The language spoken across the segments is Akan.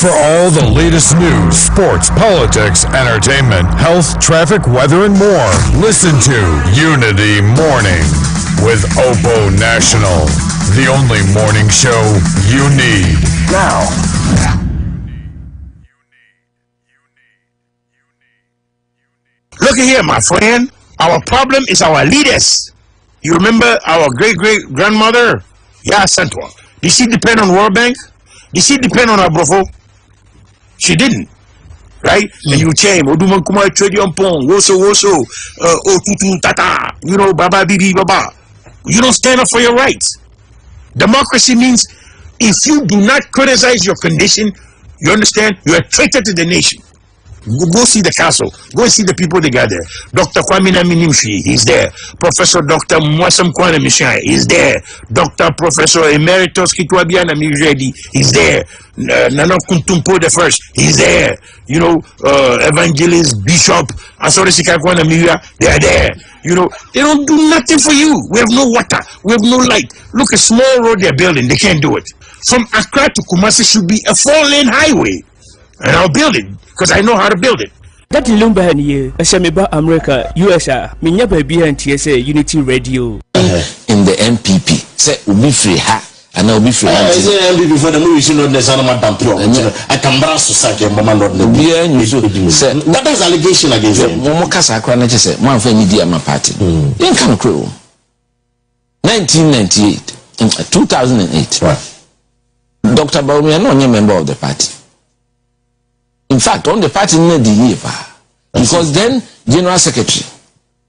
For all the latest news, sports, politics, entertainment, health, traffic, weather, and more, listen to Unity Morning with Opo National, the only morning show you need. Now. Look here, my friend. Our problem is our leaders. You remember our great-great-grandmother? Yeah, Santua. Did she depend on World Bank? Did she depend on Abrofo? She didn't. Right? And you change. Oduman Kumar Tradion Pong, Woso, Otutu Tata, Baba Bibi Baba. You don't stand up for your rights. Democracy means if you do not criticize your condition, you understand, you're a traitor to the nation. Go see the castle. Go see the people they got there. Dr. Kwame Naminimshi, he's there. Professor Dr. Mwasam Kwana Mishai, he's there. Dr. Professor Emeritus Kitwabiana Miredi, he's there. Nana Kuntumpo the first, he's there. Evangelist, Bishop, Asore Sikakwana Miria, they're there. They don't do nothing for you. We have no water. We have no light. Look, a small road they're building. They can't do it. From Accra to Kumasi should be a 4-lane highway. And I'll build it. Because I know how to build it. That lumber here, Ashamiba America, USA, Minya Baby and TSA Unity Radio. In the MPP, say we free ha, and I'll be free. I say MPP for the movie, you know, there's no madam pro. I can browse society, mama not the beer, and you say that is allegation against him. Momokasa Kwana say, one for media my party. In can crew. 1998, 2008. Dr. Baumia, no member of the party. In fact, on the party near the year, because then General Secretary,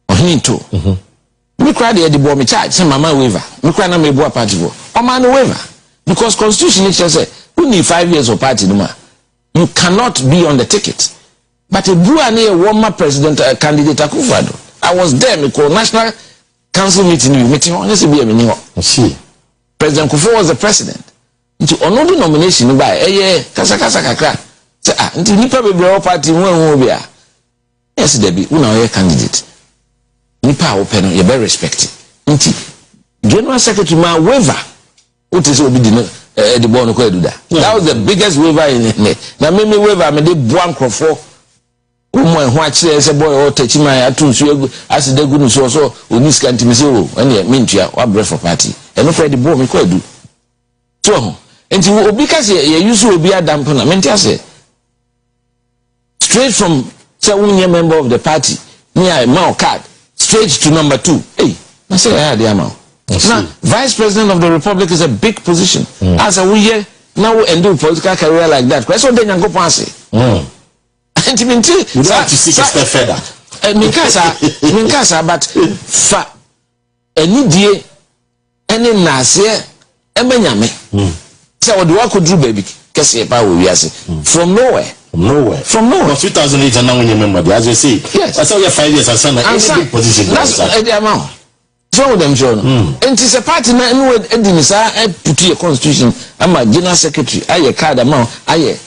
Ohinito, me cry the boy me charge, say mama waiver, me cry na me boy party boy, or man waiver, because Constitution says who need 5 years of party no. You cannot be on the ticket. But a blue and a warmer president candidate Akufo-Addo, I was there. Me call National Council meeting. Honestly, be a minimum. President Akufo was the president. Into another nomination by kasa kakra. Until Nipa be party one be yes, Debbie, una candidate. Nipa open, you very respected. Until General Secretary ma waiver. What is obi the bono ko do that? That was the biggest waiver in na me waiver me dey boan crofo. Umo en ho a kire say boy o tachi man atun so as de gu no so oni sika ntimi say o ene mentua wa breath for party. E no for the boy me ko adu. So until obi ka say ye use obi adam na mentia say straight from say one member of the party near a card straight to number 2. Hey, I say I had the amount. Now, Vice President of the Republic is a big position. As a we now we do political career like that. Question then you go pass it. And you have to seek a step further. Minkasa, but fa any day any nase emenyame. Say what do I could do baby? Kese pa we say from nowhere. From nowhere. 2008 and now when you remember, as you say, yes. That's all your 5 years and son any big position. That's the amount. So them John. And it's a party na anyway edinisa put your constitution. I'm a general secretary. I card amount. I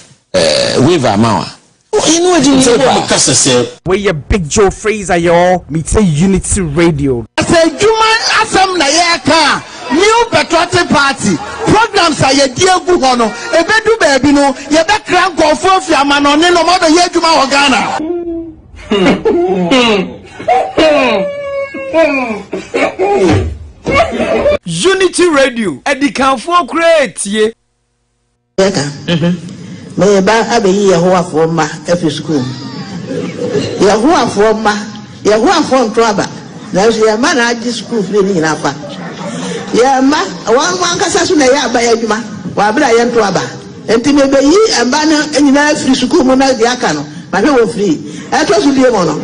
waiver amount. You know what you say? Where your Big Joe Fraser yo me say Unity Radio. I say Juma Assam na yeka. New Patriotic Party programs are ye dear Guhono, a bedu baby no, ye back crank or for man on no more than Yejuma or Ghana. Unity Radio, Eddie Canfor create ye. May about have a year for ma every school. Yahoo for ma, Yahoo for trouble. There's a man at this school feeling in Apa. Yeah, ma, one Casasuna by Yajuma, Wabra Yan Tuaba. And Timmy and Banner and free school mona the Acano, but no free. I trust you be a mono.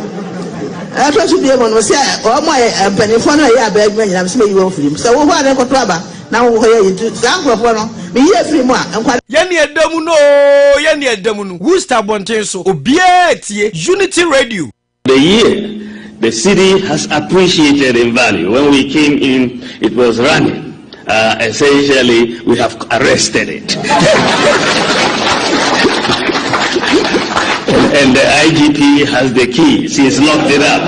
I trust you be a mono. Say, oh my penifona, yeah, beg me, I'm saying you free. So what I got trouble. Now where you do Sanguano, me here free more and quite Yanni Demuno, who stab one so obiet Unity Radio. The year the city has appreciated in value. When we came in, it was running. Essentially, we have arrested it. and the IGP has the key. She's locked it up.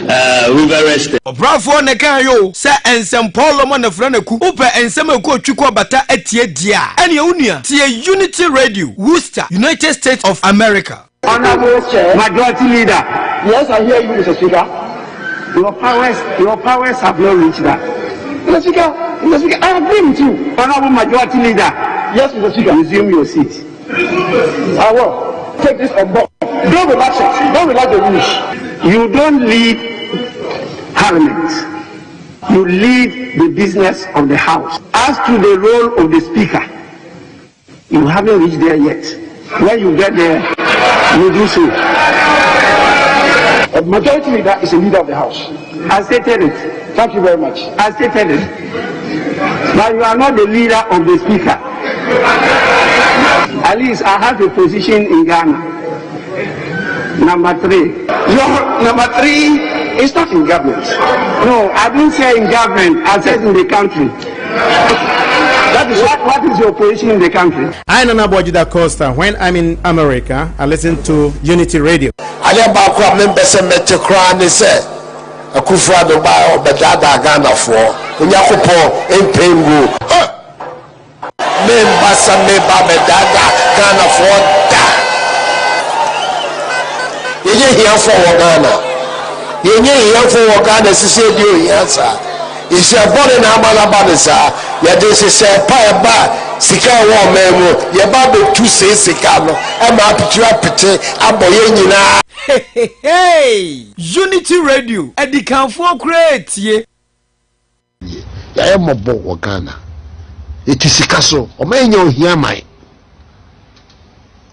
we've arrested. Bravo ne kan yo say ensem Paul mo na fra na ku upe ensem eku otwiko bata atie dia ene unua tie Unity Radio Worcester, United States of America. Honorable Chair, Majority Leader. Yes, I hear you, Mr. Speaker. Your powers have not reached that. Mr. Speaker, I agree with you. Honorable Majority Leader. Yes, Mr. Speaker, resume your seat. I will take this on board. Don't relax it. Don't relax the rules. You don't lead Parliament. You lead the business of the House. As to the role of the Speaker, you haven't reached there yet. When you get there, you do so. A majority leader is a leader of the House. I stated it. Thank you very much. I stated it. But you are not the leader of the Speaker. At least I have a position in Ghana. Number 3. Your number 3 is not in government. No, I didn't say in government. I said in the country. That is what is your position in the country? I know about Judah Costa. When I'm in America, I listen to Unity Radio. I never remember some metrocran is a kufra do buy or bedada Ghana for Unyakupo in Pengu. Member some neighbor bedada Ghana for that. You hear for Ghana. You hear for Ghana, she said you answer. If you are born in Amalabadisa, ya this is a pie Sika war memo, ya babe to say Sikano, and my picture aboyenina. Hey, Unity Radio, Edikan for great ye. I am a bo Ghana. It is Sikaso, or may you hear my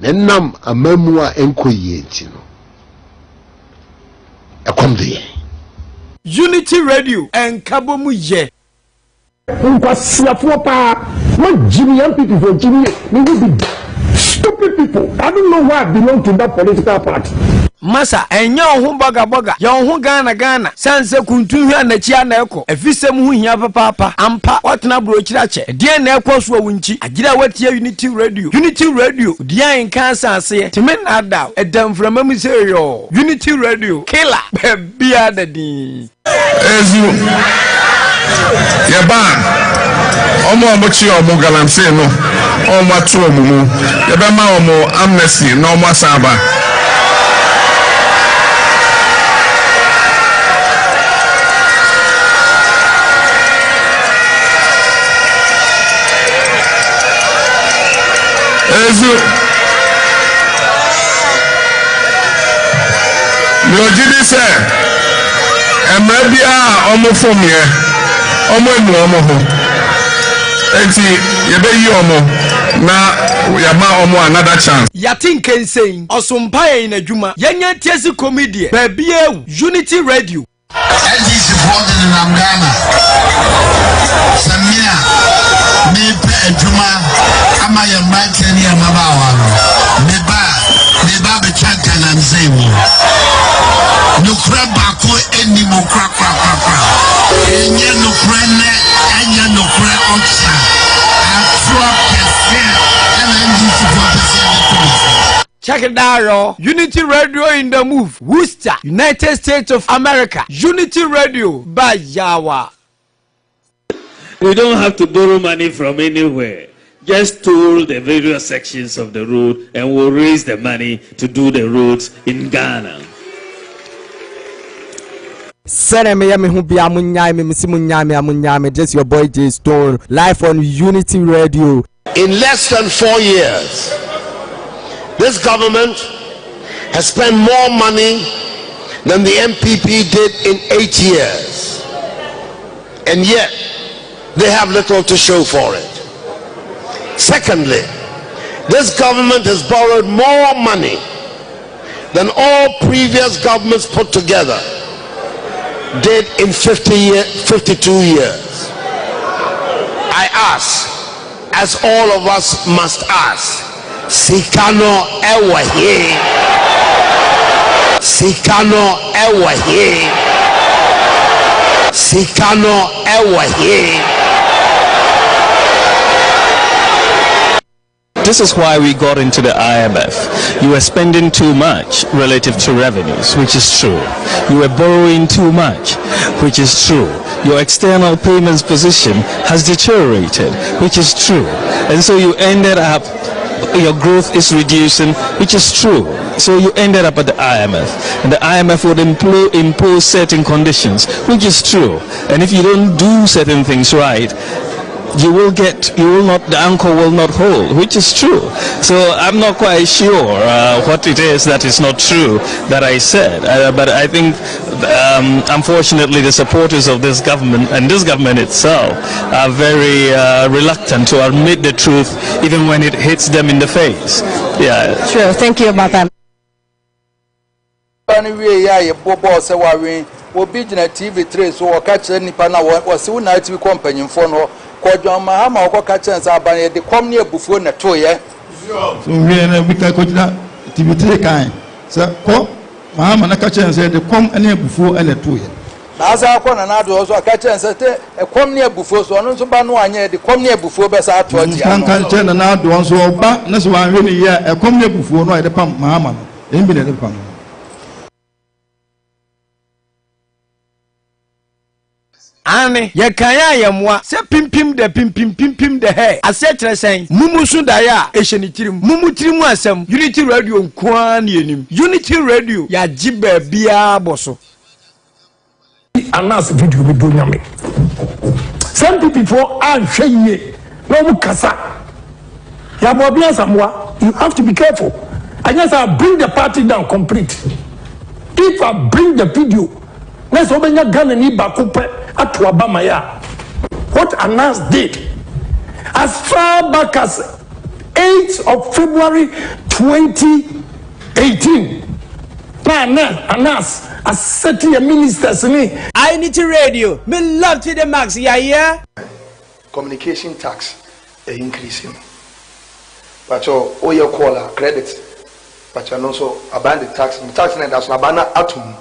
Nenam a memoir enquiyetino. A conde. Unity Radio and Kabomu ye. What Jimmy and people for Jimmy, we will be stupid people. I don't know why I belong to that political party. Masa enya ohun boga ya ohun Ghana sanse kuntu hwa na chia na eko efisem hu hia papa ampa watna bro kirache de na eko so wunchi agira watie Unity Radio dia in kansa ase timen ada edam frama mu se yo Unity Radio killer bia dadi ezu yeba omo chi omo galamse no omo atu omumu yeba ma omo amnesty no omo asaba ezu no jidi se emabia omo fomie omo enu omo ho enti yebe yi omo na yama omo another chance yatin kensen osumpa yin adwuma yenya tiesi comedy babia Unity Radio NGC board in Ghana Samia me pe adwuma ama ya manteni ya mabawa me ba be chanka na nzemu nukra bako eni mo kra enye nukra ne enye nukra oksa afro pese NGC board. Check it out, yo. Unity Radio in the move. Worcester, United States of America. Unity Radio by Yawa. We don't have to borrow money from anywhere. Just toll the various sections of the road and we'll raise the money to do the roads in Ghana. Just your boy J Stone, live on Unity Radio. In less than 4 years, this government has spent more money than the MPP did in 8 years. And yet, they have little to show for it. Secondly, this government has borrowed more money than all previous governments put together did in 52 years. I ask, as all of us must ask, Sikano ewahi. Sikano ewahi. Sikano ewahi. This is why we got into the IMF. You were spending too much relative to revenues, which is true. You were borrowing too much, which is true. Your external payments position has deteriorated, which is true. And so you ended up, your growth is reducing, which is true. So you ended up at the IMF. And the IMF would impose certain conditions, which is true. And if you don't do certain things right, the anchor will not hold, which is true. So I'm not quite sure what it is that is not true that I said. But I think, unfortunately, the supporters of this government and this government itself are very reluctant to admit the truth, even when it hits them in the face. Yeah. Sure. Thank you about that. TV3 so catch any pana was soon night to company for John Mahama or catch and Sabani, the come near before the toy. So we can coach that TV3 kind. So, Mahama catch and said, the come near before and a toy. As I come and I also catch and said, a come near before, so no Banwanya, the come near before Bessa to you. Can't tell an out one so back, that's why I'm really here, a come near before, no, the pump Mahama, in the pump. Ane ye kaya ye mwa se pimpim de he ase tresan mumusu da ya ehye tirim mumu tirim asem Unity Radio nkwa na enim Unity Radio ya jiba bia boso anas video bi do nyame some people for ahwe ye no mu kasa ya bo bia samwa you have to be careful. I just bring the party down complete. If I bring the video let's open your gun and at Wabamaya. What Anas did as far back as 8th of February 2018. Anas as setting a ministers in Unity Radio. Me love to the max, yeah. Communication tax increasing. But your caller credit. But you also abandon tax. Tax that's Nabana atom.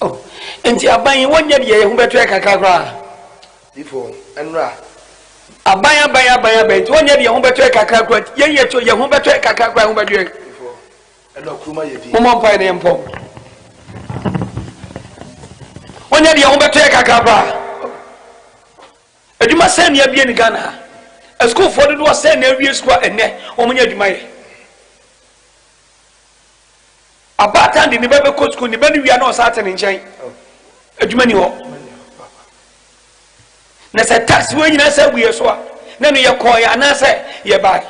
Oh, and you are buying 1 year, who better kakra. Before, and ra. A buyer, 1 year, who better kakra, ye to your home better kakra, who better. Before, and no Kuma Yeti. Mumma Pine and Pom. 1 year, who better kakra. And you must send your being Ghana. A school for the was sent every square and net, Omunya Jumai. About time in the Bible coach could we are not certain in China. A Jumani. That's a tax when you say we are so. Then you call and I say, you're back.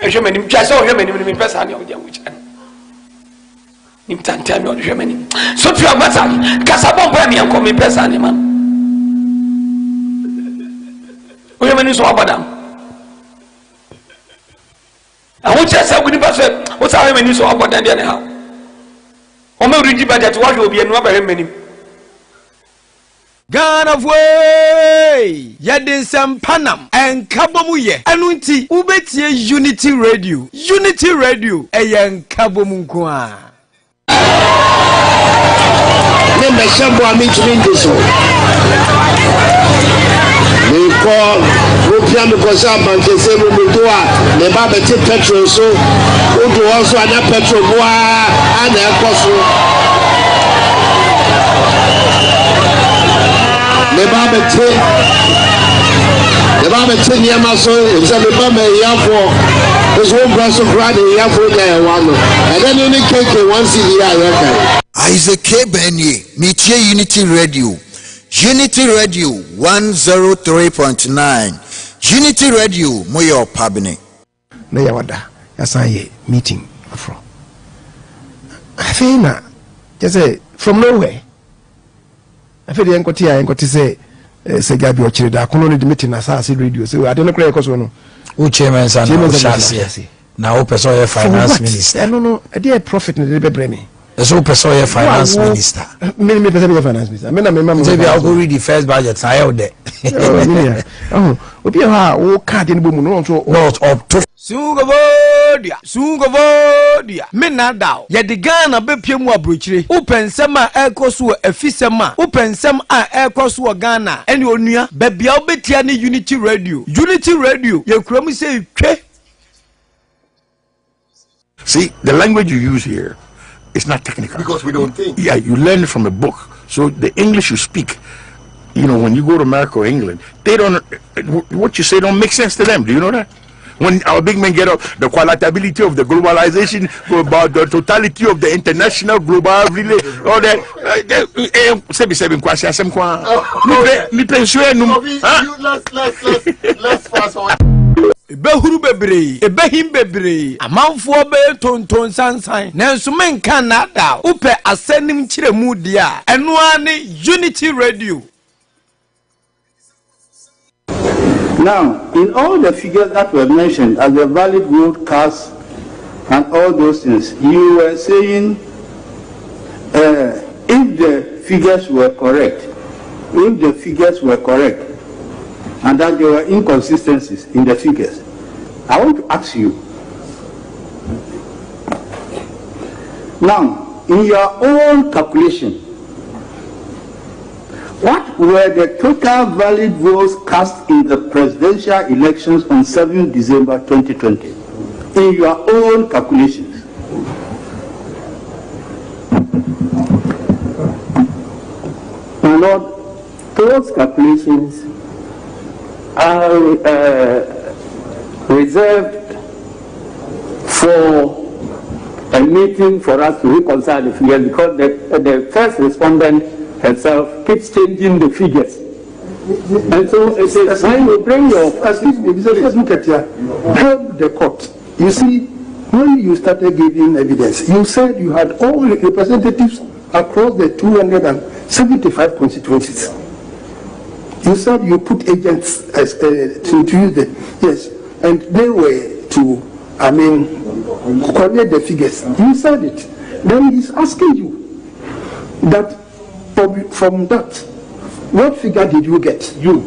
A German, just saw him in person, which Nimtan tell me on Germany. So to your matter, Casabon Brami and call me person, man. Women is all about them. I want to say, what's our women is all about them anyhow. Omo rigi budget what will be another many. Ghana of way yadin sampanam and kabomuye anunti ubetie Unity Radio eyen kabomunkwa Nembe shambo amichimindiso Niko rupia mikosa bankese mumudua Neba beti petrol so Udu also anya petrol bua Anya ekosu Neba beti niyama so Nisa neba me yafo There's one brass of grad in yafo Kaya wano And then you need KK 1 CD I Isaac K. Benye Mitie Unity Radio 103.9 Unity Radio Moyo Pabne na yawada yasaye meeting from I feel na just from nowhere I feel the enkoti say Gabi Ochirida kono ni meeting na sa radio so I don't know clear cause no o chairman san na o person finance minister no e dey profit na dey be me so person finance minister me person finance minister me na me mam say we go read the first budget I held there obi ha wo card ni bomu no so not up to Sugobo Govodia, Soon Govodia, Menadao, Yadigana Bepium Abruchri, Open Sema Air Kosu, Efisema, Open Sem Air Kosu Ghana, and Yonia, Babiao Betiani Unity Radio, you crum say, see, the language you use here is not technical. Because we don't think. Yeah, you learn it from a book. So the English you speak, when you go to America or England, they don't, what you say don't make sense to them. Do you know that? When our big men get up, the qualitability of the globalization, about the totality of the international global relay, all that. Let's fast forward. Behuru bebre, ebehim bebre, amanfo be tonton sansan. Nanso men kan na da, upe asenim chiremu dia. Eno ani Unity Radio. Now, in all the figures that were mentioned as the valid broadcast and all those things, you were saying if the figures were correct, and that there were inconsistencies in the figures, I want to ask you, now, in your own calculation, what were the total valid votes cast in the presidential elections on 7 December 2020? In your own calculations. My Lord, those calculations are reserved for a meeting for us to reconcile the figures, because the first respondent herself keeps changing the figures. And so it says, when you bring your, excuse me, let's look at here, help the court. You see, when you started giving evidence, you said you had all the representatives across the 275 constituencies. You said you put agents to use the, yes, and they were to, collect the figures. You said it. Then he's asking you that from that, what figure did you get? You.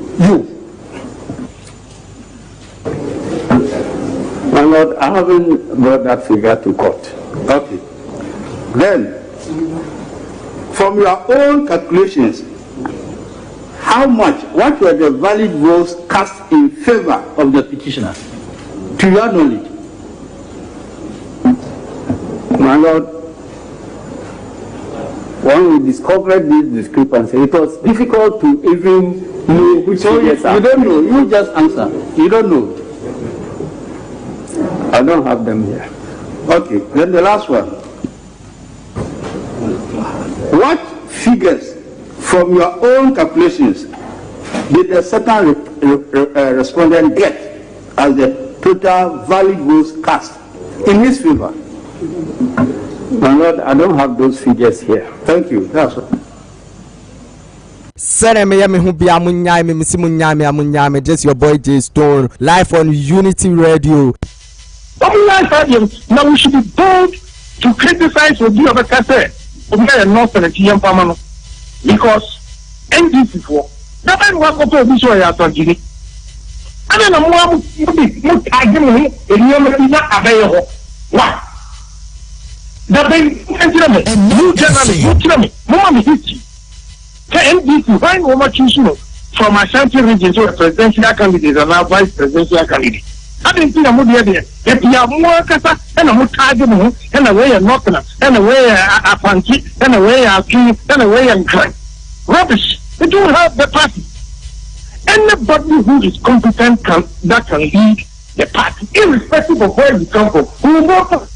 My Lord, I haven't brought that figure to court. Okay. Then, from your own calculations, what were the valid votes cast in favor of the petitioner? To your knowledge. My Lord, when we discovered this discrepancy, it was difficult to even know which figures are. You don't know. You just answer. You don't know. I don't have them here. Okay. Then the last one. What figures from your own calculations did the certain respondent get as the total valid votes cast in his favor? My Lord, I don't have those figures here. Thank you. That's all. Just your boy J Stone, live on Unity Radio. Now we should be bold to criticize what you have a say. Because NDC for that man was going to be sure I don't get it. I don't know what that they NDC find over choosing from Ashanti region to a presidential candidate and now vice presidential candidate. I didn't think I'm there. If you have more Kasa and a more target and a way of knocking and a way a funky and a way of king and a way of crime. Rubbish. They don't have the party. Anybody who is competent that can lead the party, irrespective of where you come from, who will vote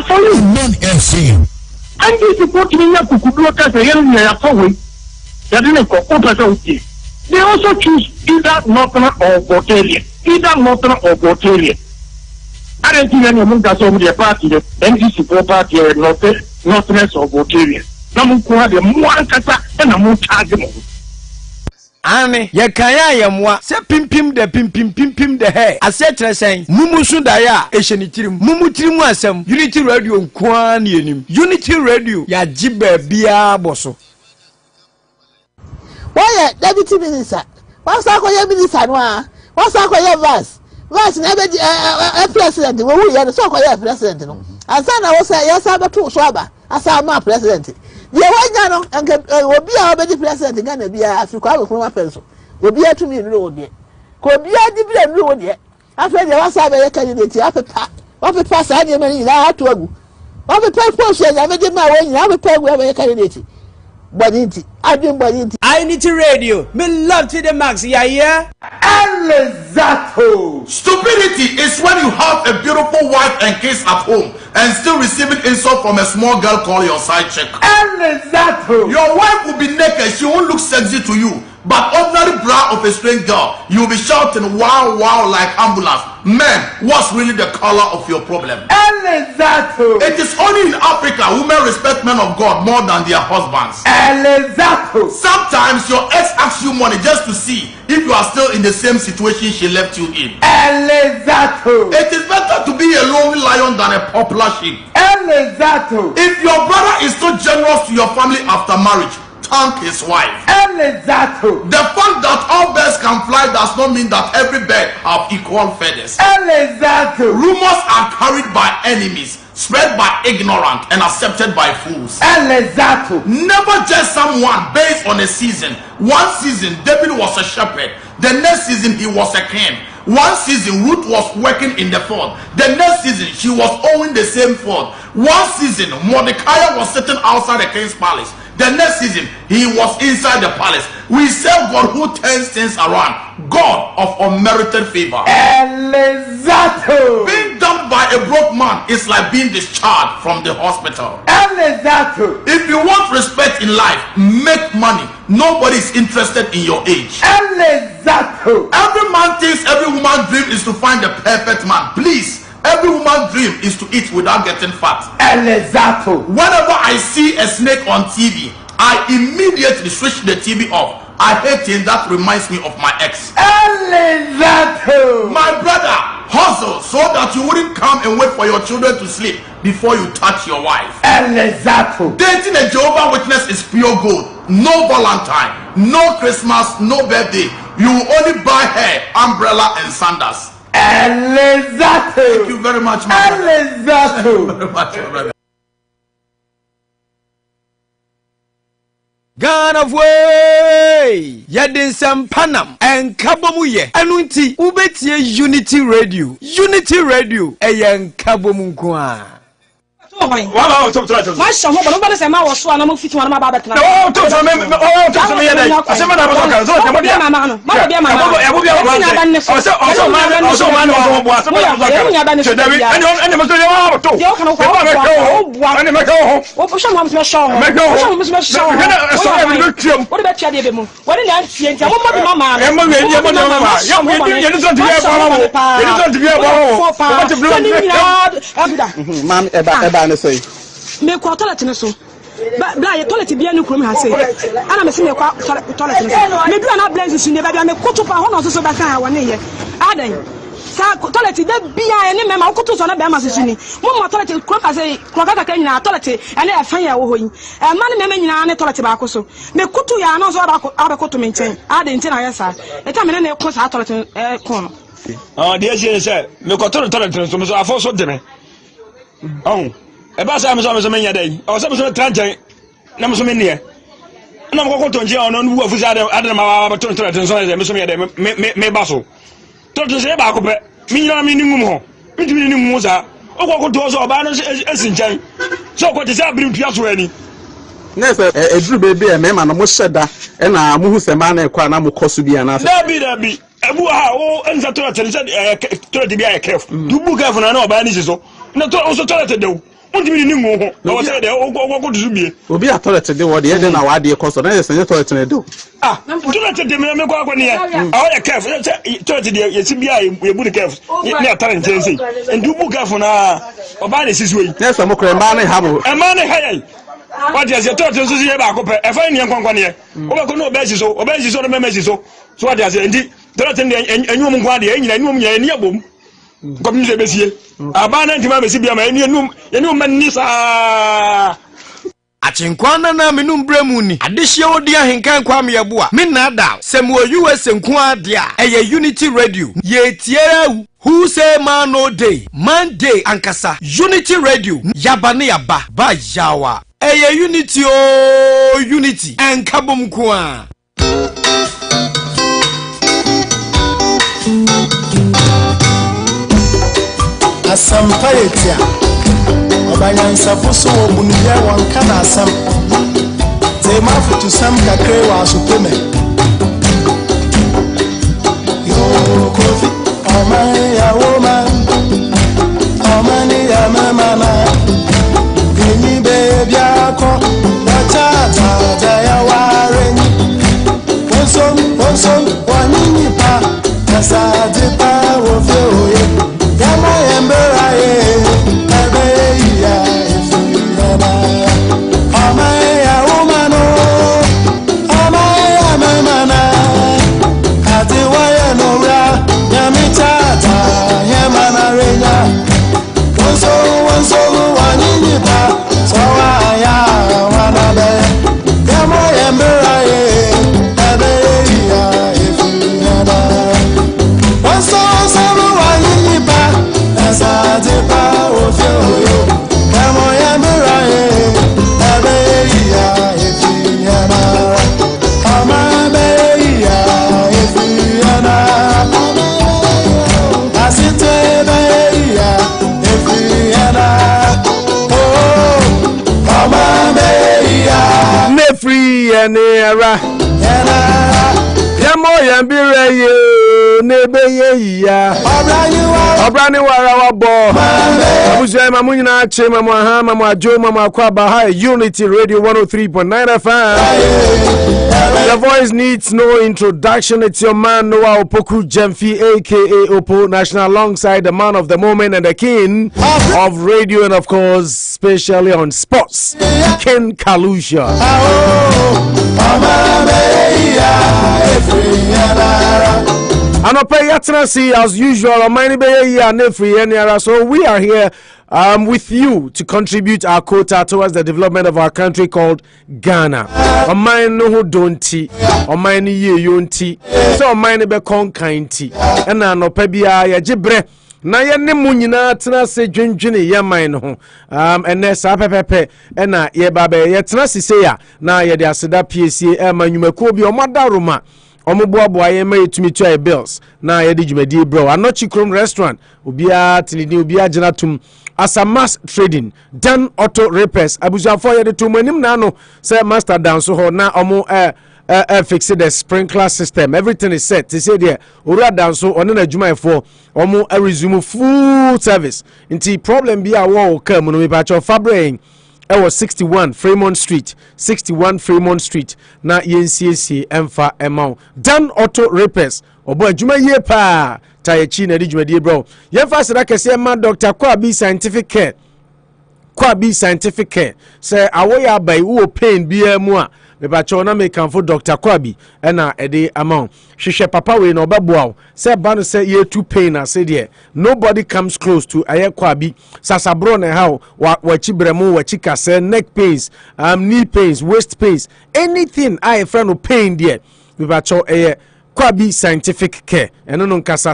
for you. Non-MC. And this is what we have to do. They also choose either Northern or Botelian. I don't think anyone that's over their party, the NDC party or Northerners or Botelian. Ane ye kaya yemwa se pimpim de he asetre sen mumusu da ya ehyenitirim mumutirim asem Unity Radio nkwa na enim Unity Radio ya jibe bia boso Why deputy minister? What's that called minister no? What's that called vice? was never a president. We are so called president. And son, I was a yes, I'm a two swabber. As I'm a president. The one and will be already president again and be a African from a pencil. Will be a to me road. Could be a different road yet. After the last a candidate, after the pass, I didn't mean that to go. After the purpose, I never did my way, I will pay where a candidate. But I didn't buy it. I need to radio. Me love to the max, yeah. Exacto. Stupidity is when you have a beautiful wife and kids at home and still receiving insult from a small girl called your side chick. Exacto. Your wife will be naked, she won't look sexy to you. But ordinary bra of a strange girl, you'll be shouting wow wow like ambulance. Man, what's really the color of your problem? Exacto. It is only in Africa women respect men of God more than their husbands. Exacto. Sometimes your ex asks you money just to see if you are still in the same situation she left you in. Exacto. It is better to be a lonely lion than a popular sheep. Exacto. If your brother is so generous to your family after marriage, thank his wife. Exacto. The fact that all birds can fly does not mean that every bird have equal feathers. Exacto. Rumors are carried by enemies, spread by ignorant, and accepted by fools. Exacto. Never judge someone based on a season. One season, David was a shepherd. The next season, he was a king. One season, Ruth was working in the field. The next season, she was owning the same field. One season, Mordecai was sitting outside the king's palace. The next season, he was inside the palace. We serve God who turns things around. God of unmerited favor. Exacto. Being dumped by a broke man is like being discharged from the hospital. Exacto. If you want respect in life, make money. Nobody is interested in your age. Exacto. Every man thinks every woman's dream is to find the perfect man. Please. Every woman's dream is to eat without getting fat. Exacto. Whenever I see a snake on TV, I immediately switch the TV off. I hate him. That reminds me of my ex. Exacto. My brother, hustle so that you wouldn't come and wait for your children to sleep before you touch your wife. Exacto. Dating a Jehovah's Witness is pure gold. No Valentine, no Christmas, no birthday. You will only buy hair, umbrella, and sandals. Exacto. Thank you very much, my brother. Exacto. Thank you very much, my brother. Gun of way, Yadin Sam Panam, and Kabomuye, Anunti, Ubetia Unity Radio, Unity Radio, a young Kabomunkwa. Wow, talk to us. My son, nobody said, I was so I'm fit one of my baby. Oh, talk to me. Oh, talk to me. I said, Madame, Ma'am, say me ko toilet ne so bla ye toilet bia ne krom ha say ana me se me ko toilet ne so me du na blaze su ne ba bia me koto pa ho no so ba kan ha woni ye adan sa toilet de bia ne me ma koto so na ba ma se su ni mo toilet krom pa say kro ka ka nyina toilet ene e fan ya wo ho yi e ma ne me nyina ne toilet ba ko so me koto ya no so ba koto me nchen adan nchen na yesa e ta me ne ko sa toilet ko no de je say me ko toilet ne so me so afo so de me oh eba sa me so menya dai o se me so tranchen na me so mennie na me ko tonje ono nu afu sa adem ma ba ton so me so me dai me ba so ton se ba ko pe mi nyina mi ni ngum ho mi tumi ni ngum sa o ko to so ba no esinchen so ko te sa brim pia so ani nese eduru bebe e me ma no mo hyeda e na mo hu se ma na ekwa na mo koso bia na dabi ebu ha o enza to tele to bia e kef du bu kef na o ba ni so na to o so toilet de o ntimi ni ngo ho o se de o ko du bie obi a toilet de wo de ye de na wa de koso na ye se toilet ne do toilet de me ko akoni ye o ye kef toilet de ye si bia ye bu de kef ni atare ntense ndu bu kef na o ba ne sisi we na so mo kre ma ne ha mo e ma ne ha ye what is your toilet so si ye ba ko pe e fa ni nkwankwan ye o ba ko no ba si so no me si so what is ndi toilet de enwum nkwa de enyina enwum nya ni abom comme je besie abana ntima besi bia ma enum manisa achenkwana na menum bremu ni adehye odi ahenkan kwa meyeboa me nada semo US nko ade a eye Unity Radio ye tiera who say man no day Monday ankasa Unity Radio yabane yaba ba yawa eye Unity o Unity enkabom kwa asampayetia obanyansafo so obunuya wonka na asam tema futu sam kakre wa asopeme yo kofi omani ya woman omani ya mama bini baby ako tata ya waren wonsom wanini pa kasade pa wo fe oye yama embera ye abeya ifuyana amaya umano amaya mamana ati waya nora yamitata yamana renya wonso wanini pa sawaya wanabe yama embera ye abeya ifuyana wonso wanini pa Sadepa ofioyo kamo ya muraye abeya efiana ama abeya efiana asite abeya efiana oh ama abeya nefri enera yamo yambire ye nebeye ya obrani wara wabo abuja mamu nyina che mamu aha mamu ajo mamu akwaba ha Unity Radio 103.9 FM. The voice needs no introduction. It's your man Noah Opoku Jemfi aka Opo National, alongside the man of the moment and the king of radio and of course especially on sports, Ken Kalusha. And I pay yatinasi as usual on many so we are here with you to contribute our quota towards the development of our country called Ghana. On mine no don't on mine ye yonti so on mine be conkainti and no pebia ya jibre na ye ne mu nyina tena se dwendwene ye man ho ene sa pepepe na ye baba ye tena se ya na ye de aseda PSA e manwumakuo bi omadaroma omoboaboa ye ma yetumi to bills na ye de dwumadi bro anochi krom restaurant obia tilini obia genatum Asamas Trading, Dan Auto Repairs, Abuja for the two manim nano, say master down so ho na omo fix the sprinkler system. Everything is set. They say there, ura down so on a juma for omo resume full service. Inti problem be a war come no me patch of Fabrain. I was 61 Fremont Street, 61 Fremont Street. Na YNCC Emfa Emau. Dan Auto Repairs. Obo juma ye pa. Tayechi na dijumadi bro. Yen fa sira kese ma Dr. Kwabi Scientific Care. Kwabi Scientific Care. Say awoya bai wo pain bi mu a me ba cho na me kan for Dr. Kwabi na ede amount. Hwehwe papa we na obaboa. Say ba no say ye too pain as say nobody comes close to aye Kwabi. Sasabro na how wachi bremu wachi kase neck pains, knee pains, waist pains, anything I friend no pain there. Me ba cho Kwabi Scientific Care. And on Kasa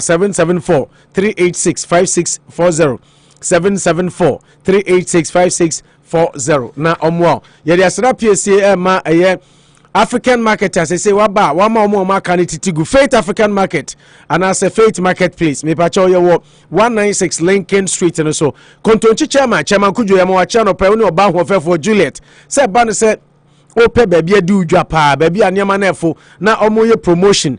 774-386-5640. 774-386-5640. Na omwa. Yedi asada PSA ma African marketers say waba wama omo makani titigu Faith African Market and as a Faith Marketplace. Me pacho ye 196 Lincoln Street and so. Kontonchi chairman kujo ya mwa chano pe oni oba ho for Juliet. Say ban say ope baby adi udwa pa baby anyama nefo na omoye promotion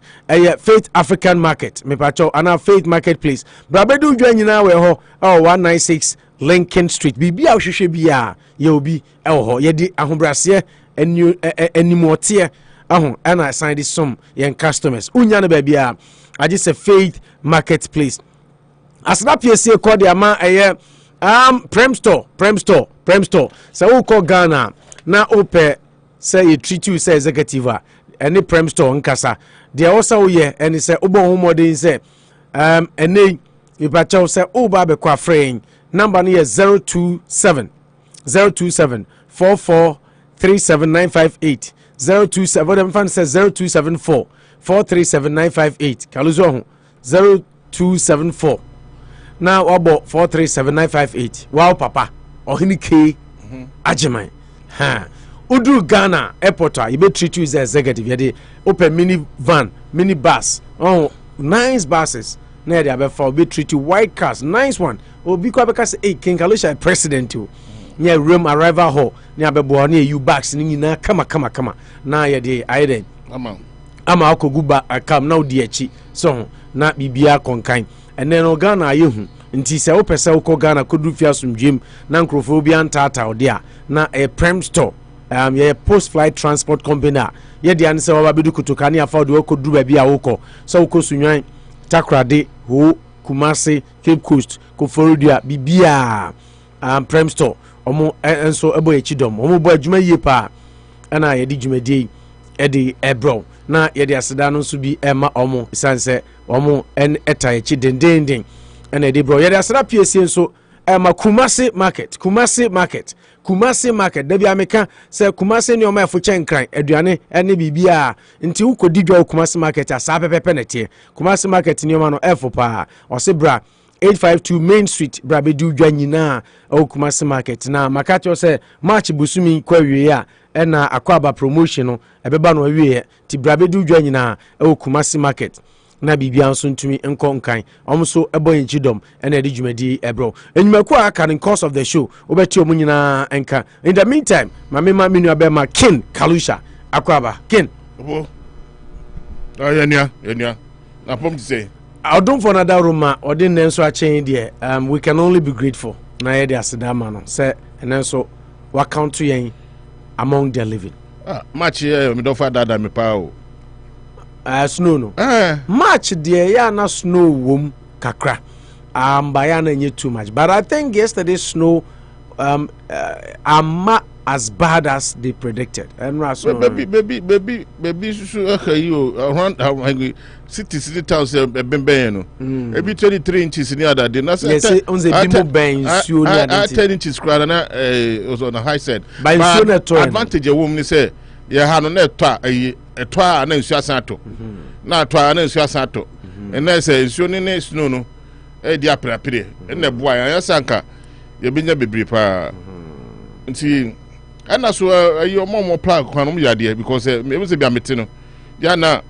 Faith African Market me pacho ana Faith Marketplace brabedu udwa nyina we ho 196 Lincoln Street bibia ohwehwe bia ye obi ho ye di ahobrase enimote ahon ana assign this some yen customers unya na babia age say Faith Marketplace asna PSA code ama Prem Store so we call Ghana na ope say you treat you say executive any Prem Store nkasa they also ye and say obo homodin say ene you pacho say oba be kwa friend number no 027 44 437-958 027 what fan says 0274 437-958 kaluzo 0274 now about 437-958 wow papa ohini k ajeman ha udu Ghana airport you be treat you as executive you open mini van mini bus nice buses na dey abefa be treat you white cars nice one obi kwa beka say hey King Kalusha president you near room arrival hall near abebo na you bags ni nyina kama na ye dey aiden ama akoguba akam na odi achi so na bibia konkan ene no Ghana ayehu nti se wo pese wo Ghana kodu fia somdwem na nkrofo obi antata ode a na a prem store ye post flight transport company ye de an se wa bedu kutokani afa de wo kodu ba bia wo ko so wo kosunwan Takrade ho Kumasi Cape Coast Koforidua bibia prem store omo enso ebo echidom omo bo adwuma yie pa ana ye di dwumadi e di ebro na ye di aseda no so bi ema omo sanse omo en eta echi dendenden ana di bro ye di aseda PSC enso ema Kumasi market da bia meka se Kumasi ne oma efo chenkran aduane ene bibia nti ukodi dwa Kumasi market asa pepepe nete Kumasi market ne oma no efo pa osebra 852 Main Street brabedu dwa nyina o Kumasi market na makacho se March busumi kwa wie a ena akwaba promotion no ebeba no wie ti brabedu dwa nyina o Kumasi market na bibia nso ntumi enko nkan omso ebo enchidom ena edi dwumadi ebro enyumaku aka in course of the show obeti omu nyina enka in the meantime mama menu abema King Kalusha akwaba King obo yenia na pom to say I don't for another room or didn't answer a chain there we can only be grateful na ye de asedama no say and so what count to yen among the living match here me don't find that me pa o snow no match there ya na snow wom kakra bayana nye too much but I think yesterday snow as bad as they predicted and baby around city towns no every 23 inches near that day na say on the demo ben su near that 10 inches crowd na was on the high side but advantage a woman say ya ha no na eto a na nsu asan to na to a na nsu asan to and na say nsu ne snow no di aprapre na boa ya sanka ye benya bebre pa nti ana so ayo momo plug kwanom yade because me say bia mete no ya na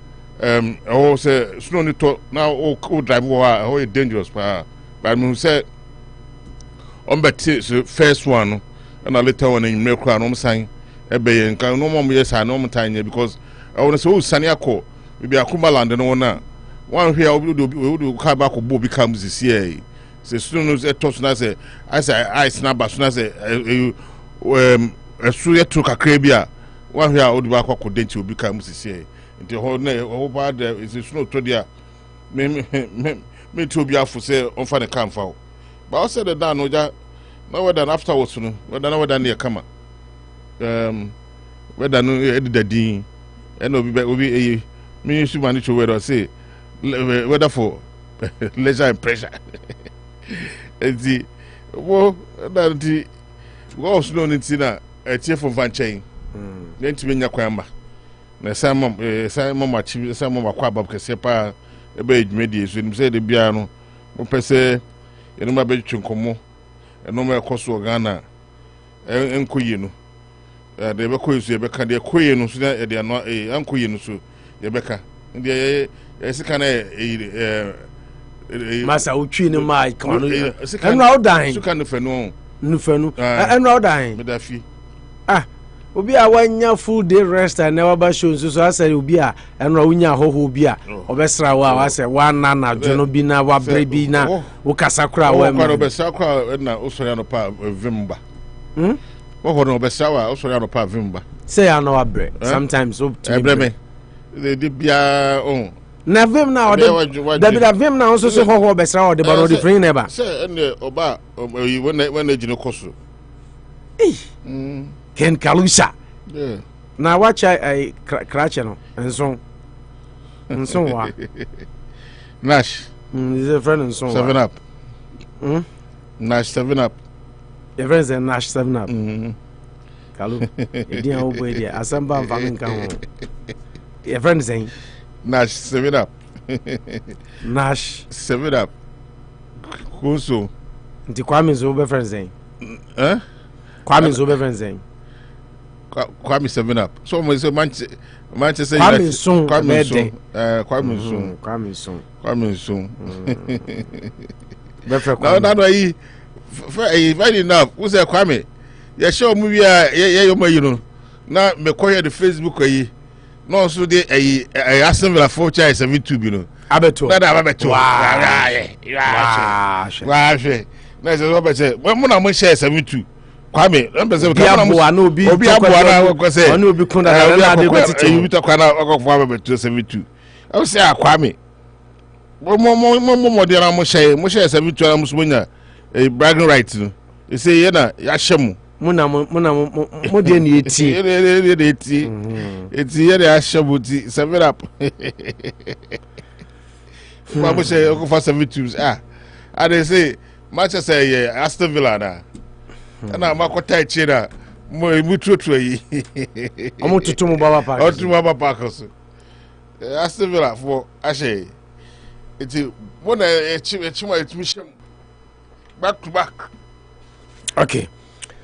oh say snow ni to na o drive wo dangerous pa but me say on bet first one no and later one in me kra no san ebe nkan no mom yes na no tanya because I want to say o sane akọ bi akuma land no na one here we do ka ba ko bo becomes this year say snow no say to na say ice na ba so na say esu ye tru kakra bia one here o do ba ko denti obi ka musisi e nti ho na ho ba de is snow to dia me to obi afo say on fa ne kan fa o but I said that no ja na whether afterwards no whether na kama whether no edidadin and obi me su mani to whether say whether for leisure and pressure enti wo that the go snow ntina etie for van chain nti benya kwamba na Simon achieve Simon akwa bab kese pa ebe edwumedi so nim say de bia no mo pese enu ma be twinkomo enu ma ekoso Ghana enkoyi no de be koyi so ye be ka de koyi no so de no enkoyi no so ye be ka de sika na masa utwi ni mai kono enu awdan sika no fenu enu awdan me da fi obi a wanya full day rest and never ba show so asere obi a enu awunya hoho obi a obesra wa ase wa na jono bi na wa bre bi na wo kasakura wa ma obesra kwa na osori no pa vimba wo ho no obesra wa osori no pa vimba say ya no wa bre sometimes so bre me de bia na vim na o de vim na so hoho obesra o de ba no de free never say ene oba when ejino koso Ken Kalusha. Yeah. Now watch I crash no and so wa. Nash. He's a friend and so 7 Up. Nash 7 Up. Your friends are Nash 7 Up. Kalu. Edi an obo edi. Asamba mfami nka ho. Your friend saying Nash 7 Up. Nash 7 Up. Kuso. Nti Kwame zo be friend saying. Kwame zo be friend saying. Kwame 7 Up. So mo say Manchester Kwame Sun. Kwame Sun. No, he very enough. Who say Kwame? Ya show movie ya mo you know. Na me call the Facebook yi. No so dey Aston Villa 4 chai 72 bi no. Abeto. Na da abeto. Wow. Na say Robert say, "Mo na mo share 72." Kwame, na say obi aboa na obi na ko say. Oni obi kun da na dey betiti. You to kwa na okofo abeto 72. I say Kwame. Mo dey na mo share 72 na mo so nya bragging rights no. You say ye na ya hyem. Mo dey na eti. Eti ye dey ashabuti 7 Up. Mo say okofo 72. I dey say Manchester ye Aston Villa na. Na makota echi na mo trotro yi. Omo tutumu baba park. Otumu baba park so. Aston Villa for ashe. Eti mo na echi ma etumi shem. Back to back. Okay.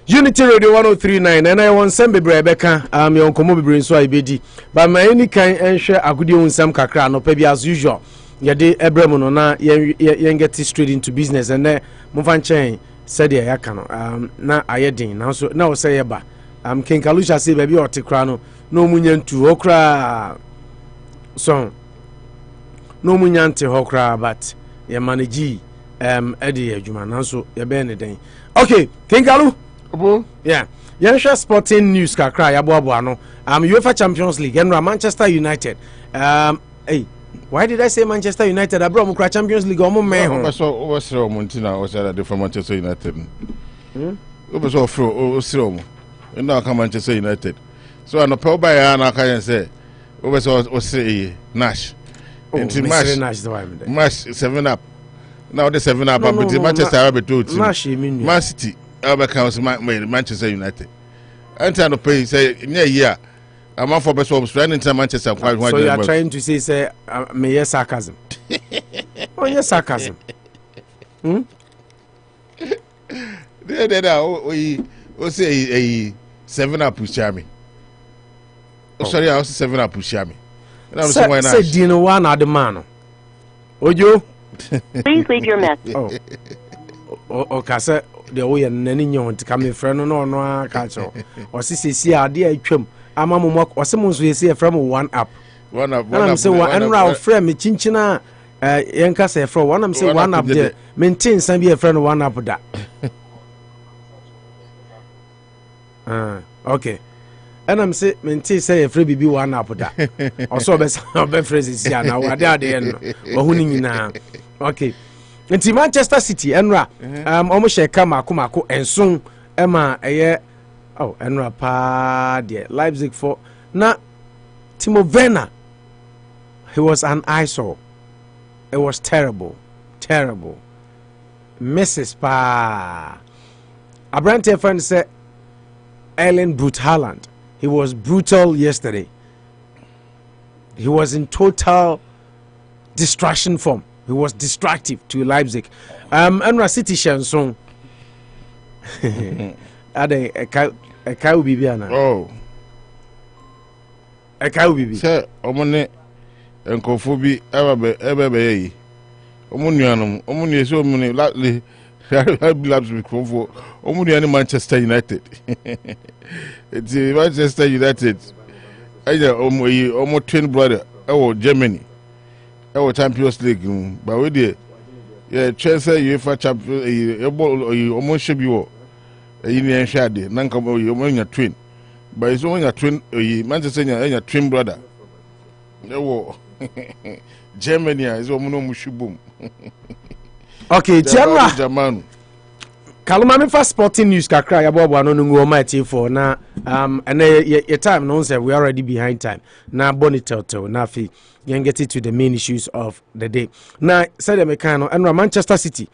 Unity Radio 103.9 and I want some bebre beka your nkomo bebre nso ibedi. But my any kan enhwe agudi unsam kakra no pe as usual. Yede ebrem no na yen get straight into business and mfa nchen said ya kan na ayedin na so na o say yeba King Kalusha say baby otekra no na omunya ntu okra so no omunya nte hokra but ye manage edi adwuma na so ye be ne den. Okay, King Kalu. Yeah. Yansha Sporting News kakra ya boabo no. UEFA Champions League and Manchester United. Hey, why did I say Manchester United? I brought them Champions League omo me ho. So so Montina was that from Manchester United. So fro so and now come Manchester United. So an apel by an can say over say Nash. Into Nash 7 Up. Now the 7 Up but Manchester have to Nash mean Man City Counts Manchester United. And no pay say near year. I'm not for best of stranding to Manchester. So you are trying to say may sarcasm. Oh yes, sarcasm. We say a 7 Up push me. Sorry, I was 7 Up push me. Say Dino one at the man. Ojo. Please leave your message. Okay, sir. The way and any yon to come in friend no catch or see idea trim. I'm a mock or someone will say from 1 Up. 1 Up. I'm saying one round friend me chinchina yanka say for one. I'm saying 1 Up there. Maintain some be a friend 1 Up that. Okay. And I'm saying maintain say a free be 1 Up that. Also best phrases here now. What they are there. But who now? Okay. Nti Manchester City enra omo sheka mako enson ema eye enra pa de Leipzig for na Timo Werner. He was an eyesore. It was terrible. Mrs. Pa Abrante friend said Erling Brut Haaland. He was brutal yesterday. He was in total distraction form. He was distractive to Leipzig. Enra City Shanson. Ade a cow bibiana. Oh. A cow bibi. Sir, omone enkofobi ebe yi. Omunuanum, omunu so omunu lately Leipzig for omunu Manchester United. It's Manchester United. Aja omo twin brother Germany. Our Champions League, but we did. Yeah, Chelsea UEFA Champions. Almost should be what. You shade. Nanka you only a twin, but it's only a twin. Manchester your twin brother. Germany is almost mushubum. Okay, German. Kaluma for Sporting News kakra ya bobo anu ngo ma for na and your time no say we already behind time. Na bonito na fi you get it to the main issues of the day. Now, said Americano and Manchester City.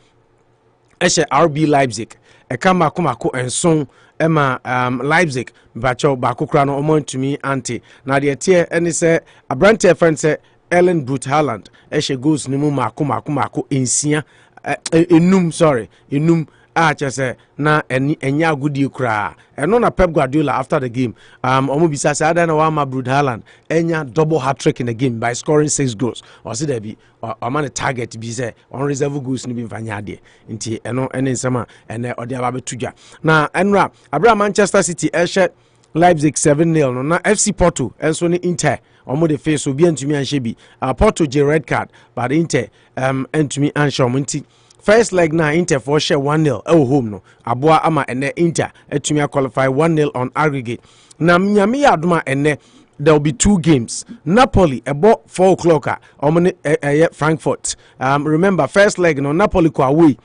ɛhyɛ RB Leipzig ɛka mako enson ɛma Leipzig bacho baako kra no ɔmo ntumi ante na de tie ɛne sɛ abrante friend sɛ Erling Brut Haaland ɛhyɛ goals no mu mako ensia enum a kyerɛ na enya agudie kra ɛno na Pep Guardiola after the game ɔmo bisa sɛ ada na wama Brut Haaland enya double hat-trick in the game by scoring 6 goals ɔse da bi ɔma ne target bi sɛ on reserve goals no bi mfanya ade nti ɛno ɛne nsɛm a ɛnɛ ɔde aba betudwa na ɛnra abra Manchester City ɛhyɛ Leipzig 7-0 no na FC Porto ɛnso ne Inter ɔmo de face obi antumi anhyɛ bi Porto je red card but Inter antumi anhyɛ ɔmo nti first leg na Inter for share 1-0 home no aboa ama ene Inter etumi qualify 1-0 on aggregate na nyame ya adoma ene there will be 2 games. Napoli about 4 o'clock Frankfurt remember first leg no Napoli ko away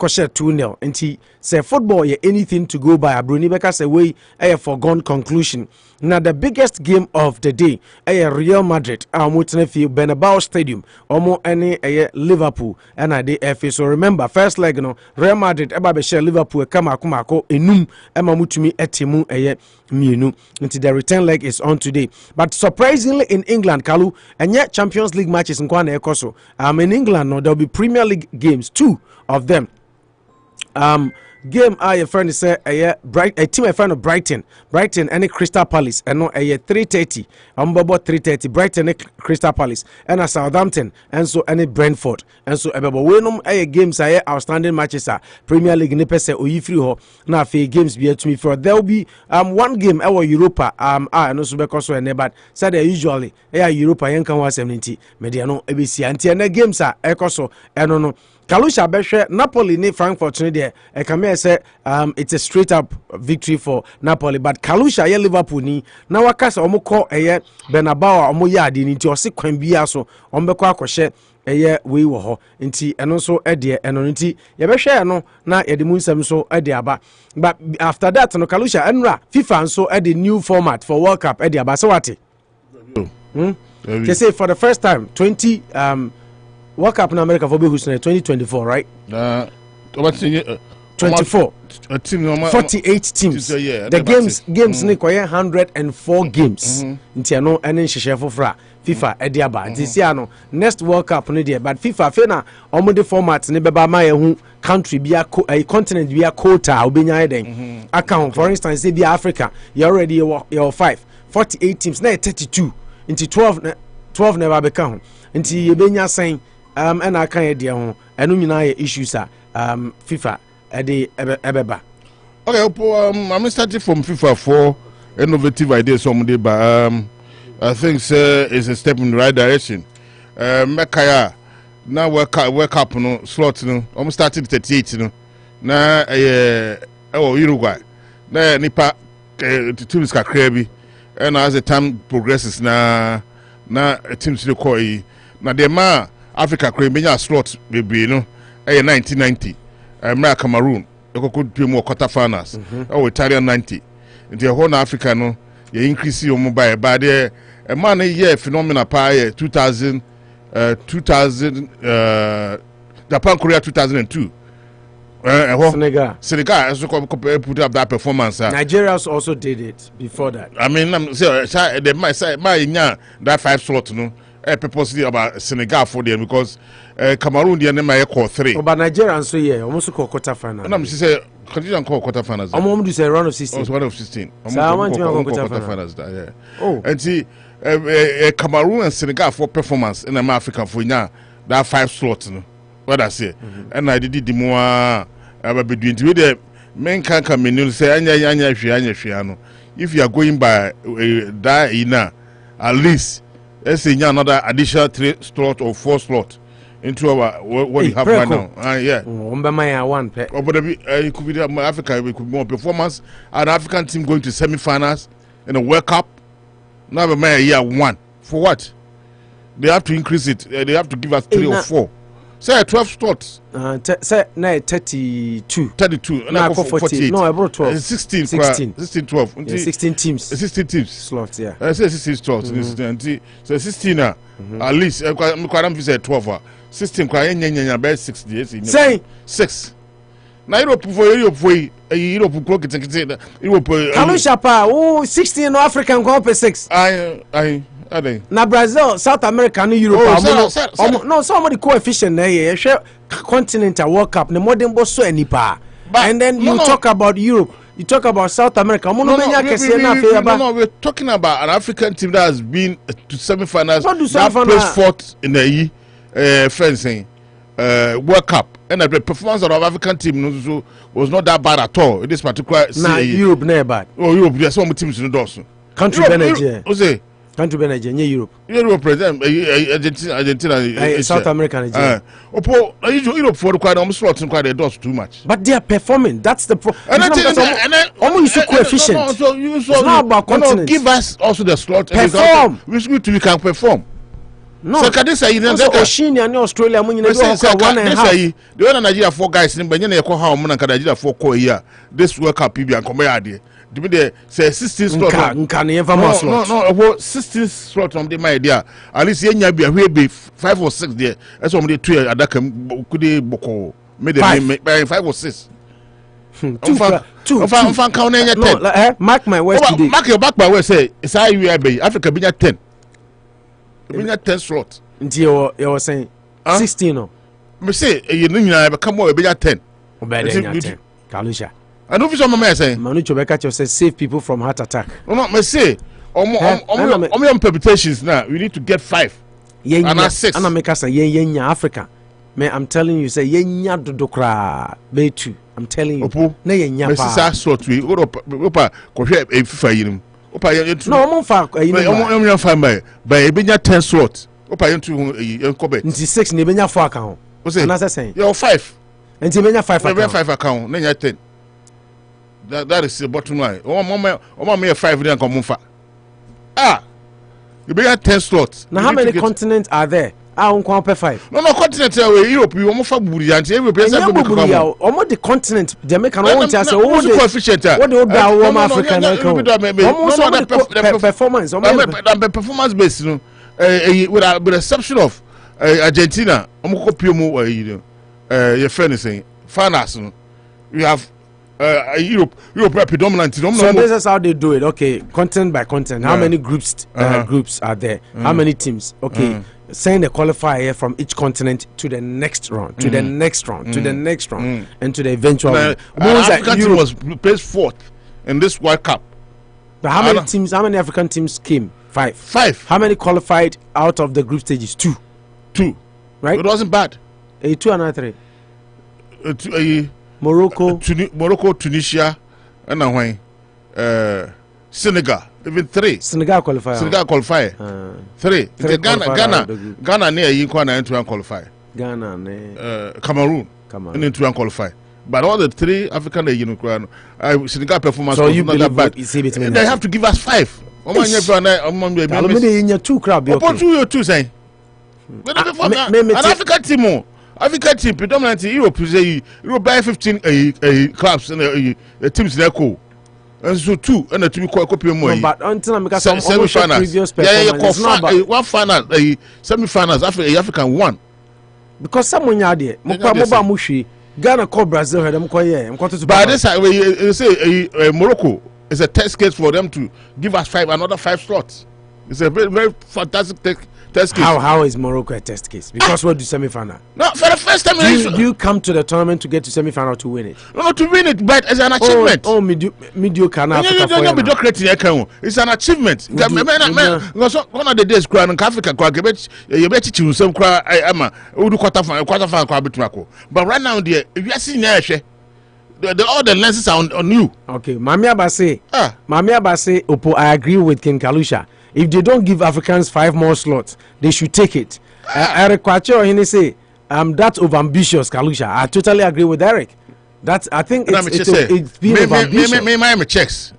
share 2-0 nti say football ye anything to go by abroni beka say we a foregone conclusion. Now the biggest game of the day Real Madrid fi Bernabeu Stadium omo any Liverpool and I FA. So remember first leg no Real Madrid eba be share Liverpool kama kumako enum ema mutumi etimu mienu until the return leg is on today. But surprisingly in England Kalu and yet Champions League matches in Kwana Ekoso in England no there'll be Premier League games, 2 of them. Game your friend say a team a friend of Brighton and Crystal Palace and no 3:30 Bobo 3:30 Brighton and Crystal Palace and a Southampton and so any Brentford and so we games outstanding matches Premier League ni pese oyifri ho na fe games be to me for there will be 1 game our Europa no so because so but said usually Europa yen kan 170 media no ebesi anti and games ekoso eno no Kalusha Beshe Napoli ni Frankfurt there say it's a straight up victory for Napoli but Kalusha ye Liverpool ni na wakasa omo call Bernabeu omo yadi ni nti ose kwan bia so ombekọ akọhye we wo ho nti eno so eno nti ye behwe no na ye de munsam so aba but after that no Kalusha enra FIFA so the new format for World Cup aba so what they say for the first time 20 World Cup in America for Behu's 2024, right? 24. 48 teams. The games ni 104 games. Nti ano ene nhyehyɛ fofra FIFA ediaba. Nti si ano next World Cup no there but FIFA fe na omo de format ni beba ma yehu country bia a continent bia quota obenya eden. Account for instance say bia Africa you already your 48 teams na 32. Nti 12 never become. Nti yebenya saying and I can't idea ho enu nyina ye issues FIFA ebeba. Okay, I'm starting from FIFA for innovative ideas some day but I think it's a step in the right direction. Mekaya now work up no slot no I'm starting 38 no na Uruguay na nipa teams ka krebi and as the time progresses na teams dey call na the man Africa Crimea slot bebre no 1990 America Cameroon could be more quarter finals Italian 90 into the whole Africa no you increase your mobile but there a man a year phenomena pa 2000 Japan Korea 2002 Senegal also put up that performance. Nigeria also did it before that. I mean, they might say that 5 slot no purposely about Senegal for them because Cameroon the name call 3. But Nigeria so almost call quarter final. No, she say continue call quarter finals. I'm say round of 16. Round of 16. So I want to quarter finals yeah. Oh. And see Cameroon and Senegal for performance in Africa for now that 5 slots no. What I say. And I did the more between the men can come in say anya if you are going by that ina at least let's say another additional 3 slot or 4 slot into our what you have right now. Yeah. But it could be Africa, it could be more performance. An African team going to semi-finals in a World Cup. Now the man year 1 for what? They have to increase it. They have to give us 3 or 4. Say 12 slots. Say no 32. 32. No, 48. No, I brought 12. 16. 12. Yeah, 16 teams. 16 teams. Slots, yeah. I say 16 slots. So 16 at least. I say 12. 16 about 6 days. Say 6. na Europe kro kitikiti Europe Kalusha pa 16 no African go pe 6 I na Brazil, South America, no Europe. No, some of the coefficient there. Continental World Cup. The modern boss so any pa. And then you talk about Europe. You talk about South America. No, we're talking about an African team that has been to semi-finals. That placed fourth in the fencing World Cup. And the performance of the African team was not that bad at all in this particular. Nah, Europe never bad. Oh, Europe. There's some teams in the Dawson. Country Nigeria. Country Nigeria, Europe. Europe present Argentina, South America, Nigeria. Europe for the quite almost slots and quite a dose too much. But they are performing. That's the problem. And almost coefficient. So it's not about continent. Give us also the slot. Perform. We can perform. No. So can this say Oceania and Australia when you know 1.5. The other Nigeria 4 guys in Benin ko how man can Nigeria 4 ko here. This World Cup PB and come here. Say 16 slot. No, 16 slot from the my idea. At least nya be we be 5 or 6 there. That's what they 2 adaka could boko. Made 5 or 6. Two. Mark my words today. Mark your back my words say it's how you are be Africa be 10. Be 10 slot. You were saying 16 no. Me say you know come on be 10. Obey 10. Kalusha. I don't feel my saying. Manu Chobeka says save people from heart attack. No, me say permutations now. We need to get 5. And 6. And I make us a yenya Africa. Man, I'm telling you, say yenya dodokra be 2. I'm telling you. Na yenya pa. Mrs. Slot we opa ko hwe e FIFA yinim. Opa yentu. No, mo fa yinim. Fa by e benya 10 slot. Opa yentu enkobe. Nti 6 na e benya 4 account. And as I say. Your 5. Nti benya 5 account. 5 account. Na nya 10. That is the bottom line. Oh, me 5 million come fa. You be 10 slots. Now how many continents are there? On 5. No, continent Europe. You almost for Burian. Almost the continent. Jamaica no just coefficient. What the African performance. The performance based, you know, with the exception of Argentina. Your friend is saying, finance. You have. Europe predominant. So this is how they do it. Okay, continent by continent. How many groups are there? How many teams? Okay, send the qualifier from each continent to the next round, to the next round, to the next round, and to the eventual. African team was placed 4th in this World Cup. But how many teams? How many African teams came? 5. 5. How many qualified out of the group stages? 2. Right. It wasn't bad. 2 and 3. Morocco, Tunisia, and Senegal. Even 3. Senegal qualify. 3. Ghana near you to qualify. Ghana, Cameroon, and to qualify. But all the 3 African Senegal performance so you not that bad. They have to give us 5. An African team. African team predominantly Europe buy 15 clubs and teams there cool. And so 2 and to be copy more. But until I'm some previous performance. One final semi-finals African one. Because someone there Mushi Ghana call Brazil had them quite by this you say Morocco is a test case for them to give us another 5 slots. It's a very, very fantastic test case. How is Morocco a test case? Because what do semi-final? No, for the first time. Do you come to the tournament to get to semi-final to win it? No, to win it, but it's an achievement. Mediocre. It's an achievement. One of the days, Africa, but right now, if you are seeing all the lenses are on you. Okay, Mami Abase, Opo, I agree with King Kalusha. If they don't give Africans 5 more slots, they should take it. Eric Kwacho, he say, that's overambitious, Kalusha. I totally agree with Eric. That's, I think it's being overambitious.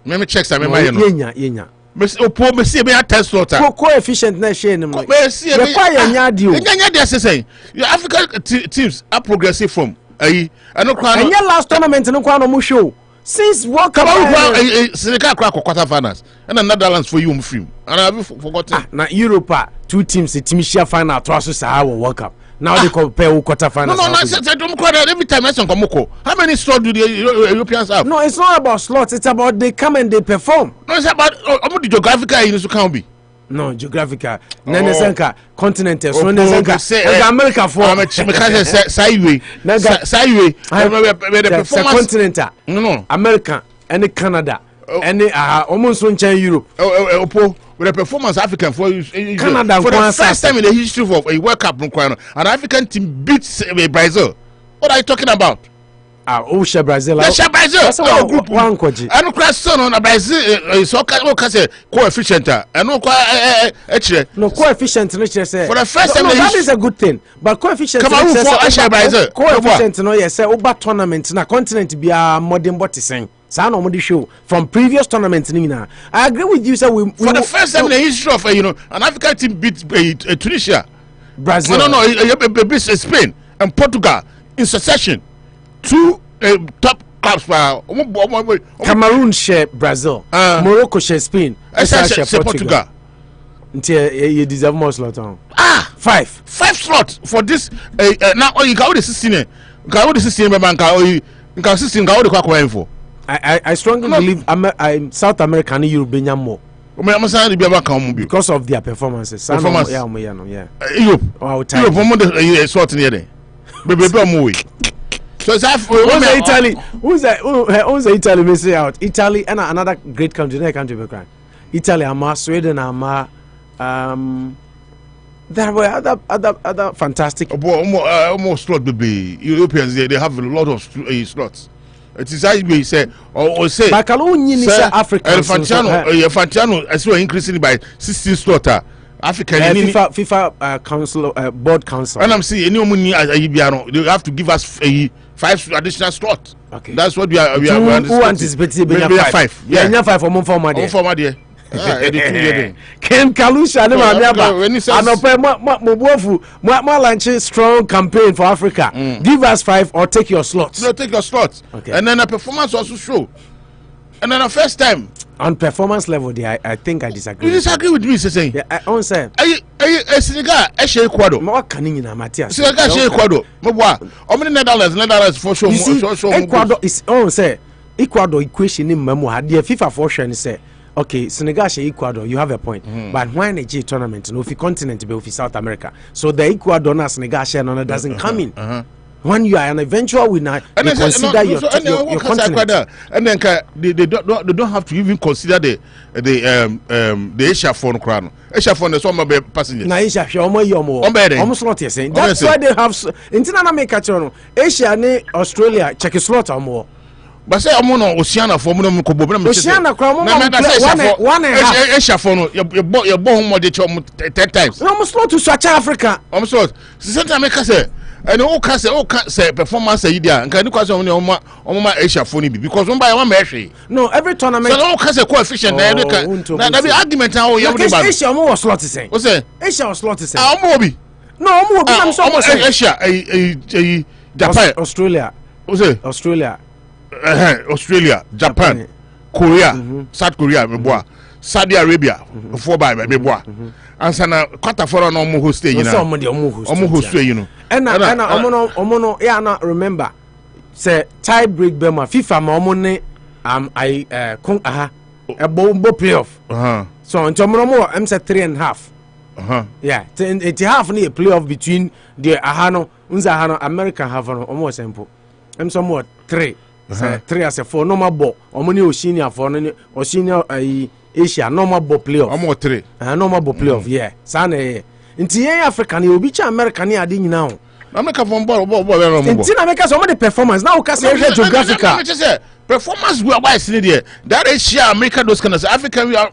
Me checks. Opo, 10 slots. Coefficient na share him. African teams are progressive from. And your last tournament no kwa no mu show since World Cup Senegal crack quarter finals and Netherlands for you film and I have forgotten na Europe 2 teams the team share final to us World Cup Now they compare quarter finals. No, every time that's Komoko. How many slots do the Europeans have? No, it's not about slots. It's about they come and they perform. No, it's about the geographical in can be. No, geographical. Nenesenka continental. So Nenesenka. America for. Sideway. The performance. Continental. No. America and Canada. And almost in Europe. With the performance African for Canada for the first time in the history of a World Cup, an African team beats Brazil. What are you talking about? Brazil. Brazil. That's group one koji. I don't cross on Brazil is coefficient. And no coefficient. For the first time, that is a good thing. But coefficient. Brazil. Coefficient. No, yes, over tournament na continent be a modern body saying. Show from previous tournaments. I agree with you. So for the first time in the history of an African team beat Tunisia, Brazil, beat Spain and Portugal in succession. Two top clubs. Cameroon share Brazil, Morocco share Spain, share Portugal. You deserve more slots. Five slots for this. Now you got the 16. You got the 16. You got 16. Got the quack for. I strongly believe South America and Europe more because of their performances. Europe, so Italy. Who's Italy missing out? Italy and another great country. Italy, Sweden, there were other fantastic. Almost slot baby. Europeans they have a lot of slots. It is as we say, or say, Africa. Fantano, as well increasing by 16 slots. African FIFA council, board council. And I'm saying, they have to give us 5 additional slots. Okay, that's what we are. Who anticipates maybe 5? Yeah, 5 for more format. Ken Kalusha launch strong campaign for Africa. Give us 5 or take your slots. No, take your slots. Okay. And then the performance also show. And then the first time on performance level, I think I disagree. You disagree with me, saying? Yeah, I won't say. Senegal, Ecuador. What can you know, Matthias? Senegal, Ecuador. How many Netherlands for sure? Ecuador is on say Ecuador equation in memo had the FIFA for sure and say. Okay, Senegal, Ecuador, you have a point. But why in a G tournament? No, if you continent, be South America. So the Ecuador and Senegal doesn't come in. When you are an eventual winner, you consider your continent. And then they don't have to even consider the Asia phone crown. Asia phone is one of the passengers. Na Asia, almost not you're saying. That's why they have international make Asia, Australia, check a slot or more. But say I'm on Oceania for me Kobo. Oceania one Asia for no you born more 10 times. Almost not to South Africa. Almost not. Central America say and all can say performance idea and can you cause on Asia for because one by one measure. No, every tournament. So all can say coefficient there that be argument how you about. Asia more slot is saying. What's say? Asia slot is saying. No, I'm so saying. Asia Japan Australia. What's say? Australia. Australia, Japan, Korea, South Korea, Saudi Arabia, 4 by and sana quarter for no more host you know. And I remember say tie break Bema FIFA ma omone a bombo playoff. So on tomorrow I'm say 3.5. Yeah, it's half near playoff between the Ahano, Unza American have almost simple. I'm somewhat 3. 3 as a 4 normal ball. Omoni Oceania for Oceania Asia normal ball playoff. Almost 3. Normal ball playoff. Yeah. Sana inti African you be American here adi nyina. America from ball. Inti America some of the performance now can say geographical. Performance we are wise in there. That Asia America those kind of African we are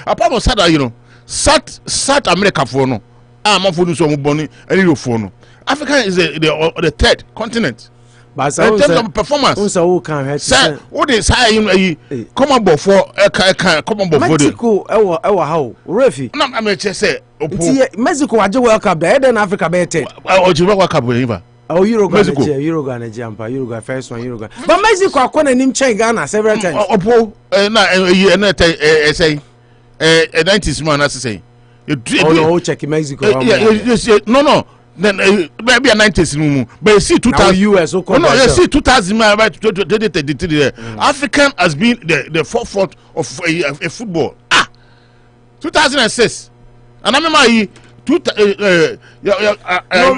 apart from South you know. South America for no. I'm for no so boni any for no. Africa is the third continent. But in terms of performance, what is high in come on board for come on board for Mexico? How refi? No, I mean just say Mexico. I just World Cup there. Then Africa better. Oh, you World Cup with Oh, Uruguay, Uruguay first one, Uruguay. But Mexico, I couldn't name Ghana several times. Opo, say 90s man, as I say. Oh no, check Mexico. No. then maybe a 90s no but you see 2000 US no you see 2000 about 2033 African has been the forefront of a football 2006 and I remember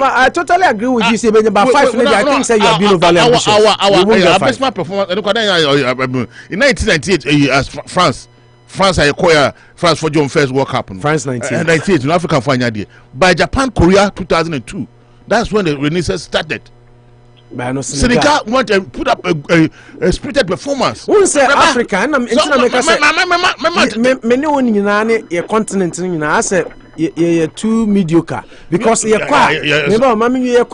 I totally agree with you say about 5 maybe I think say you have been overly ambitious our best performance in 1998 as France I acquire France for John first World Cup. France 98 in African final day. By Japan, Korea 2002. That's when the Renaissance started. Senegal want to put up a spirited performance. Who say Africa? And I'm many one in your continent I say you're too mediocre because you're quiet. Remember, mommy, you're a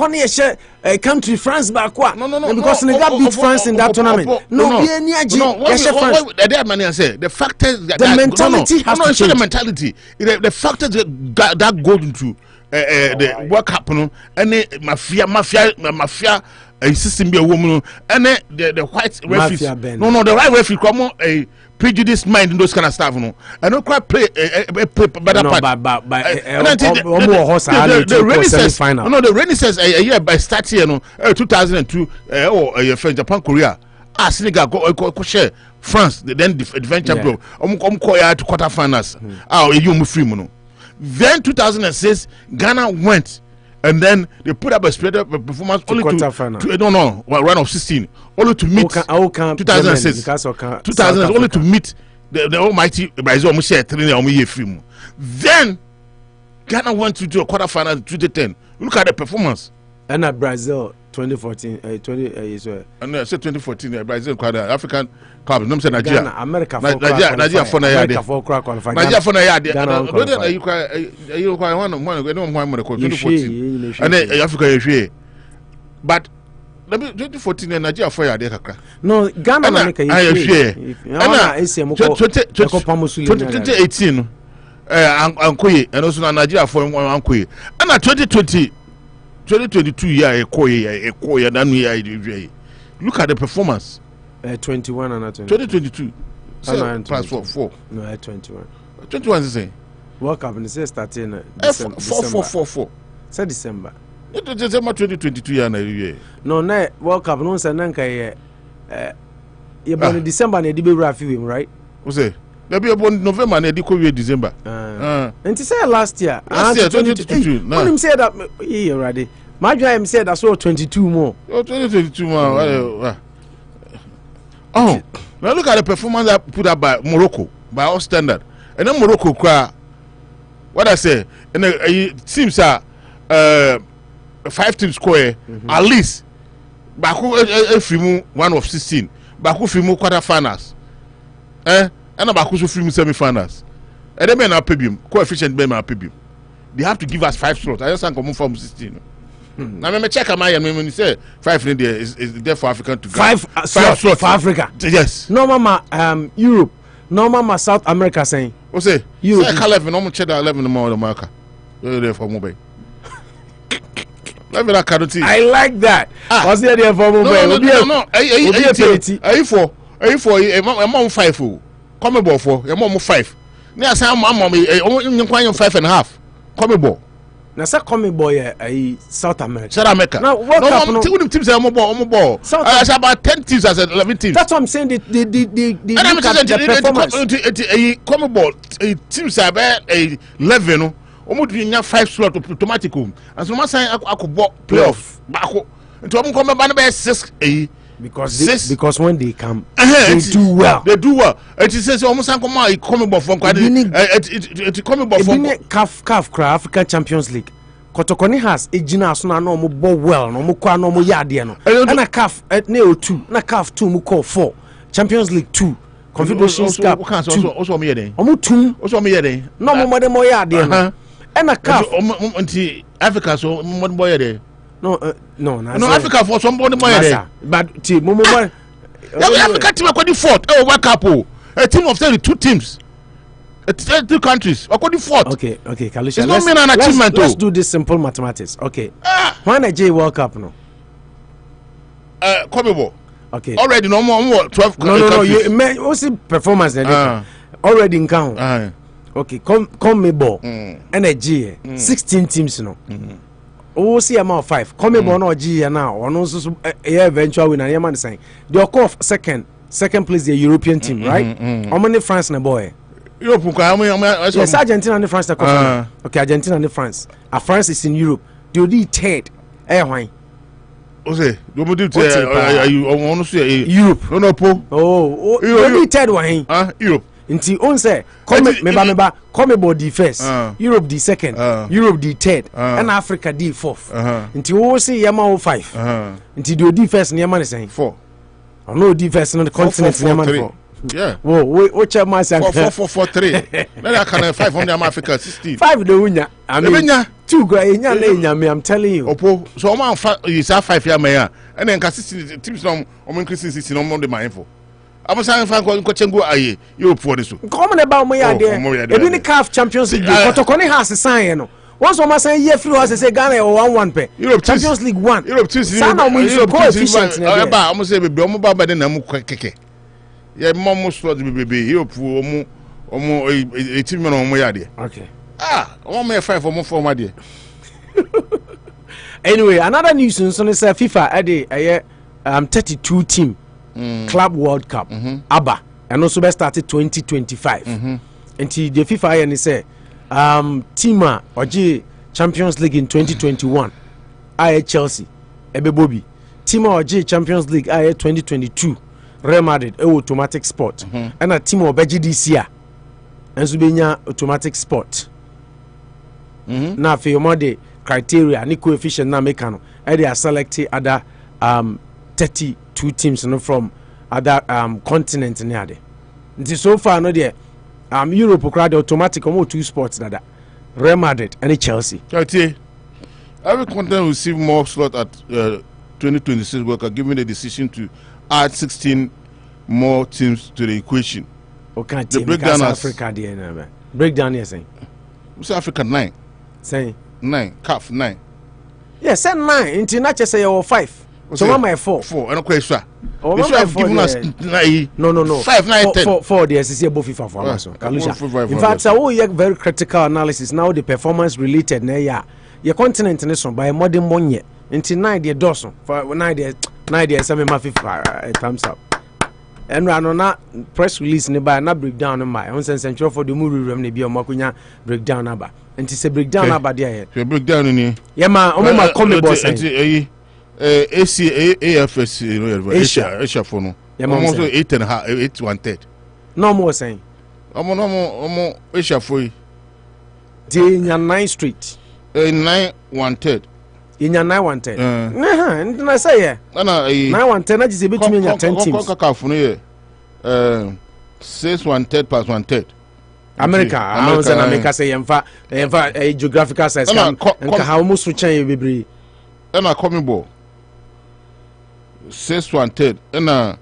country France back. No, because Senegal beat France in that tournament. The factors that the mentality has to change. The mentality. The factors that go into the World Cup, and the mafia. A system be a woman and the white referees. No, the white referee come on a prejudiced mind in those kind of stuff. No, I don't quite play better part. The Renaissance a year by starting 2002 or Japan, Korea. Senegal go share France, then defend champion. To quarterfinals. You free mono. Then 2006 Ghana went. And then they put up a spread performance only to run of 16 only to meet 2006 only to meet the almighty Brazil almost share 3 film. Then Ghana went to a quarterfinal in 2010. Look at the performance. And at Brazil 2014 and I said 2014 Brazil quite African club. No say Nigeria. America Nigeria for Nigeria for qualified. Nigeria for Nigeria. You quite one 2014 and Africa you but 2014 Nigeria for Nigeria kakra. No Ghana America you 2018 Ankoye and also Nigeria for Ankoye and 2022 year look at the performance 21 and 2022 plus 4 no 21 is saying World Cup and say starting December 4 say December 2022 year no World Cup no say nanka you born December na dey be rafi right who say there be born November na dey go December and say last year 2022 no him say that you already my dream said that's all 22 more 2022 more now look at the performance that put up by Morocco by all standard and then Morocco what I say and it seems 5 teams square at least Baku Fimu 1 of 16 Baku Fimu quarterfinals and Baku Fimu semi-finals and then our PBM coefficient be our PBM they have to give us 5 slots I just can't come from 16 now me check am when you say 5 in there is there for Africa to 5 slots for Africa yes no mama Europe no mama South America saying o say Europe say 11 no check that 11 more America there for mobile let me that carrot I like that was there for mobile no are for among 5 come about for among 5 na say am 5 and a half come about na say come boy South America now what no teams say ball as about 10 teams as 11 teams that's what I'm saying the come ball teams are about 11 almost nya 5 slot automatic and so man say akobọ playoff back into come be 6 because when they come they do well it says almost come ball from it come ball from CAF African Champions League Kotokoni has ejina so na no mo ball well no mo kwa no mo yade no na CAF na 2 na CAF 2 mo call 4 Champions League 2 Confederations Cup also me yede omo 2 also me yede no mo de mo yade no na CAF anti Africa so mo boy yede no Africa for somebody more there but team mo Africa team akodi 4th World Cup a team of 32 teams 32 countries akodi 4th okay Kalisha let's do this simple mathematics okay when Nigeria World Cup no Kokobo okay already no more 12 no you what's the performance already in count okay come me ball Nigeria 16 teams no Oh, see amount 5. Come born or G now. Or no so eventual winner. Yeah, man saying. The occur second place the European team, right? How many France na boy? Europe yes, Argentina and France okay, Argentina and France. France is in Europe. The only third. Why? Ose, do mo do Europe. No po. Oh, you only third one. Europe. Nti on say come body first. Europe the second. Europe the third. And Africa the fourth. Nti wo say yama 5. Nti the only first na yama say 4. Oh no, the first on the continent yama 4. Yeah. Whoa, what your mass 4-4-4-3. Then I can 5 on the Africa 16. 5 the winner. I mean, 2 go I'm telling you. Opo, so man you say 5 year man, and then 16 teams on increasing 16 on the my info. I'm saying fan ko chengu aye, you for this. Come on about my idea. Even the CAF Champions League, Kotokone has a sign, no. Once one say year free was say Ghana or 1-1 pay. Europe Champions League 1. Europe teams. Europe coefficient. I'm say be omo ba den na mu keke. Yeah, mom slot baby. Europe omo 18 men on my idea. Okay. 1 5 for my dear. Anyway, another news on FIFA at 32 team Club World Cup ABBA and also be started 2025. And the FIFA and say team or Champions League in 2021 I Chelsea ebe Bobby team or Champions League I 2022 Real Madrid automatic sport and a team or beji this year and so be automatic sport. Now for your mode criteria ni coefficient na make no they are selected other 32 teams from other continents near there. So far no there Europe crowd automatic 2 sports that Real Madrid and Chelsea. Every continent will receive more slot at 2026 World Cup, given the decision to add 16 more teams to the equation. Okay, the breakdown Africa there. Breakdown here saying. What's Africa 9? Say 9, CAF 9. Yes, 9. Into not just say 5. So my 4. 4. And okay, sir. Oh, you have given us 9. No. 5, 9, 10. 4. The SCC above FIFA for Amazon. In fact, so we very critical analysis now. The performance related na your continent in this one by modern one year. Into 9 the dozen for 9 the 7 FIFA thumbs up. And run on that press release nearby na breakdown on my own sense and for the movie room ne be o makunya breakdown aba. And it's a breakdown about there. You breakdown in here. Yeah, man. I'm my comedy boss. AFS, Asia for no. Yeah, almost 8 and a half, 8 1/3. No more saying. I'm Asia for you. In your 9th street. 9 1/3. In your 9 1/3. And I say, yeah. 9 1/10. I just a bit between your 10 teams. 6 1/3 plus 1/3. America, America say a geographical size and how almost reach you and a coming ball 6 1/3 and a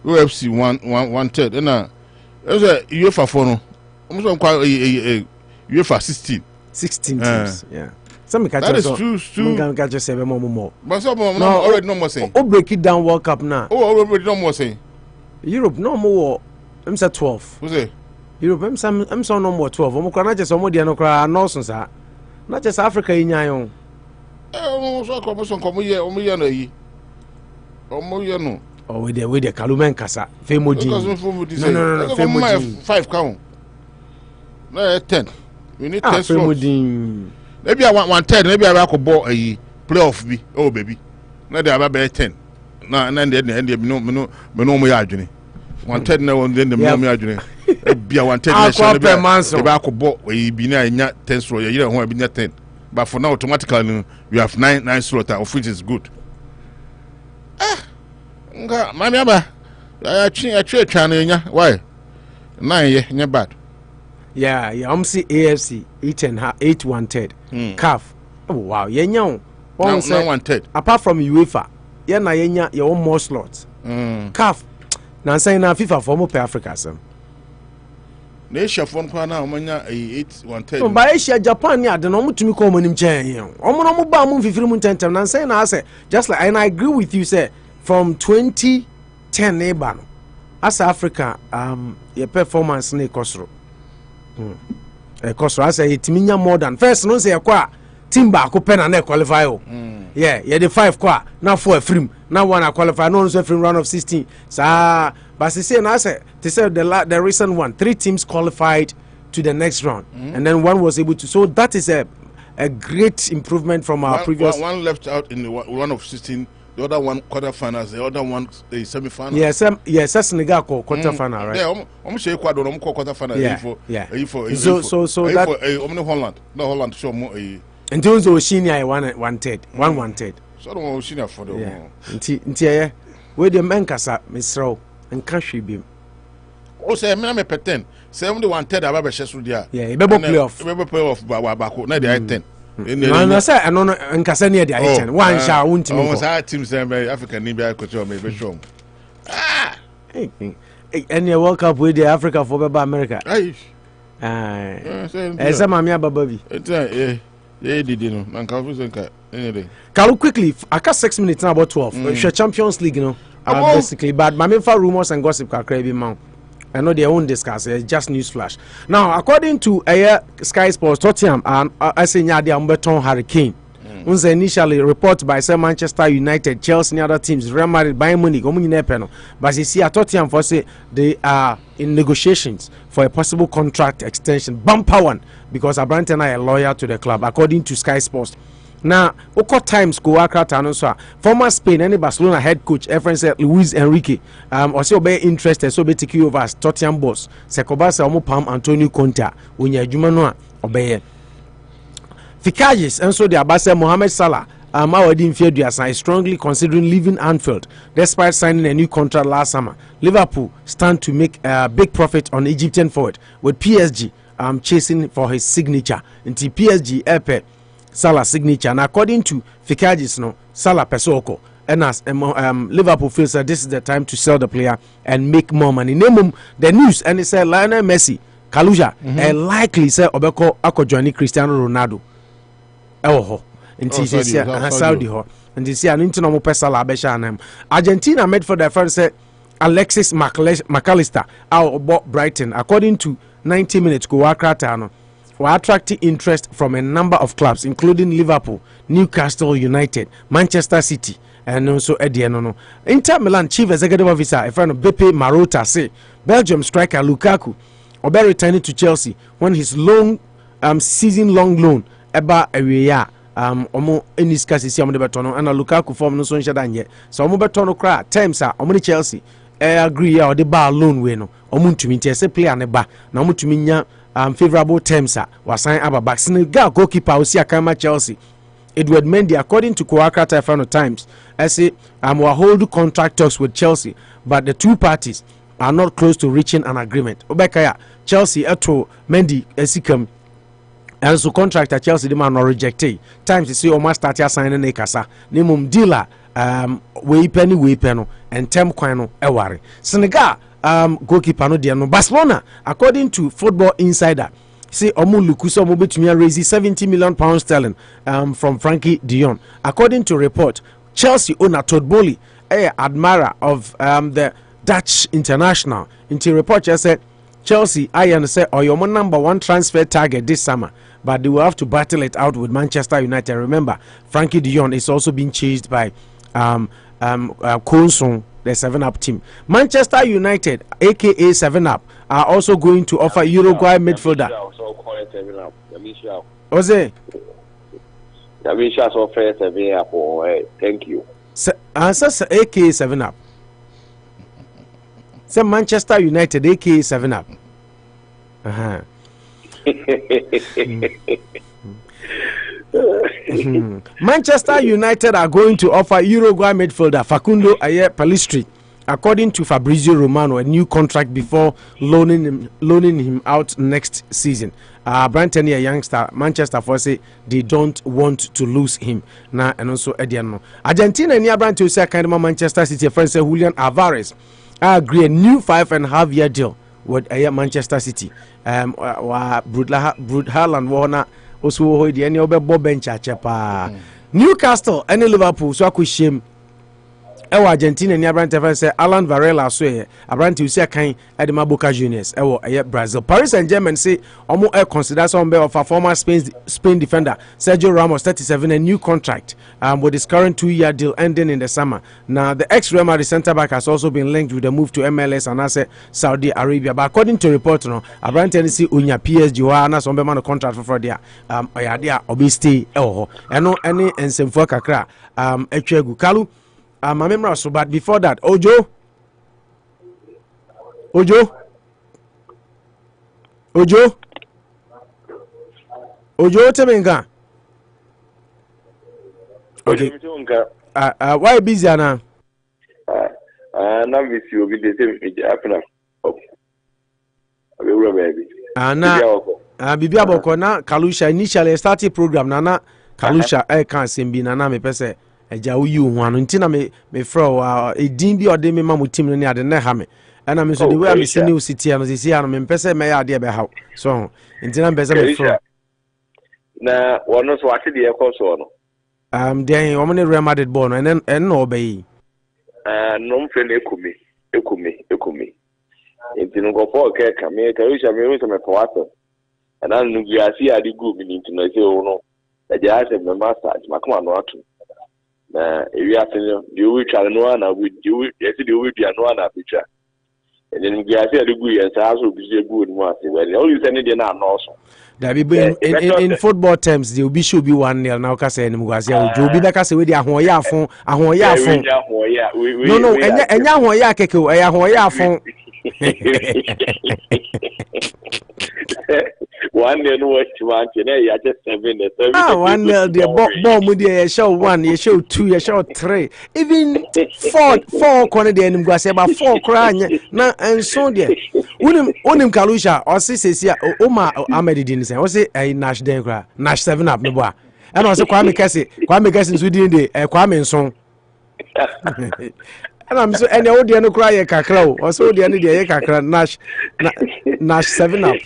UFC 1/3 and a UEFA for no almost quite a UEFA 16 teams. Yeah, some catch that is true. Catch us more. But some already no more saying. Oh, break it down World Cup now. Oh, already no more saying. Europe no more. I'm say 12. Who's it? Europe I'm so no more 12. I'm not just some no cry no sir. Not just Africa in your so come here no yi. No. Oh, with the Kalumen Kasa. Femoji. No. Femoji. 5 count. No, 10. We need 10 slots. Maybe I want 1/10. Maybe I could ball a playoff be. Oh, baby. Now they have a 10. Now and then they no me arguing. 1/10 now and then the me arguing. Be a 1/10. Maybe I could ball a be near 10 slots. You don't want to be 10. But for now, automatically we have 9 slots, of which is good. Mami aba, I channel why? 9 bad. Yeah, I'm see AFC 8 1/3. CAF. Oh wow, yenya. 9 1/3. Apart from UEFA, yenya your own more slots. CAF. Now saying na FIFA for more per Africa some. Asia phone kwa na omanya 8 1/3. No, by Asia Japan ya de no mutumi ko monim chen. Omo ba mu fifiri mu tentem na say na say just like and I agree with you say from 2010 eba no as Africa your performance na ekosoro. Ekosoro as itimi nya more than first no say kwa team back pen and qualify. Yeah, the 5 qua now 4 film now 1 qualify no so from round of 16. But they say the recent one 3 teams qualified to the next round and then 1 was able to. So that is a great improvement from our previous. One left out in the round of 16. The other one quarterfinals, the other one the semi-final. Yes, Senegal quarterfinal, right? Yeah, I'm sure Ecuador quarterfinal. Yeah. So that Holland, no Holland show more. And those Oceania 1/3. So don't Oceania for the yeah. Where the men kasa Misro and Kashi be. Oh, say me 10. 1/3 about Shesu dia. Yeah, you better playoff. You better playoff Bako. Na dey 10. No, say I know nkasa near the 10. One shall won't me. Almost our teams African Nibia coach or maybe show. And your World Cup with the Africa for America. Aye. Esa mamia bababi. Kalu quickly, I got 6 minutes now about 12. Champions League, basically. But my for rumors and gossip are crazy, man. I know they won't discuss it. It's just news flash. Now, according to Sky Sports, Tottenham and Arsenal Umberton Hurricane. Initially reported by Manchester United, Chelsea, and other teams, Real Madrid, Bayern Munich, but you see, at Tottenham for say they are in negotiations for a possible contract extension, bumper one, because Abranten are a lawyer to the club, according to Sky Sports. Now, Oko Times go akra former Spain and Barcelona head coach, friend Luis Enrique, also be interested, so be taking over as Tottenham boss. Sekobasa omo Pam Antonio Conte, unya jumanoa obeye. Fikages and so the Abbas Mohamed Salah is strongly considering leaving Anfield despite signing a new contract last summer. Liverpool stand to make a big profit on Egyptian forward, with PSG chasing for his signature. Until PSG Epe Salah signature, and according to Fikages, Salah Pesoko, and as Liverpool feels that this is the time to sell the player and make more money. Name the news, and it said Lionel Messi, Kaluja, and likely say Obeko Ako joining Cristiano Ronaldo. Saudi ho and this year no pesala besha Argentina made for the first Alexis McAllister out Brighton, according to 90 minutes go Akrata were attracting interest from a number of clubs including Liverpool, Newcastle United, Manchester City and also Ediano. Inter Milan chief executive officer a friend of Beppe Marotta say Belgium striker Lukaku will be returning to Chelsea when his long season long loan eba area omo eniska sisi omo de betono ana Lukaku form no so nhyeda nye so omo betono kra terms a omo Chelsea agree ya de ba loan we no omo ntumi ntia se player ne ba na omo tumi nya favorable terms a wasan aba back Senegal goalkeeper osi akama Chelsea Edward Mendy, according to Coacrata Final Times, I say we hold contract talks with Chelsea, but the two parties are not close to reaching an agreement. Obekaya Chelsea eto Mendy esikam. And so contract at Chelsea the man not rejected. Times you see almost start signing a kasa. Nimum dealer we penny and term quino ewari. Senegal goalkeeper no diano. Barcelona, according to Football Insider, say omu lukuso omu betumi raise 70 million pounds sterling from Frankie de Jong. According to report, Chelsea owner Todd Bowley, admirer of the Dutch international, into report just said Chelsea, I understand, or your number one transfer target this summer, but they will have to battle it out with Manchester United. Remember, Frankie de Jong is also being chased by Konsung, the 7-Up team. Manchester United, aka 7-Up, are also going to offer Uruguay midfielder. What's it? Thank you. Answer aka 7-Up. Say Manchester United, aka 7-Up. Manchester United are going to offer Uruguay midfielder Facundo Ayer Pellistri, according to Fabrizio Romano, a new contract before loaning him out next season. Branton, a youngster, Manchester for say they don't want to lose him now, and also Ediano. Argentina near Branton say kind of Manchester City friend say Julian Alvarez agree a new 5.5-year deal with Manchester City. Brud Haaland wana also hoidi any obe bench chepa. Newcastle and Liverpool so I could shame ɛwɔ Argentina ni abrante fa sɛ Alan Varela so yɛ abrante usia kan ɛde ma Boca Juniors ɛwɔ ɛyɛ Brazil. Paris Saint-Germain say ɔmo consider some of a former Spain defender Sergio Ramos 37 a new contract with his current 2-year deal ending in the summer. Now the ex-Real Madrid centre back has also been linked with the move to MLS and also Saudi Arabia. But according to report, no, abrante see unya PSG wa na some be man contract for there. Oya there obi stay ɛwɔ hɔ. Ɛno ɛne nsɛmfo kakra etwegu Kalu. Mamemra so, but before that, Ojo, Temenga. Okay. Why busy now? Now we see you be the same after. Bibi aboko na Kalusha initially started program na Kalusha can't sing be na me pese. Eja uyi uhwanu ntina me fro edin bi ode me ma mo team ne ade na ha me ana me so the way I see new city ano see ano me pese me ya ade be ha so ntina me pese me fro na wono so ate de ekọ so no then wo me Real Madrid ball no en no obey no mfe na ekumi ntino go for ke ka me ka wisha me so me pawato ana no biasi ade go mi ntino se wo no eja ase me master makoma no atu na ewi afenyo de we twa no na we de yesi de we bia no na picture and then we are say de gu yes aso bi se gu no ase we all you say ne de na no so that be in football terms they will be should be 1-0 now ka say nim guase ojo bi be ka say we de ahoye afon no enya ahoye akeke o ya ahoye afon 1-0 no what you want ya just 7 1-0 the ball mu dey show 1 you show 2 you show 3 even 4 corner dey nim guase ba 4 kra anye na enso dey unim Kalusha o se sesia o ma amedidi ni se o se Nash den kra Nash 7 up me bo a e na o se Kwame Kese nso din dey Kwame nso and I'm so any old no cry kakra o so the any dey kakra Nash 7 up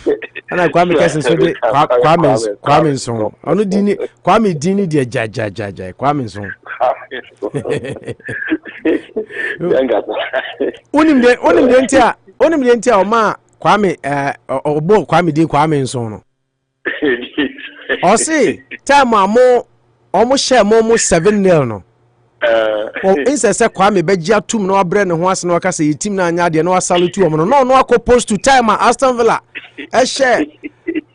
and I Kwame Kese so dey Kwame nso onu dini Kwame dini dey jaja Kwame nso onim de ntia o ma Kwame obo Kwame din Kwame nso no o see time omo share mo 7-0 no inse se Kwame begia tum no abre ne ho ase no aka se team na anya de no salute omo no akọ post to time Aston Villa share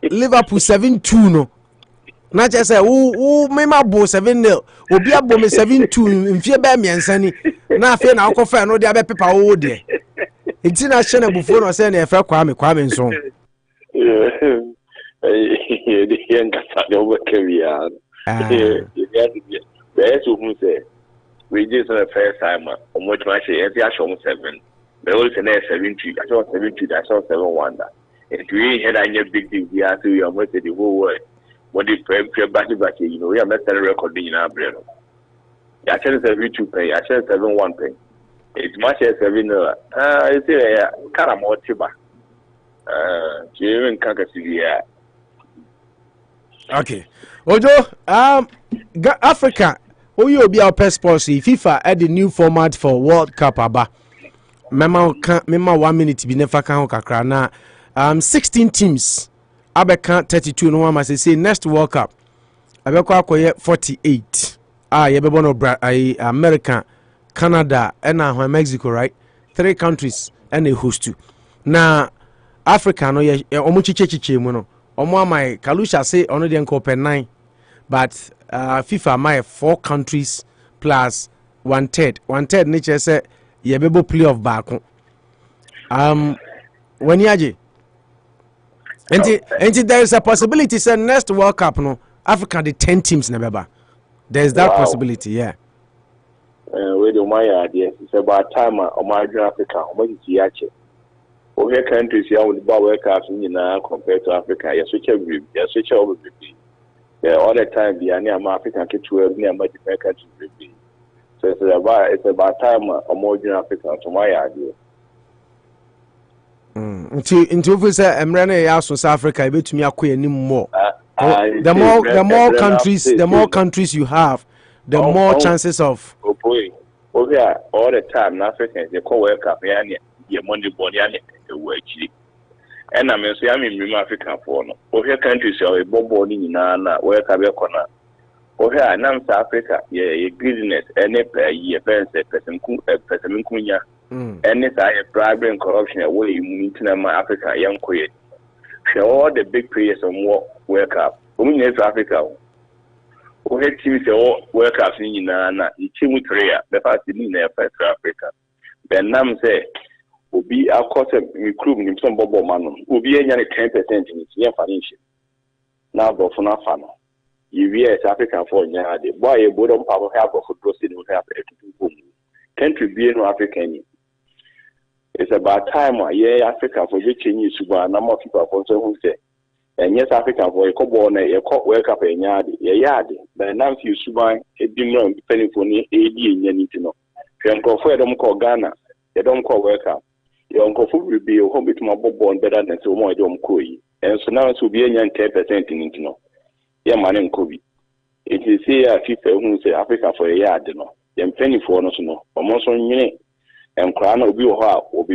Liverpool 7-2 no na che se wo me ma bo 7-0 obi abo me 7-2 mfie ba miensa ni na afi na akọ fa no de abe pepa wo de enti na hye na bufo no se na e fra Kwame nso de yenga sa de wo kewia so who say we just the first time on which match I show 7 they all say 70 I saw 70 I saw 7-1 that if we had a big deal we are to almost the whole world what the back you know we are making a record in our brain I said 72 pay I said 7-1 pay it's much as 7 it's a caramel tiba even can't see okay Ojo Africa oyi obi a passport FIFA add the new format for World Cup aba mema 1 minute bi nefa kan ho kakra na 16 teams abeka 32 no ma say next World Cup abekọ akoye 48 yebebo no America Canada and Mexico right 3 countries and a host to na Africa no ye omo chichechiche mu no omo amai Kalusha say ono de nko pe 9 but FIFA my 4 countries plus 1/3 nature say yebebo playoff back when yaje and there is a possibility say next World Cup no Africa the 10 teams na beba there is that possibility yeah we do my idea it's about time on my Africa o ma ti yache o here countries here with the World Cup na compared to Africa you switch over all the time the any African to 12 near different countries so it's about time more Africa to my idea into say emre ya South Africa betumi akoye ni more the more countries you have the more chances of over here all the time na Africans they call World Cup ya ye money body ya we actually and I mean so I mean African for no over here countries so e bobo ni nyina na World Cup e kona over here na South Africa ye business any ye person kunya any side bribery and corruption away in Africa young quiet all the big players on World Cup we in Africa we had teams all World Cups in na team Korea the first in Africa then nam say obi akose recruit nim some bobo man obi enya 10% in your financial now go for na fan you yes African for nya de boy e bodom power help for football city we have to country be no African it's about time yeah Africa for which you suba na more people for so who say and yes Africa for a kobo na e World Cup enya de yard but now you suba e dim no penny for ni edi enya ni no hwenko for dem call Ghana they don't call World Cup your uncle will be a home bit more born better than so more dom koi and so now it will be a 10% in it no yeah man and Kobe it is here FIFA who say Africa for a yard no them penny for no almost on you and crown will be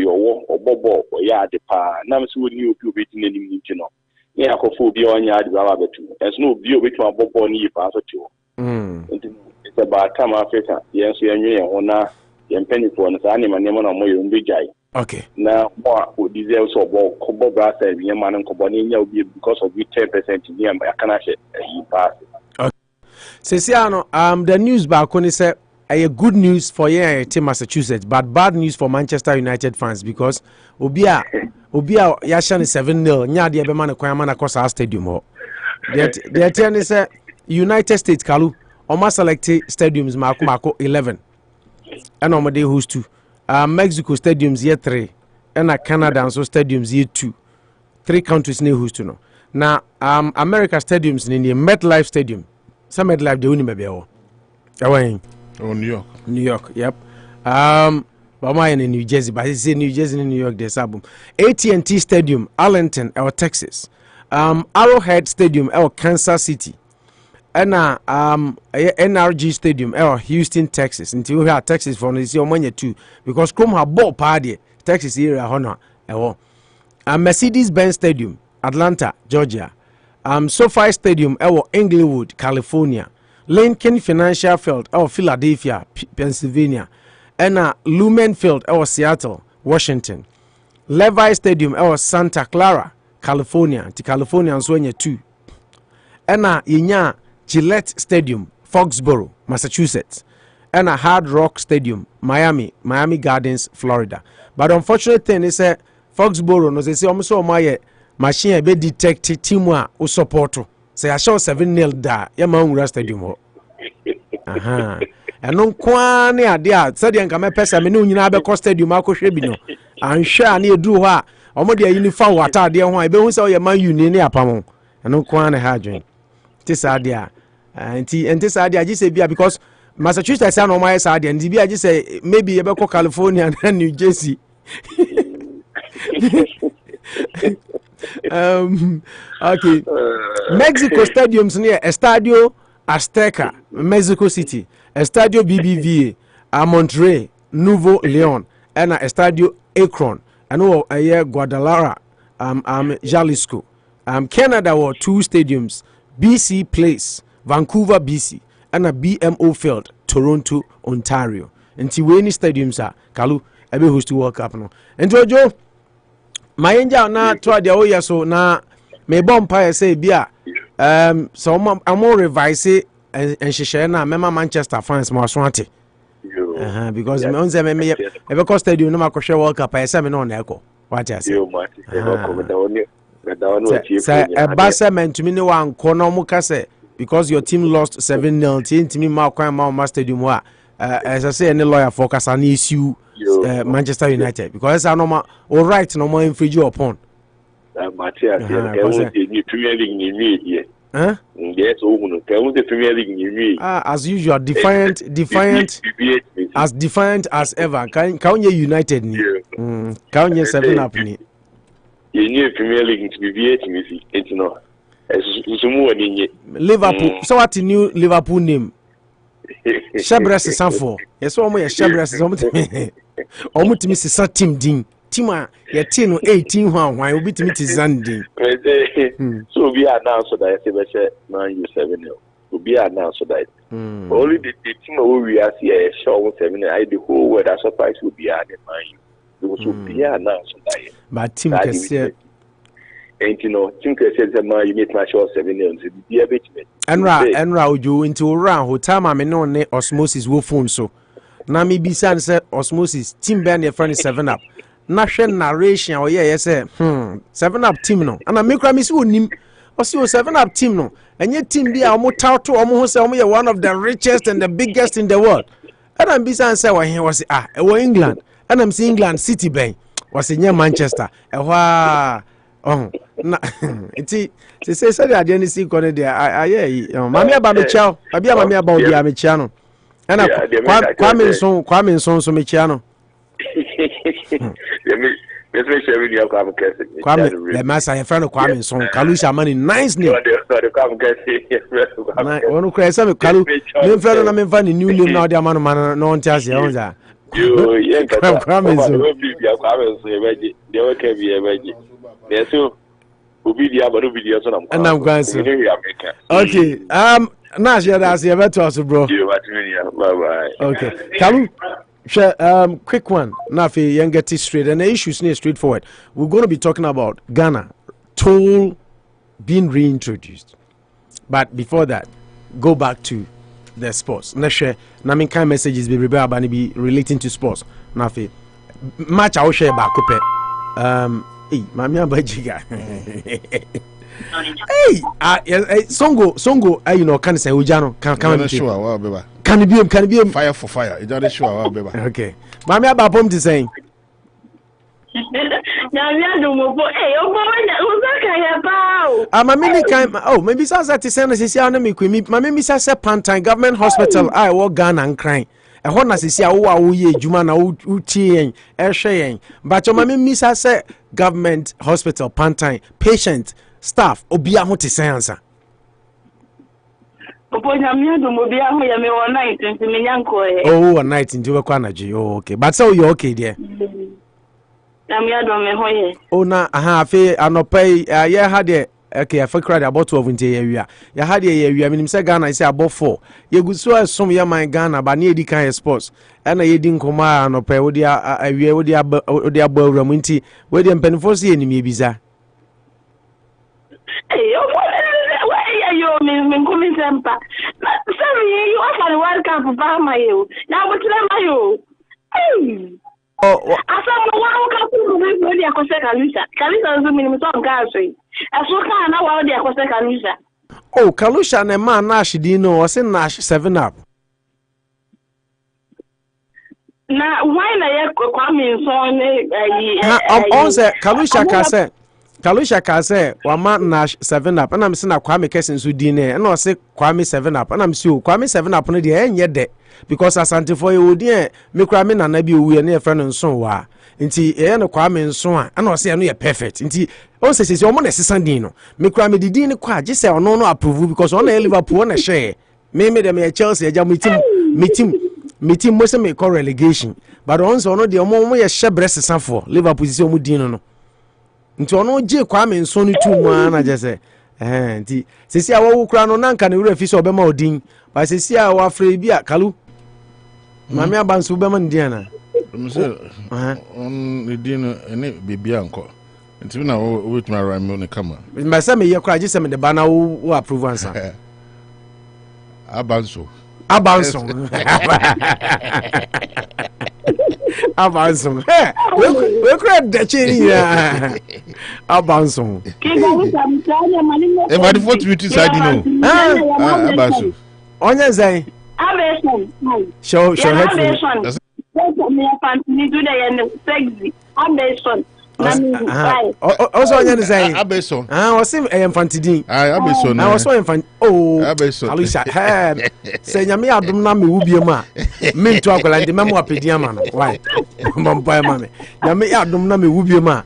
your war or bobo or yard the pa now so new people beating any no yeah ko be on yard baba too there's no view with my bobo ni pass to it's about time Africa yes you and you penny for no animal name on mo you be jai. Okay. Now, what deserve so about Kobo Brass and Yaman and Kobani because of 10% in here, I cannot say he passed. Okay. Ceciano, the news back when he said a good news for here team Massachusetts, but bad news for Manchester United fans because Obia Yashan is 7-0. Nya de Beman Kwamana across our stadium. The turn is United States Kalu, Oma selected stadiums Marco 11. And Omade who's 2. Mexico stadiums year 3 and Canada and so stadiums year 2. 3 countries near host to know. Now America stadiums in the MetLife Stadium. Some MetLife they only maybe New York, yep. But mine in New Jersey, but it's in New Jersey and New York this album. AT&T Stadium, Arlington, or Texas. Arrowhead Stadium, or Kansas City. And NRG Stadium, Houston, Texas. Until we have Texas for this year, money too, because Chrome have ball party Texas area honor. Mercedes-Benz Stadium, Atlanta, Georgia. SoFi Stadium, Inglewood, California. Lincoln Financial Field, Philadelphia, Pennsylvania. And Lumen Field, Seattle, Washington. Levi Stadium, Santa Clara, California. To California and so too. And Yinya Gillette Stadium, Foxborough, Massachusetts, and a Hard Rock Stadium, Miami Gardens, Florida. But unfortunate thing is Foxborough, no, they say almost all my machine be detect teamwa o support. Say I show 7-0 da Yamaura Stadium. And no quani idea, said the Ankama Pesa, Menu Yinabe Stadium, Marco Shebino, and share near do her, or more their uniform water, dear one, I don't say your man union near Pamon, and no quani hydrogen. This idea. And this idea I just say because Massachusetts are on my side and I just say maybe about California and New Jersey. Okay. Mexico stadiums near Estadio Azteca, Mexico City, Estadio BBVA, Monterrey, Nuevo Leon, and Estadio Akron, and Guadalajara, Jalisco. Canada were 2 stadiums, BC Place, Vancouver, BC, and a BMO Field, Toronto, Ontario. And Tiwani stadiums are Kalu, ebe host to World Cup no. And Jojo, my angel na try the oya so na me bomb say bia so I'm more revise and she share na member Manchester fans more swante. Because me on say me ebe cost stadium no ma ko share World Cup I say me no na eko. What I say? Say a basement to me no one corner muka say because your team lost 7-0 to me ma kwan ma stadium wa as I say any lawyer focus an issue Manchester United because I know all right no more infringe upon Matthias the Premier League ni yes the Premier League ni as usual defiant as defiant as ever can you United ni can you 7 up ni you need Premier League to be VH it's no Liverpool so what new Liverpool name Shabress Sanfo. Yes, almost Shabress almost Mrs. Tim Ding. Tima, your 10 or 18 why will be to meet his Zandi. So we announced that I say, man, you 7 will be announced that only the team we are here, show 7. I the whole world as surprise will be added, man. Those will be announced that. But Tim can say, and you know, Tim can say, man, you make my show 7 years. Be a bit. And you into around who time I may know osmosis will phone so. Now me be said osmosis, Tim Ben your friend is 7 up. National narration or yes 7 up team no and I make promise nim or see 7 up team no and your team be almost to almost say one of the richest and the biggest in the world and I'm beside say when he was England and I'm seeing England City Bank was in Manchester na it's say that the NC corner there mami aba me chao abi mami aba obi a me chia no and Kwame so me chia no Kwame, the master, your friend of Kwame, son, Kalusha money, nice name. One cry, some Kalu, no friend of them funny new name now, the man, no one tells you. Kwame, there can be a veggie. There's so and I'm going to okay, now that's your better, bro. Bye. Okay, Kalu. Quick one. Now, if you get it straight, and the issues near straightforward. We're going to be talking about Ghana toll being reintroduced. But before that, go back to the sports. Let's share. Namin kind messages be relating to sports. Now, if match I will share back. Hey, Mami Abajiga. Hey, Songo, you know, can say Ujano, can sure, can it be fire for fire? It doesn't show our baby. Okay. Mami Abapom to say. I'm a mini kind. Oh, maybe Sasa to send us a enemy. Mammy Missa Pantine Government Hospital. I walk gun and crying. A honor is here. Oh, ye, Jumana, Uchi, Airshaying. But your mammy Missa said Government Hospital, Pantine, patient, staff, Obia Motisansa. Oh, a night into a quanagy. Oh, okay. But so you're okay, dear. Oh, now I have a no pay. Yeah, had it. Okay, I forgot about 12 in the area. You had a area. I mean, Ghana, I say about 4. You could so as some young man Ghana, but near the kind of sports. And I didn't come out no pay with the above Ramunti, where the Penfosi enemy bizarre. Sorry, you offer the World Cup for Bama you. Now what's you? Hey. Oh, I saw one couple of people here Kalusha. Kalusha is a minimum country. As well can now out there Kalusha. Oh, Kalusha and a man Nash Dino was in Nash 7 up. Now why na Kwame so Kalusha Kase. Kalusha Kase, one man Nash 7 up, and I'm saying Kwame Kessin Sudine, and I say Kwame 7 up, and I'm sure Kwame 7 up on the end yet de because as Santa for you, dear, Mikramin and Nabi, we are near friend and so are. Inti, and Kwame and so on, and I say I know perfect. Inti, also says your money is Sandino. Mikrami did in quite just say, no approve because on a Liverpool and a share. Maybe them a Chelsea, a meeting most of me call relegation, but also no the moment a Shabress Sanfo, Liverpool is your Mudino. Nti ono je Kwame nso ni tu mu ana je se nti sesi a wo kura no nanka ne wura fi so obema odin ba sesi a wo afre bi a Kalu mami abanso obema ndin na mse on edin ene bibia nko nti na wo wetuma ram no kama ma se me ye kura je se me de ba na wo approve ansa abanso Avançons. We create the chain. Avançons. But the fourth beauty side, you know. Avançons. On your say. Show headphone. Also on your say. Abeson. Was him infantidin. Abeson. I was so infant. Oh, Abeson. Alicia. Say Yami Adumna me Ubiama. Me to Aquila, the memo of Pediaman. Why? Bombay mammy. Yami Adumna me Ubiama.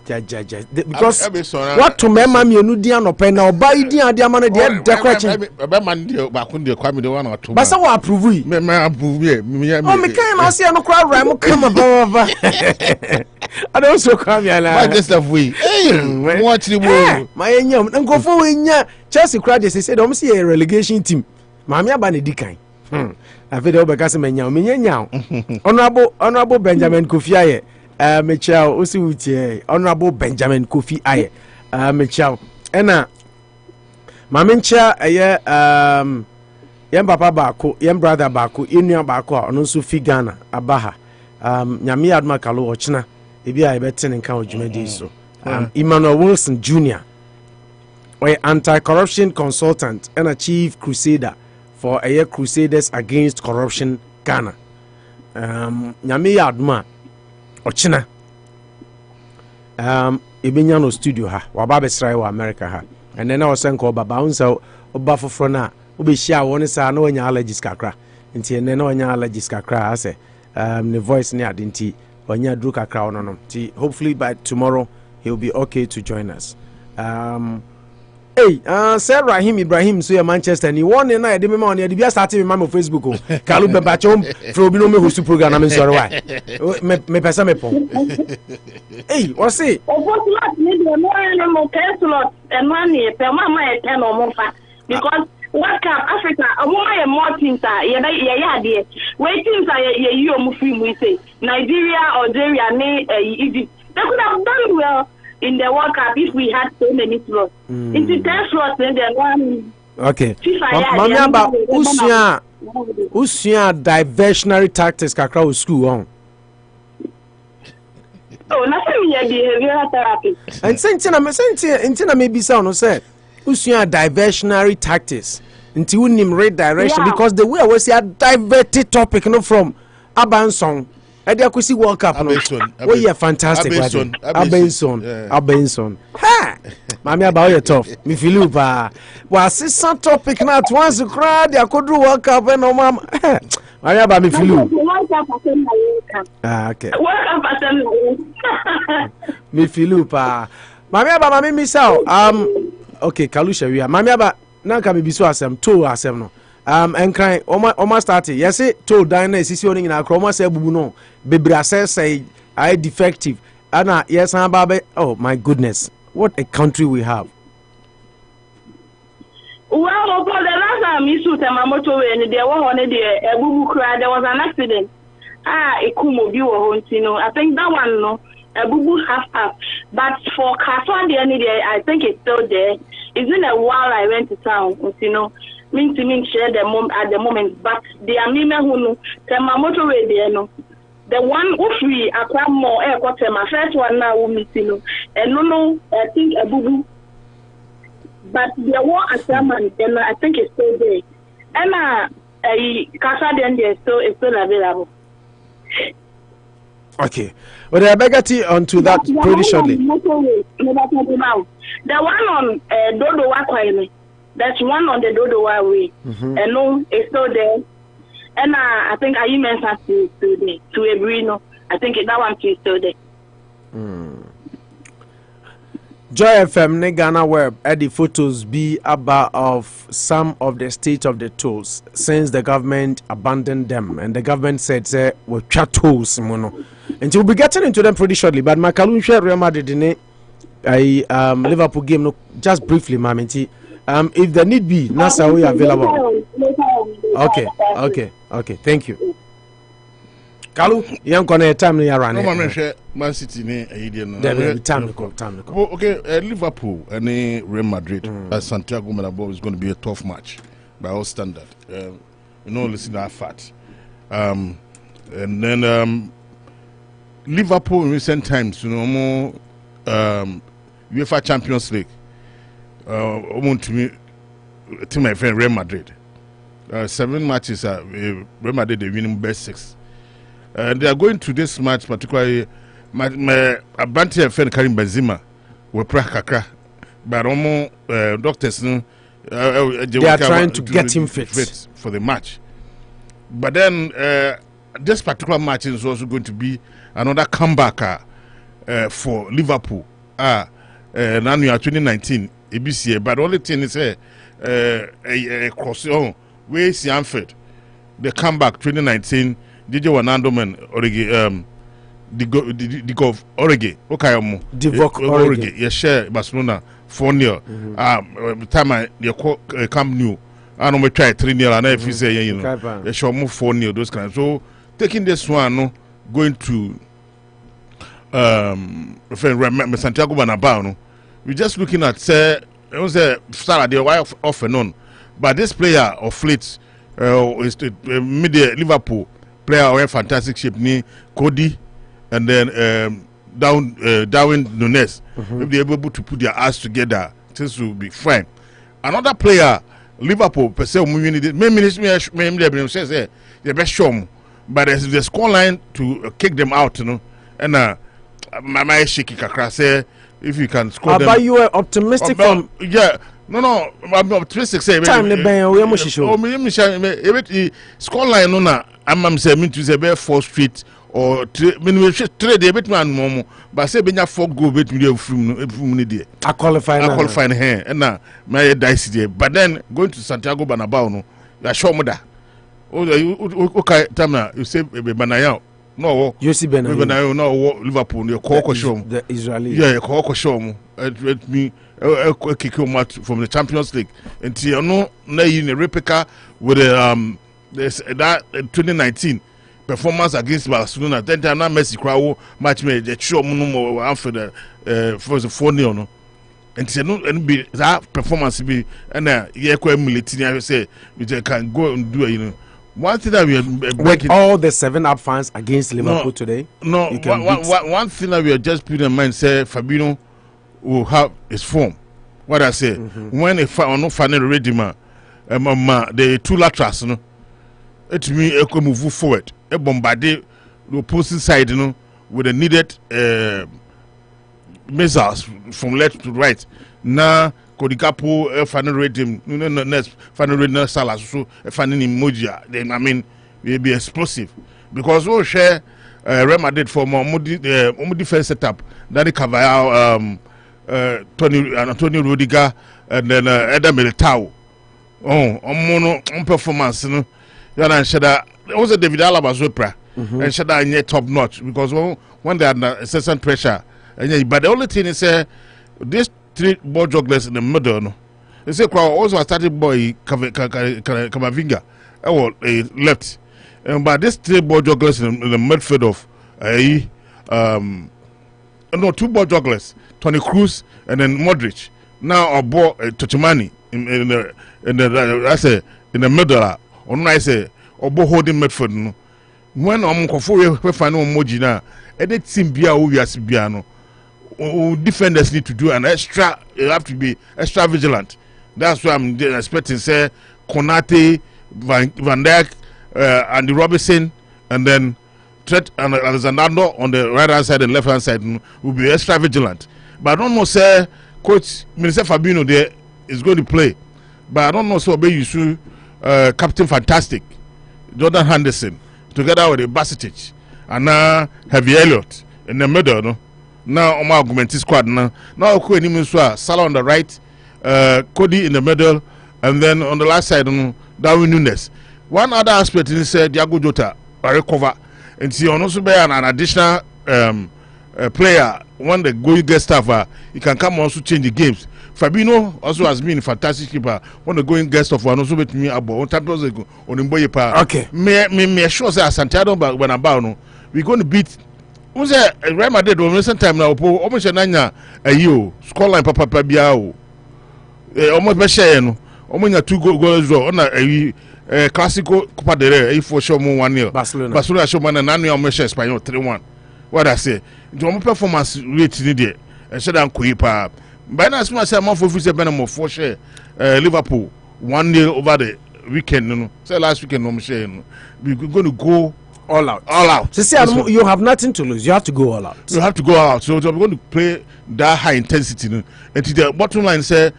because what to mema mienu di anope na oba idi ade ama no de decoration ebe man de ba kun de kwame de wana to ba sa wa approve yi me approve me o me kan ma se no kra ra mo kama ba I don't so kwame ala why this stuff we what the wo my enyam nkofo we nya Chelsea kra de say dem say relegation team maami aba na dikan afi de obeka se menya honorable Benjamin Kofi Aye Michel osi wutie honorable Benjamin Kofi Aye Michel ena maami ncha eye yem papa baako yem brother baako enua baako a ono so fi Ghana abaha nyame adma kalo ochina ebi a ebete nka odwumadi so Emmanuel Wilson Jr. anti-corruption consultant and a chief crusader for a Crusaders Against Corruption Ghana. Nyame Adma Ochina Ibinya no studio ha waba besrai wa America ha and then I was saying ko baba unsa oba foforo na obe hia won sa na onya allergies kakra nti ene na onya allergies kakra ase the voice ne adenti onya dru kakra ono nti hopefully by tomorrow he'll be okay to join us. Hey, Sir Rahim Ibrahim, so Manchester, and you want to know the money, the best starting with my Facebook. Kalu Bebachom, Frobino, who's program, I'm sorry. Why? Me pesa me po. Hey, what's it? Because what can Africa, a woman more things are, yeah, dear. Wait, things are you Muslim, we say Nigeria, Algeria, Egypt. They could have done well in the World Cup if we had so many slots. Into 10 slots, then there one. Okay. Mama, usia diversionary tactics kakra o school on. Oh, nothing yet behavioral therapy. And sentina maybe sound no say usia diversionary tactics into unim redirection because the way I was a diverted topic no from Abansong. Akwesi World Cup no. Oh yeah, fantastic. Abenson. Ha! Mami about your tough. Me feel you pa. Was some topic not once crowd they could do World Cup and no mama. Mami about me feel you. Okay. Me feel you pa. Mami about mami miss out. Okay, Kalusha we are. Mami about na ka me biso asem to asem no. And crying almost started. Yes, it told Diana is owning in a chroma say buno. Bebra say I defective. Anna, yes, I'm baby. Oh my goodness. What a country we have. Well, the last time you shoot a motor and there was an accident. It could move you or I think that one no. A boo half. But for Castle the end day, I think it's still there. It's been a while I went to town, mean share the at the moment, but the Amima who know my motorway there no. The one who free a crab more air quarter my first one now will miss and no, I think a boo. But there was a sermon and I think it's still there. And a Casa then there it's still available. Okay. But I beg you onto that pretty shortly. The one on Dodo Wakwaime. That's one on the Dodo way. And no, it's still there. And I think I mentioned to agree. No, I think that one is still there. Joy FM ne Ghana Web at the photos be about of some of the state of the tolls since the government abandoned them, and the government said say we chat tolls mono. And we'll be getting into them pretty shortly. But Makalun share Real Madrid in Liverpool game no just briefly, Mamenti. If the need be, Nasa we available. Okay. Thank you. Kalu, young corner time you run. Man City ne no. Time to come. Okay, Liverpool and Real Madrid. Santiago Bernabeu is going to be a tough match by all standard. Listen to that fact. And then Liverpool in recent times, more UEFA Champions League. To my friend Real Madrid. 7 matches Real Madrid they winning best 6. They are going to this match particularly my Abanti friend Karim Benzema were prakaka but almost doctors they are trying to get him fit for the match. But then this particular match is also going to be another comeback for Liverpool nanu 2019 EBCA, but the only thing is a cross on way Anfield. The comeback 2019 DJ Wanandoman Origi Divock Origi Origi you share Barcelona 4-0 time I Camp Nou I know we try 3-0 and if you say you know you show move 4-0 those kind. So taking this one no going to Santiago Bernabeu no we just looking at say it was a Saturday off and on, but this player of Fleet is the media Liverpool player of fantastic shape ni Cody and then Darwin Nunes. If they're able to put their ass together, things will be fine. Another player Liverpool per se maybe says the best show, but there's the score line to kick them out, you know, and my shaky kakra say if you can score them. But you were optimistic from no I'm optimistic say time the ben we am show score line no na am say me to say be 4 straight or 3 dey bet man momo but say benya 4 goal bet me from no dey I qualify here and na my dice there, but then going to Santiago Bernabeu no you sure mo da okay time na you say Banaya no you see Banaya no Liverpool you call the Israeli call show let me kick him out from the Champions League until you know na in a replica with that 2019 performance against Barcelona. Then time na Messi crowd match me the show no after the for the 4-0 no until no and be that performance be and yeah quite military say we can go and do you know one thing that we are with all the 7-up fans against Liverpool today. No, one thing that we are just putting in mind say Fabinho will have his form. What I say when a final ready man, the 2 laterals, no, it means a move forward, a bombard the opposing side, you know, with the needed missiles from left to right. Now, Kodikapo final ready, next final ready Salah, so final emoji. Then I mean, will be explosive because we share Real Madrid for more defense setup. Danny Carvajal. Antonio Rudiger and then Eder Militao. On performance, you know. And Shada also David Alaba Zopra and Shada and top notch because when they are under incessant pressure, but the only thing is these 3 ball jugglers in the middle. No, they say also a starting boy Kamavinga left, but these 3 ball jugglers in the midfield of 2 ball jugglers. Tony Cruz and then Modric. Now aboard Tochimani in the middle. On I say aboard holding midfield. No. When we find Moji now, any team bia we are Sibiano. Defenders need to do an extra. You have to be extra vigilant. That's why I'm expecting say Konate, Van Dijk, Andy Robertson, and then Trent and Alexander on the right hand side and left hand side will be extra vigilant. But I don't know, say, Coach Minister Fabinho there is going to play. But I don't know, so be you should Captain Fantastic, Jordan Henderson, together with the Basetic, and now Heavy Elliott in the middle. No? Now, my argument squad now. Now, Salah on the right, Cody in the middle, and then on the last side, Darwin Nunes. One other aspect is Diago Jota, a recover, and see, also be an additional player. When the going get stuff, he can come also change the games. Fabinho also has been a fantastic keeper. When the going get stuff, also bet me about Champions League on the power. Okay. Me sure say Santiago Bernabeu we're going to beat. Who's a Real Madrid? Recent time now, almost a nanya a you scoreline Papa Biao. Almost be share no. Almost 2 goals draw on a Clasico Copa del Rey for sure 1-0. Barcelona show man and Nanu almost Spain 3-1. What I say, the performance rate needed, and said I'm quick. By now, I say I'm for Benamo for share Liverpool 1-0 over the weekend. No, say last weekend, no, we're going to go all out. All out. So, see, you have nothing to lose. You have to go all out. You have to go all out. So, we're going to play that high intensity. No? And to the bottom line, say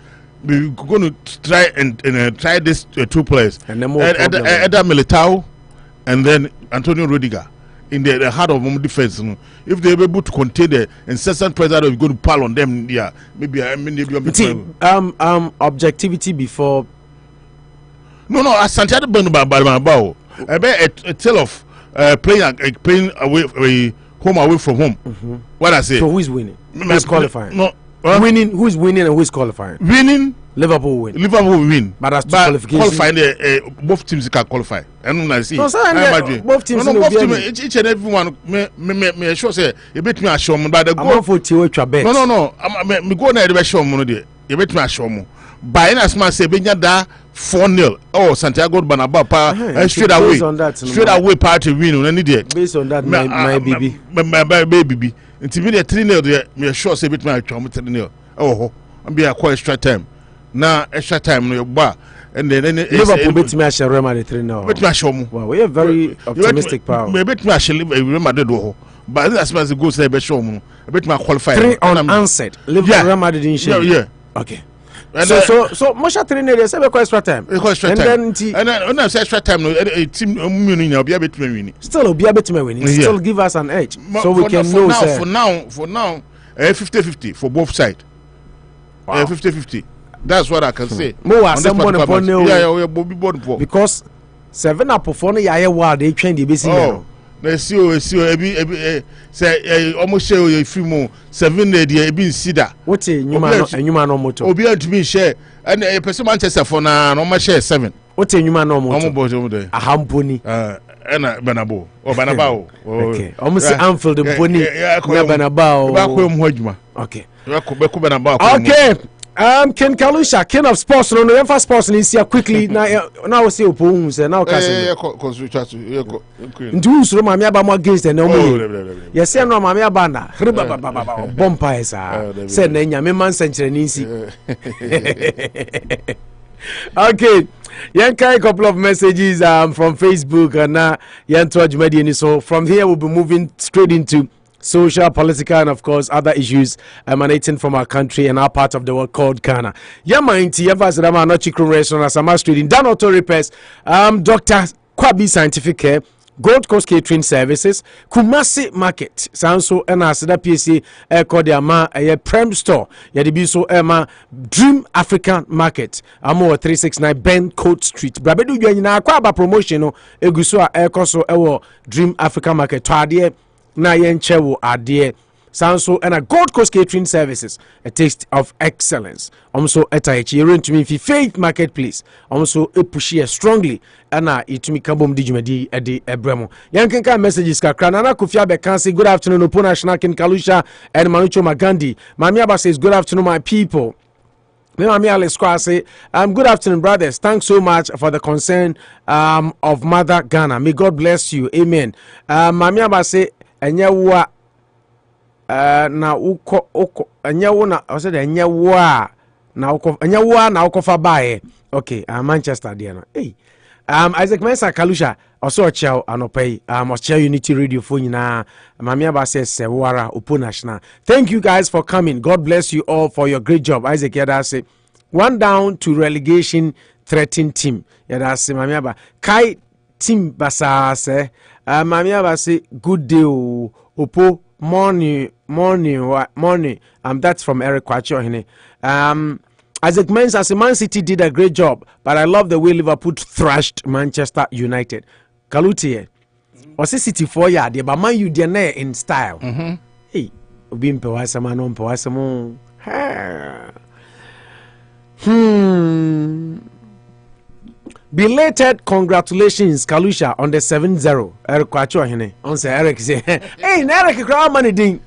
we're going to try and try these 2 players. And then more Eder Militao and then Antonio Rudiger. in the heart of home defense. If they're able to contain the incessant pressure that is going to pile on them, yeah, maybe objectivity before. No, Santiago Bernabeu, a tale of playing away home away from home. What I say? So who is winning? Who is qualifying? No, winning. Who is winning and who is qualifying? Winning. Liverpool win. Liverpool win. But as to qualification, qualifying, both teams can qualify. And I see. No, both teams. Each and every one. Me sure say you bet me a show but the goal for Tio bet. No. Me go na the show mo there. You bet me a show mo. By as man say benya da 4-0. Oh, Santiago Bernabeu straight away party win no need there. Based on that my baby. My baby. Until me 3-0 there, me sure say bet me a show mo 3-0. Oh, I'm be a quite extra time. Now extra time no bar and then Liverpool beat me at Real Madrid 3-0. Bet me show mo. Wow, we are very optimistic power. Me bet me Real Madrid do. But as far as it goes, say bet show mo. Bet me qualify. 3 unanswered. Liverpool Real Madrid didn't show. Yeah. Okay. So much 3-0 they say extra time. Extra time. And then when I say extra time no team winning will be able to win. Still will be able to win. Still give us an edge so we can know for now 50-50 for both sides. 50-50. That's what I can say. Because 7 up for no yaye wa they train the basic. Oh, let's see say almost share your film 7 day e be sida. What nyuma no moto. Obi antumi share and a person Manchester for na no share 7. What nyuma no moto. Omo there. Ahamponi. Ena Bernabeu. Bernabeu. Okay. Almost Anfield Boni na Bernabeu. Ba ko mu adwuma. Okay. Okay. Ken Kalusha, king of sports, no no sports in here quickly. Now we see Opun say now kasi. Ndu usuro mama aba mo against the no mo. Yes say no mama aba na. Bompa esa. Say na nyame man senchire ni nsi. Okay. A couple of messages from Facebook and so from here we'll be moving straight into social, political, and of course other issues emanating from our country and our part of the world called Ghana. Yamainti Yavazama Nochikrum Restaurant as a Street in Dan Auto Repairs, Dr. Kwabi Scientific Care, Gold Coast Catering Services, Kumasi Market, Sanso and Asada PSC called the Ama a Prem Store, Yadibiso Emma Dream African Market, Amo 369 Ben Coat Street, Brabedu Yanina Kwaba Promotion, Egusua Aircoso Ewo Dream African Market, Twadie. Na yenchewo adie sanso and a Gold Coast Catering Services, a taste of excellence. Also etachi to me Faith Marketplace. Also push strongly and it me kabom dijumedi edi ebremo. Yankenka messages kakra nana Kufia Bekansi. Good afternoon Opona Shnakin Kalusha and Manucho Magandi. Mamiaba says good afternoon my people. Good afternoon, brothers. Thanks so much for the concern of Mother Ghana. May God bless you. Amen. Mamiaba say enyewa na uko enyewo na I said enyewa na uko enyewa na uko fa bae. Okay, Manchester there no. Hey. Isaac Mensa Kalusha also chao anopay Australia Unity Radio phone na Mamiaba says Sewara Upunashna. Thank you guys for coming. God bless you all for your great job. Isaac Yada say 1 down to relegation threatened team. Yada say Mamiaba Kai team basa say Mamiaba say good day Opo morning. That's from Eric Kwacho hine. Isaac Mensa say Man City did a great job, but I love the way Liverpool thrashed Manchester United. Kalutie, was City 4 years, but Man U there in style. Hey, obi mpewasama no mpewasamo. Belated congratulations, Kalusha, on the 7-0. Eric Kwacho hine. On say Eric say, hey, Eric crowd money ding.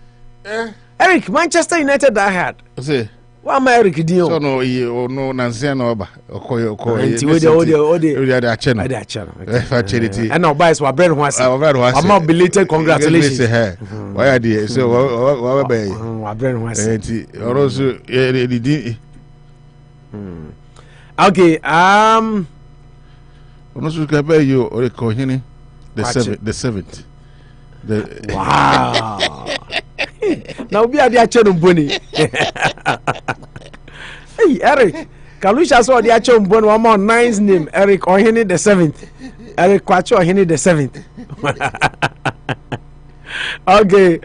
Eric, Manchester United that had. Say. Wa ma Eric Dio. So no no Nancy no ba. Okoye. Nti we dey. We dey acheno. Dey acheno. For charity. And now buys wa bread ho ase. Am belated congratulations. Why dey? So wa ba yi. Wa bread ho ase. Nti oroso di. Okay, Onoso ka ba yi o ko hini the 7th. Wow. Now be at the acheno boni. Hey Eric, Kalusha saw the acheno boni one more nice name. Eric Ohini the 7th. Eric Kwacho Ohini the 7th. Okay.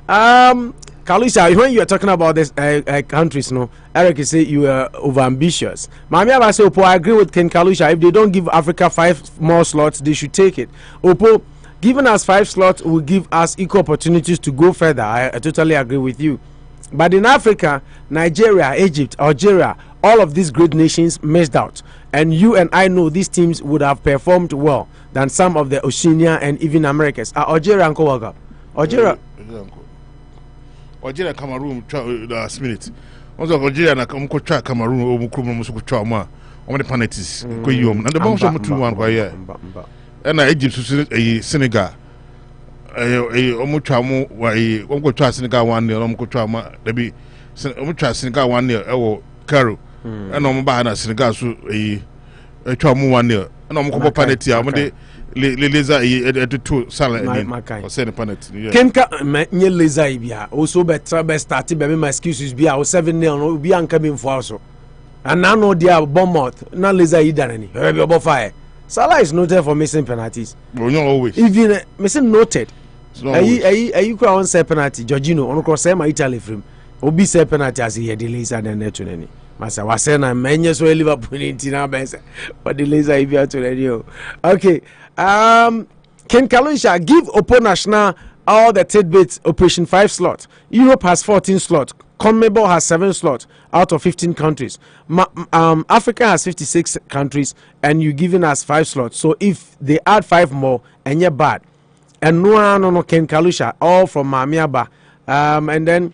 Kalusha, when you are talking about this countries, no, Eric is say you are over ambitious. Mami Aba say Opo, I agree with Ken Kalusha. If they don't give Africa 5 more slots, they should take it. Opo, giving us 5 slots will give us equal opportunities to go further. I totally agree with you. But in Africa, Nigeria, Egypt, Algeria, all of these great nations missed out. And you and I know these teams would have performed well than some of the Oceania and even Americas. Algeria and Kowaga. Algeria. Algeria Cameroon last minute. Also Algeria na mkocha Cameroon o mukuru musukucha ma. O the penalties ko yom. And the bomb so mutu wan kwa here. And Egypt Senegal. O mucha mu wa o mkocha Senegal 1-0 o mkocha ma debi o mucha Senegal 1-0 ewo Cairo. And o mba na Senegal so twa mu 1-0. And o mkobo penalty a mo de Leza to Salah or send a penalty. Kenka nye Leza ibia also better best starting be my excuses be 7-0 no be an coming for also. And now no dia Bournemouth na Leza idanani. Be obo fire. Salah is noted for missing penalties. Well, not always. Even missing noted. You could on say penalty Jorginho on cross my Italy film. Obi say penalty as he had Leza than net to any. Masa wasena menye so Liverpool in Tina Benz. But the Leza ibia to radio. Okay. Ken Kalusha, give Opo National all the tidbits. Operation 5 slots. Europe has 14 slots. CONMEBOL has 7 slots out of 15 countries. Africa has 56 countries, and you're giving us 5 slots. So if they add 5 more, and you're bad. And no Ken Kalusha, all from Mamiaba. And then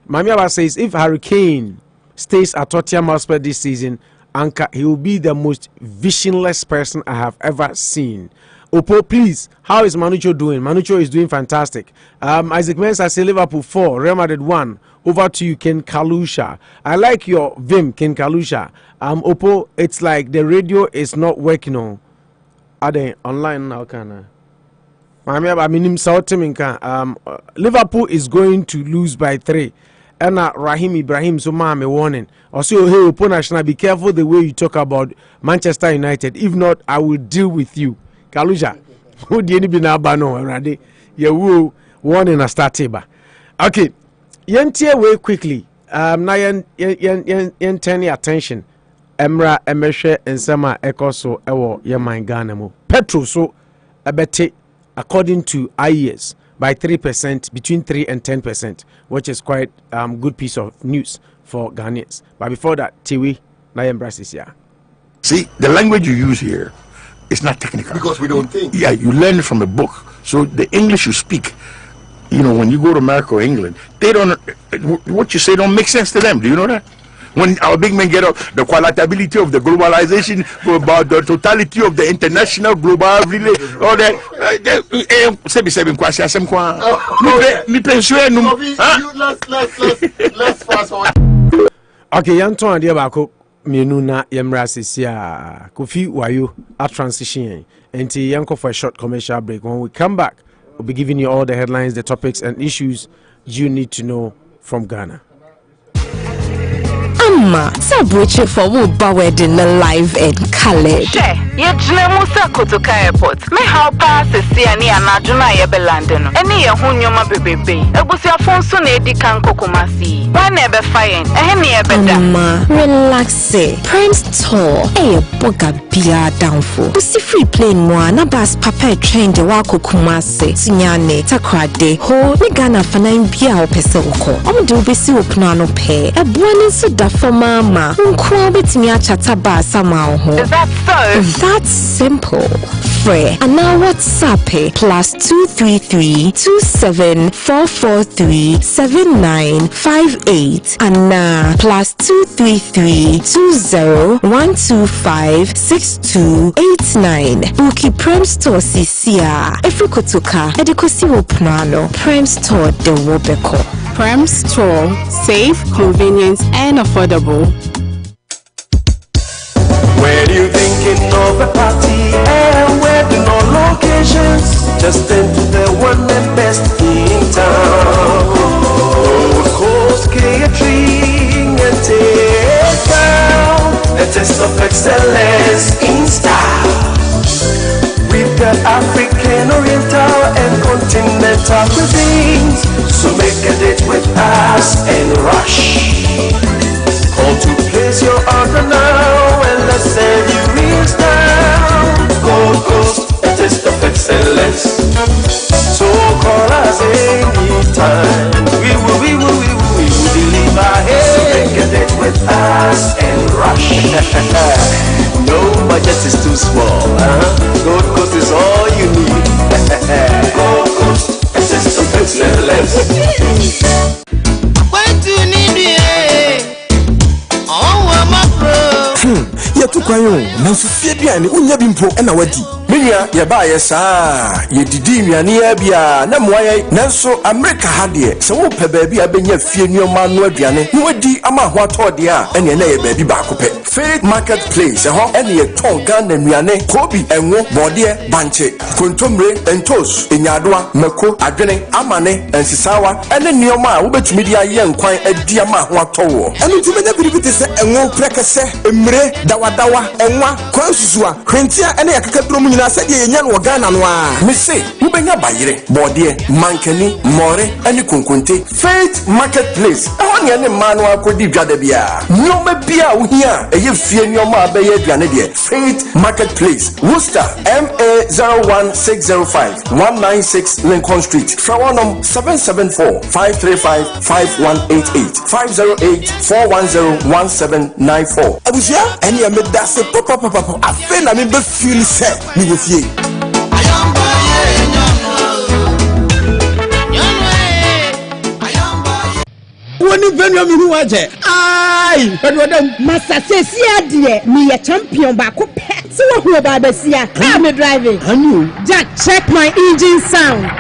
Mamiaba says if Hurricane stays at Tottenham Hotspur this season, Anka, he will be the most visionless person I have ever seen. Opo, please, how is Manucho doing? Manucho is doing fantastic. Isaac Mensah say Liverpool 4, Real Madrid 1. Over to you, Ken Kalusha. I like your vim, Ken Kalusha. Opo, it's like the radio is not working on. Are they online now? Liverpool is going to lose by 3. And Rahim Ibrahim so a warning. Also, hey, Opo National, be careful the way you talk about Manchester United. If not, I will deal with you. Kalusha, who did be now bano already? You will warning a start table. Okay, yentie way quickly. Now yen turn attention. Emra Emeshe and Sama Ekoso Ewo Yeman Ganamo. Petro so abete according to IES. By 3%, between 3 and 10%, which is quite good piece of news for Ghanaians. But before that, Tiwi, Nayem Brasisia. See, the language you use here is not technical. Because we don't think. Yeah, you learn it from a book. So the English you speak, you know, when you go to America or England, they don't, what you say don't make sense to them. Do you know that? When our big men get up, the qualitability of the globalization, about the totality of the international global relay, all that. Let's fast forward. Okay, Yanton and Diabako, Minuna Yemrasisia, Kofi Wayo, a transition, and Yanko for a short commercial break. When we come back, we'll be giving you all the headlines, the topics, and issues you need to know from Ghana. Amma, Sabuchi for Wuba wedding live and colored. Ye Musa Kotoka Airport. Me how pass the Siani and Najuna Yebelandeno. Any Yahunyoma bebe. A was your phone soon Eddie can Kokomasi. Why never fine? Amma, relax. Prince Tour. Boga Bia downfall. To see free plane one, a bus papa train the Wako Kumase. Sinyane, Takrade, Ho, Nigana Fanaim Bia Pesoko. Do be so plano pay. A buonin soda for mama. Unkwabit me a chataba somehow. Is that so? That's simple. Free. And now WhatsApp +233 27443 7958 and now +233 20125 6289. Buki Prime Store Sisia. Efrikotuka Edikosi Wopnano. Prime Store de Wobeko. Prime Store, safe, convenient, and affordable. Where you thinking of a party and wedding or locations? Just enter the one and best in town. Coast Catering and take down a taste of excellence in style. We've got African, Oriental, and continental mental cuisines. So make a date with us and rush. Call to place your order now and let's send you meals down. Gold Coast, a taste of excellence. So call us anytime. We will deliver. So make a date with us and rush. No budget is too small. Gold Coast is all you need. Gold Coast, a taste of excellence. Ya tu kwayo na fie duane unya bi mpo na wadi menia ya ba ya saa ye didi nnuane ya bia na moaye nanso America ha de se wo pe ba bia benya fie nnuama no aduane no wadi ama ho atode a ene na ye ba bi ba ko pe Faith Marketplace ho ene ye ton Ghana nnuane kobi enwo bode banche kontomre entos enyadoa mako adwene amane ensisawa ene nnuama a wo betumi dia ye nkwan adi ama ho atowo ene tumi na biribi te se enwo prekese emre dawa enwa kwansusua hwentia ene yakakaduro mu nyina sɛ de yenya no Ghana no a me se wo benya bayire bode mankani more ene konkonte Faith Marketplace ɛhɔ ne ene ma no akodi dwada bia nyoma bia wo hia ɛyɛ fie nyoma abɛyɛ aduane de Faith Marketplace Worcester MA01605 196 Lincoln Street Frawanom 774 535 5188 508 410 1794 abusia ene me da se papa afen na me be feel say me go fie woni venue mi hu aje ai pedo dem masase si ade me ye champion ba ko pe se wo hu ba ba sia car me driving anu Jack check my engine sound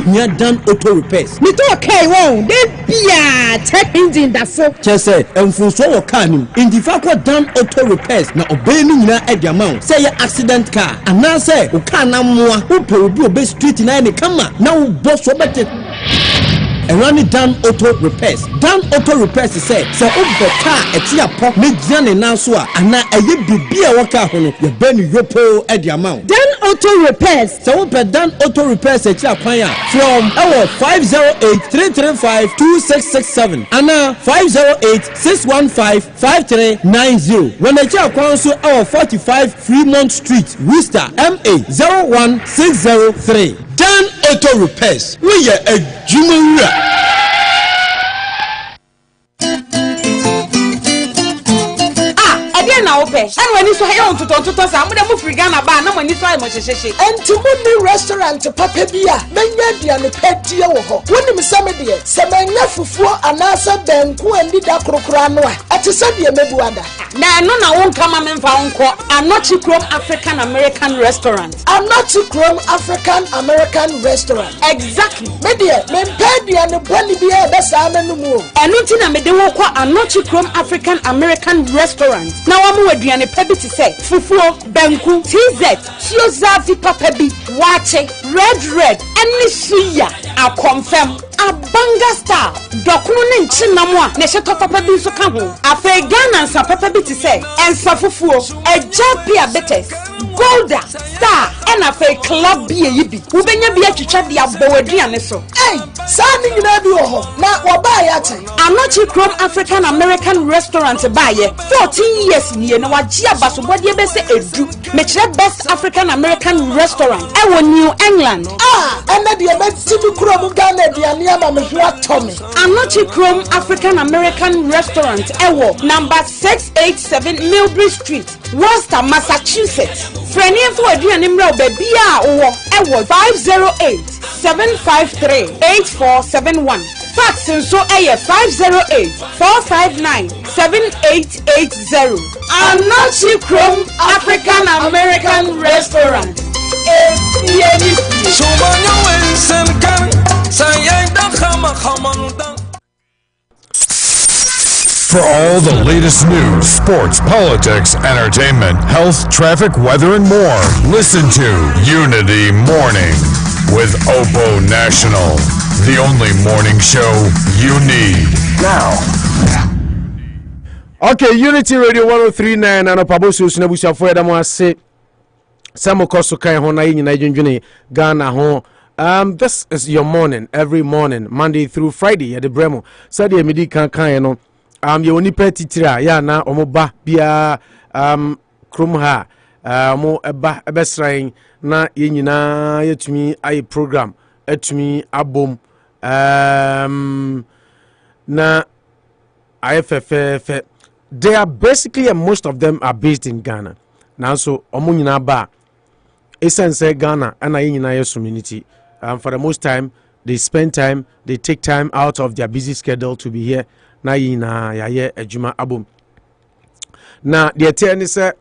you done auto repairs. Me to okay won. Then bia check engine da so. Chese enfunso wo car nim. Indifa ko done auto repairs na obey ni nyina e dia ma. Say your accident car. Ana say wo car na moa. Wo pe obi obey street na e kama. Na wo boss wo bete. Running down auto repairs. Down auto repairs say so over car eti apo me gyina ne nan so a ana eye bibia wo car ho no ye be ni yopo e dia ma. Down auto repairs. So over down auto repairs eti akwan a from our 508-335-2667 ana 508-615-5390. When eti akwan so our 45 Fremont Street, Worcester MA01603. Down auto repairs. We are a jumura. Na ope and when you so here on to sa mo dem free Ghana ba na mo ni so ai mo hyehyehye enti mo ni restaurant papa bia menya dia ne pedie wo ho woni me same de se menya fufuo anasa benku andi da krokro ano a ati se de mebu ada na no na won kama me mfa wonko Anochi Chrome African American Restaurant Anochi Chrome African American Restaurant exactly me de me pedie ne boni bia be sa amenu mu enu ti na me de wo kwa Anochi Chrome African American Restaurant na mu aduane pabi ti say fufuo banku TZ chiozavi papa bi wache red any suya a confirm abanga star dokunu ne nkyinam a ne hye papa bi so ka ho afa Ghana nsa papa bi ti say ensa fufuo eja pia betes golda star and afa club bi eyi wo benya bi atwitwa de abɔ aduane so saa ni nyina bi wo ho na wo ba ya che Anochi Chrome African American Restaurant ba ye 14 years ni na waji abasobode be se edu me kire best African American Restaurant e wo New England ena de be tibi Chrome Ghana aduane ama me hwa tome Anochi Chrome African American Restaurant e wo number 687 Millbury Street, Worcester, Massachusetts. Freni fo aduane mra obabi a wo e wo 508-753-8471. Fax nso eye 508-459-7880. Anochi Chrome African American Restaurant. For all the latest news, sports, politics, entertainment, health, traffic, weather, and more, listen to Unity Morning with Opo National, the only morning show you need. Now. Okay, Unity Radio 1039 and Opabosu Sunabusa for Edamase. Samo koso kai ho na yin na dwendwene Ghana ho. This is your morning, every morning, Monday through Friday at the Bremo. Saturday midi kan no. Ye oni petitira ya na omoba bia krom ha. Mo eba ebesran na ye nyina yetumi ayi program etumi abom na IFFF. They are basically, and most of them are based in Ghana. Now, so omo nyina ba essence Ghana and I in our community. For the most time, they spend time, they take time out of their busy schedule to be here. Na yina ya ejuma abom. Now, the attorney said,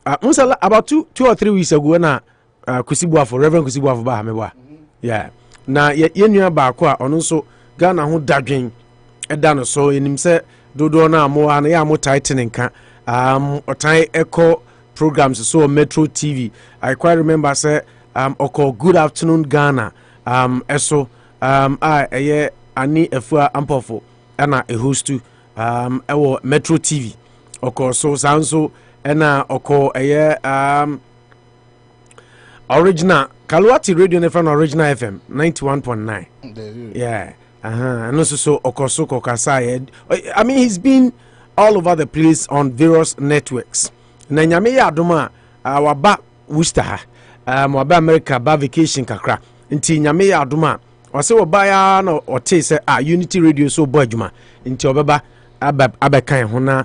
about two or 3 weeks ago, na Kusibu for Reverend Kusibu for Bahamewa. Yeah. Now, ye nua ba kwa ono so Ghana ho dadwen edano so enim se dodo na mo ana ya mo tightening ka otan echo programs so Metro TV. I quite remember say oko Good Afternoon Ghana eso eye ani efua ampofo ana a host to ewo Metro TV oko so sanso ena oko eye original Kaluati Radio ne from Original FM 91.9. Yeah. And also so Okosoko Kasai. I mean, he's been all over the place on various networks. Na nyame ya adoma waba Worcester waba America ba vacation kakra. Nti nyame ya adoma ose waba ya no ote se Unity Radio so bo adwuma. Nti obeba abekan ho na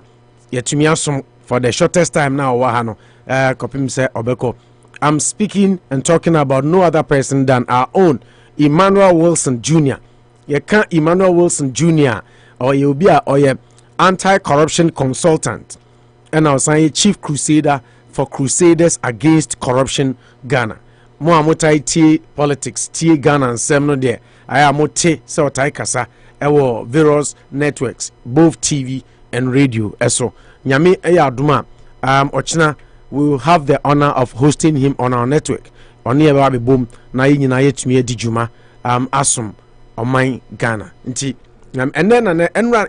yetumi asom for the shortest time now wa ha no kopim se obeko. I'm speaking and talking about no other person than our own Emmanuel Wilson Jr. You can't Emmanuel Wilson Jr. or you'll be a anti-corruption consultant, and I was saying chief crusader for Crusaders Against Corruption Ghana. Mo amotai tie politics tie Ghana and semno there. I amote so tai kasa ewo various networks, both TV and radio. Eso nyame eya aduma ochina we will have the honor of hosting him on our network. Oni eba be boom na yi nyina yetumi edi djuma asum Oman Ghana. And then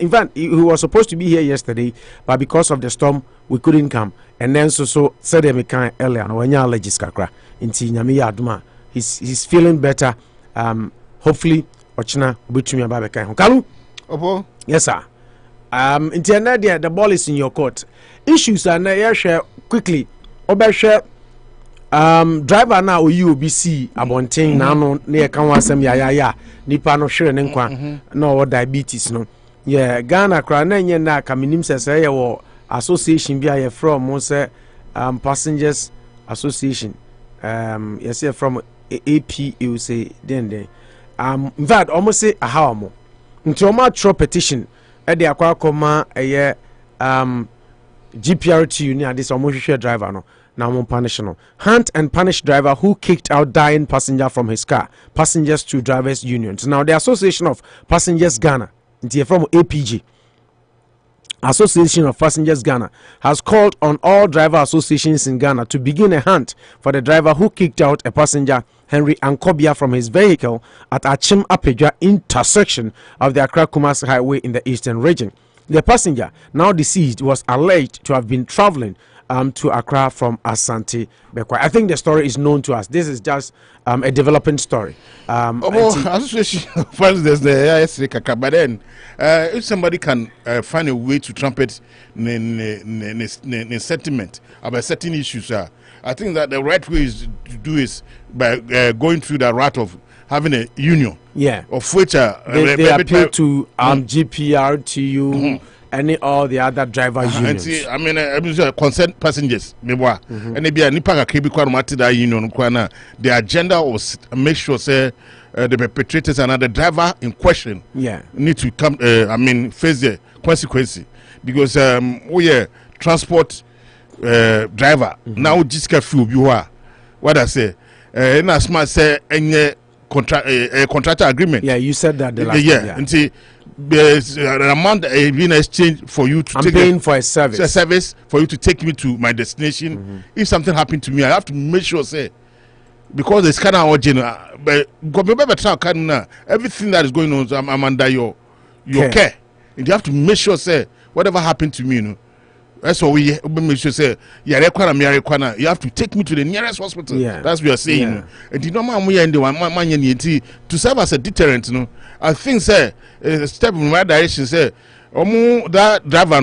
in fact he was supposed to be here yesterday, but because of the storm we couldn't come. And then so said me kan earlier no wanya allergies kakra. Nti nyame ya aduma. He's feeling better. Hopefully ochina obetumi aba be kan ho. Kalu? Opo? Yes sir. Nti the ball is in your court. Issues are na share quickly. Obehwe driver na OUBC abonten na no na kan wasem ya nipa no hwere ne nkwa na o diabetes no yeah Ghana kra na nye na ka minim sese ye wo association bi aye from mo se passengers association yes from AP you say then in fact almost say aha mo nti o ma tro petition e de akwa akoma eye GPRTU ni ade so mo hwehwe driver no now punish no. Hunt and punish driver who kicked out dying passenger from his car. Passengers to Drivers Unions. Now the Association of Passengers Ghana, from APG, Association of Passengers Ghana, has called on all driver associations in Ghana to begin a hunt for the driver who kicked out a passenger, Henry Ankobia, from his vehicle at Achim Apedja intersection of the Accra Kumasi Highway in the eastern region. The passenger, now deceased, was alleged to have been traveling to Accra from Asante Bekwa. I think the story is known to us. This is just a developing story. Association first there's the but then if somebody can find a way to trumpet the sentiment about certain issues, I think that the right way is to do is by going through the route of having a union. Yeah. Of which they appeal to GPRTU. Any all the other driver unions. I mean, concerned passengers, and they be a nipa kebi kwa rumati da union kwa. The agenda was make sure say the perpetrators and the driver in question need to come. Face the consequence because transport driver now just get fuel. You are what I say. In as much say any contractor agreement. Yeah, you said that the last time. And see. There's an amount being exchanged for you to paying for a service for you to take me to my destination. If something happened to me, I have to make sure say because it's kind of original. But everything that is going on, I'm under your care. And you have to make sure say whatever happened to me, That's what we make sure say you have to take me to the nearest hospital. That's what we are saying. And the normal to serve as a deterrent, I think say step in my direction say that driver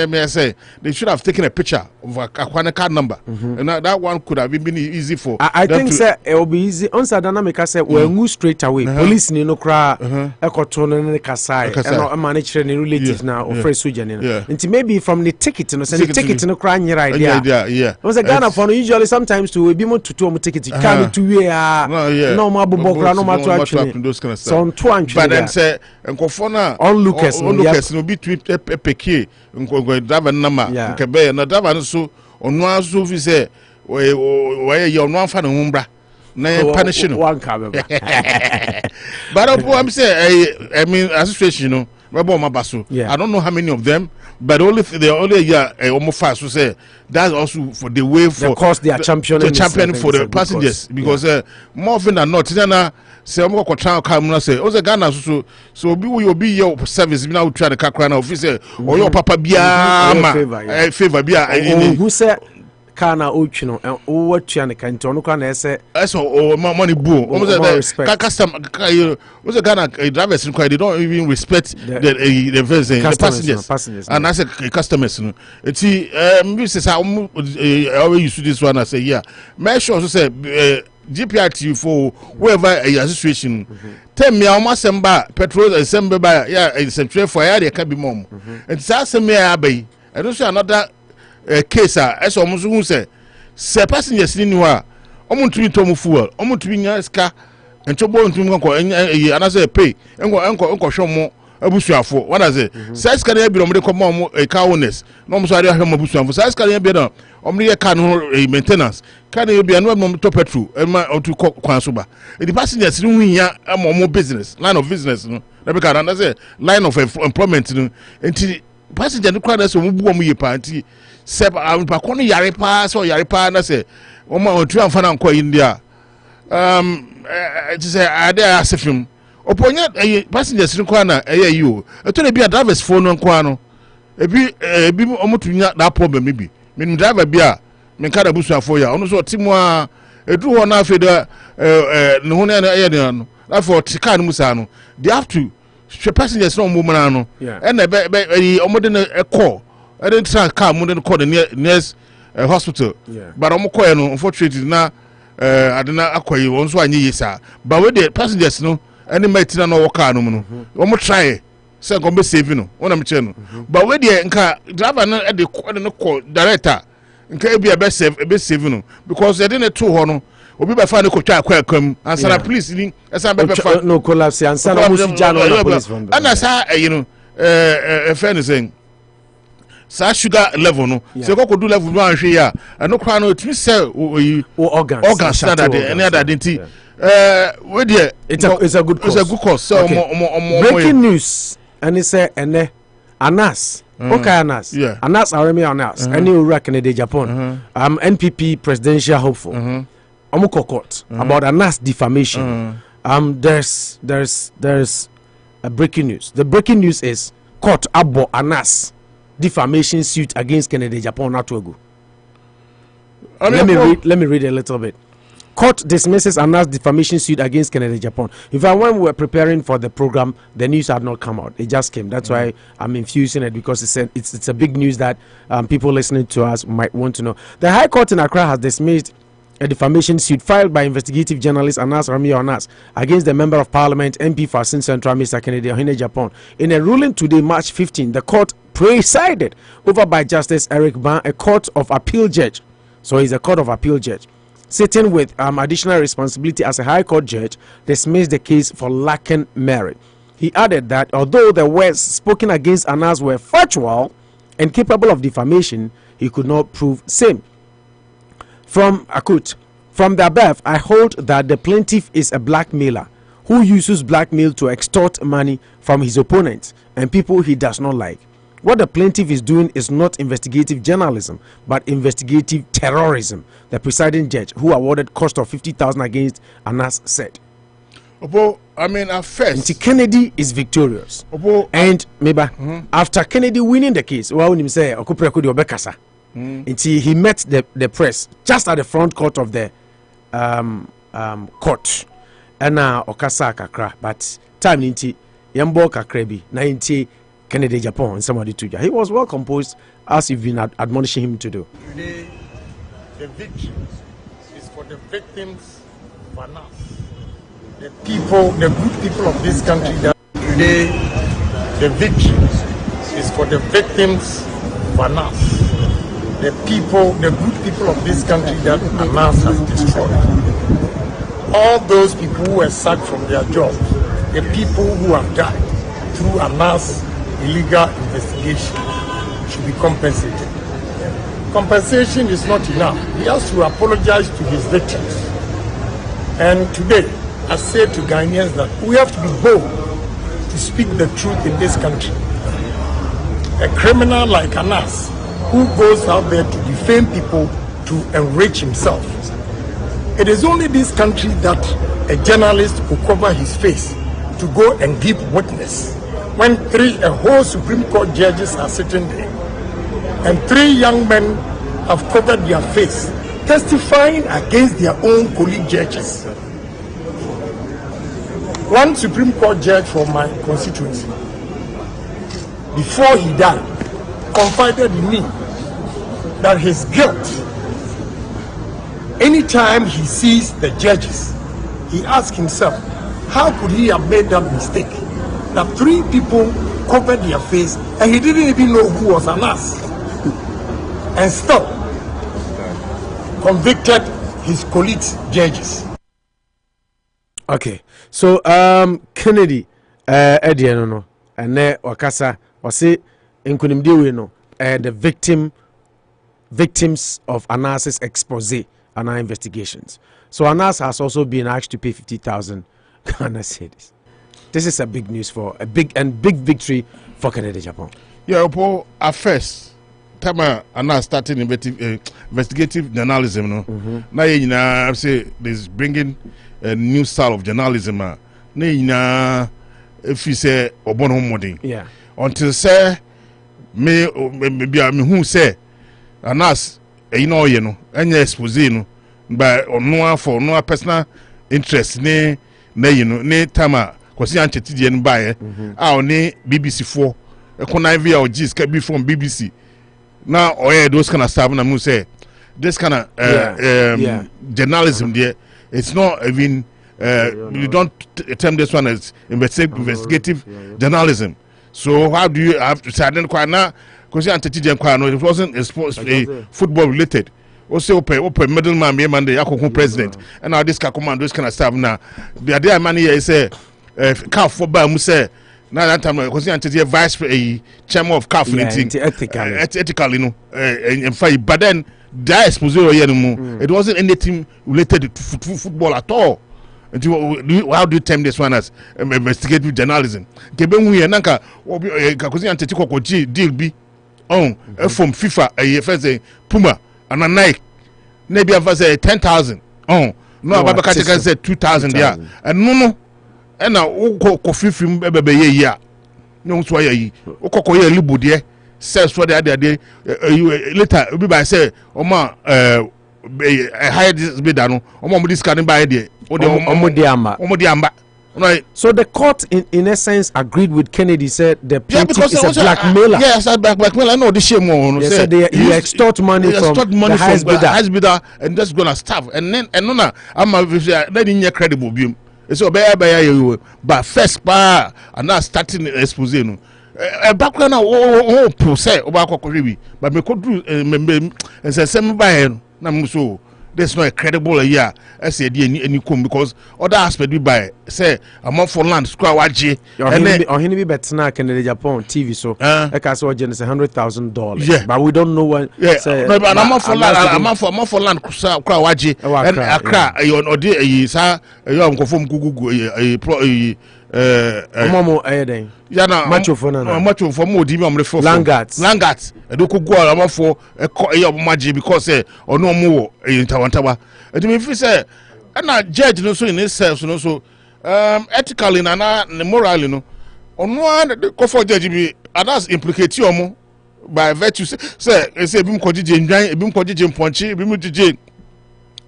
may say they should have taken a picture of a card number, and that one could have been easy for. I think say it will be easy. On dynamic say we move straight away. Police ni no kra ekotono ne kasai and manage any relatives now or fresh surgeon. Until maybe from the ticket no say the ticket no kra nyira idea. Yeah. Was a Ghana for usually sometimes to be more to ticket can to we no more bobokra no matter actually those kind of stuff. So on two and but then say onlookers no be tweet peke driver number nkebe na driver so onu aso fi say we ye onu anfa ne humbra na punish no one ka beba but I'm say I mean association I don't know how many of them, but they only almost fast to say that's also for the way for the course they are championing for the passengers because more often than not say I'm going to come say oh Ghana so be your service now try the car now officer or your papa bia favor bia who said Kana Uchino and what you can turn can say so money boo almost custom was a Ghana drivers they don't even respect the passengers and I said customers it's this I always used to this one I say make sure to say GPRT for whoever a situation tell me almost petrol assemble by it's a trade for they can be mom and that's me abai I don't see another case as almost who say passengers in you are almost to be tomu fuel almost to be ska and to born to another pay and go uncle show more abusuafo what does it size can be on the common a car owners no so I have abusuafo size can be done omni car maintenance can you be another to petrol or to kwansuba the passengers in here more business line of business no because another line of employment no and passenger no crowd so mu bu ye party sep pa kono yare pa so yare pa na say o ma o tu amfa na nko India it say ade asefim oponya passengers no kwa na yi o eto na bi drivers phone no kwa no ebi omotunya that problem bi me driver bi a me kada busuafo ya ono so timu a edu ho na afi de ne ho na no afọ tika no musa no they have to passengers no mo mra no and omode no call and then car mo no call the nearest hospital but omo call no unfortunately na adena akoyi won so anyi yesa but we the passengers no any matina no car no no omo try say go be save no wona me che no but we the nka driver no e the call director nka e be save no because they didn't to ho no obi be fa ne ko twa akwakam ansana police ni esa be fa no collapse ansana musu jano na police from ana sa friend saying sa sugar level no se ko do level no anhwe ya no kwa no tumi say organs standard any other identity we there it's a good course so breaking news and it say ene Anas Anas Aremi Anas any Iraq in Japan NPP presidential hopeful Omuko court about Anas defamation. There's a breaking news. The breaking news is court abo Anas defamation suit against Kennedy Japan Natwego. Let me read a little bit. Court dismisses Anas defamation suit against Kennedy Japan. In fact, when we were preparing for the program, the news had not come out. It just came. That's why I'm infusing it because it's a big news that people listening to us might want to know. The High Court in Accra has dismissed a defamation suit filed by investigative journalist Anas Ramio Anas against the Member of Parliament MP for Asin Central, Mr. Kennedy Ohene Japan. In a ruling today, March 15, the court presided over by Justice Eric Ban, a court of appeal judge. So he's a court of appeal judge. Sitting with additional responsibility as a High Court judge, dismissed the case for lacking merit. He added that although the words spoken against Anas were factual and capable of defamation, he could not prove same. From the above, I hold that the plaintiff is a blackmailer who uses blackmail to extort money from his opponents and people he does not like. What the plaintiff is doing is not investigative journalism, but investigative terrorism, the presiding judge, who awarded cost of 50,000 against Anas, said. Opo, I mean, at first, Kennedy is victorious. Opo, and maybe after Kennedy winning the case, well, when say Okupreko di Obekasa, until he met the press just at the front court of the court, and now Okasa kakra, but time inti Yambo kakrebi na inti Kennedy Japan and somebody to he was well composed as you've been admonishing him to do. Today, the victory is for the victims for us. The people, the good people of this country. That today, the victory is for the victims for us. The people, the good people of this country that Anas has destroyed. All those people who were sacked from their jobs, the people who have died through Anas illegal investigation should be compensated. Compensation is not enough. He has to apologize to his victims. And today, I say to Ghanaians that we have to be bold to speak the truth in this country. A criminal like Anas, who goes out there to defame people to enrich himself. It is only this country that a journalist will cover his face to go and give witness. When a whole Supreme Court judges are sitting there, and 3 young men have covered their face, testifying against their own colleague judges. One Supreme Court judge from my constituency, before he died, confided in me that his guilt, anytime he sees the judges, he asks himself, how could he have made that mistake? That 3 people covered their face and he didn't even know who was Anas, and still convicted his colleagues judges. Okay, so Kennedy Ediano no and ne wakasa wase nkunimdi we no the victims of Anas's expose and our investigations. So Anas has also been asked to pay 50,000 Ghana cedis. This is a big news for a big victory for Kennedy Japan. Yeah, Opo, at first time Anas started investigative journalism no. Now I say this bringing a new style of journalism. If you say Obon Homoding, yeah, until say me who say Anas, you know, any expose no, by no for no personal interest, ne tama, because you ancheti and buy our ne BBC 4, a connive or G's can be from BBC. Now, those kind of stuff, and I'm say this kind of journalism there. It's not even you don't term this one as investigative journalism. So how do you have to say quite now? Because it wasn't a football related. Also, open middleman, me man, the Yakoko president, and now this command, those kind of stuff. Now, the idea money is say, calf for Bam say. Now that time, because you vice chairman of CAF, ethically, you know, and fight, but then. That exposure, it wasn't anything related to football at all. How do you term this one as investigative journalism? Kebenwe nanka kakozi anteti kokoji deal bi from FIFA first Puma and a Nike maybe have say 10,000 no Ababa say 2,000 yeah and no and now kofi film bebe ye no so ye okokoye libo de says for the other day later we by say oma higher this bid no oma this can buy there omodiamba. Right. So the court in essence agreed with Kennedy, said the plaintiff is a blackmailer. Yes, a blackmailer. No, the shame on. They said you extort money from the highest bidder and that's gonna starve and then and no I'm a credible beam. So but first pa and now starting expose no. Background now process over Kokoribi, but me could do and say same by na so there's no credible year as a any come because other aspect we buy say I'm for land square waji and then or he be better Kennedy Japan TV so I can say $100,000 yeah but we don't know what say no but I'm for land I'm for land square waji and Accra you no dey say you am confirm gugu Momo ayeden ya na macho for na macho for mo di me amre for Langat edo kogu am for maji because ono mo wo ntawantaba eti me fi say na judge no so in itself no so ethically na morally no ono the comfort judge be and that's implicate omo by virtue say ebi mkojije ndwan ebi mkojije mponchi ebi mkojije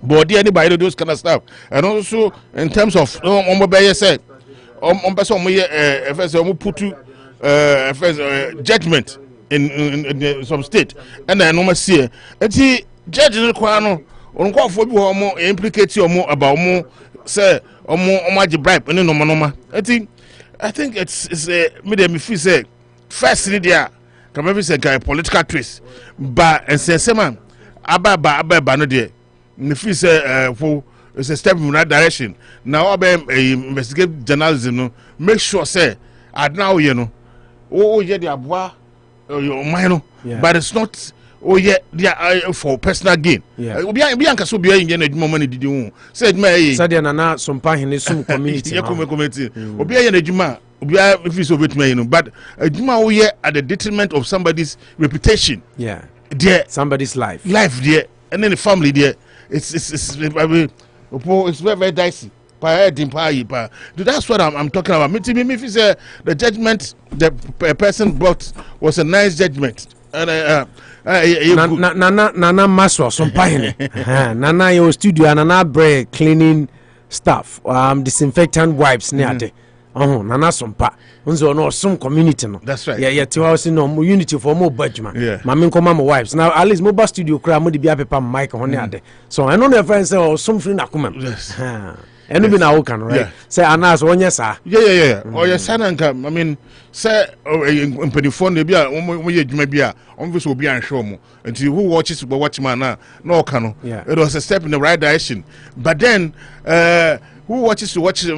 body anybody those kind of stuff and also in terms of omo be say person omo ye first omo put first judgment in some state and then omo see enti judge no kwa no onkofo bi omo implicate omo about omo say omo agi bribe ni no enti I think it's me feel say first there can maybe say a political twist but and say man aba no there me feel say for it's a step in that direction now investigate journalism no make sure say now you know yeah the abwa your mind but it's not yeah for personal gain obi anka so obi yin na adwuma money didi hu say adwuma sadia na some pahin sum community community obi yin na adwuma obi if so betuma yin but adwuma wo ye at the detriment of somebody's reputation there somebody's life there and then the family there it's I mean it's very, very dicey. That's what I'm talking about. Me say the judgment the person brought was a nice judgment. And Nana Maswa some pine. Nana your studio and Nana bread cleaning stuff. Disinfectant wipes near there. Oh, Nana some pa. Unzo no some community no. That's right. Yeah, 2 hours no unity for more budget. Yeah. Mamin come mama wipes. Now at least mobile studio cry mo di bia paper mic on there. So I know the friends say oh some free na kuma. Yes. And be na can right. Say anas onye sa. Yeah. Oh yes, I mean say mpedifo na bia mo ye dwuma bia on so obi anhwe mo. Until who watches watch man na no. It was a step in the right direction. But then who watches to watch you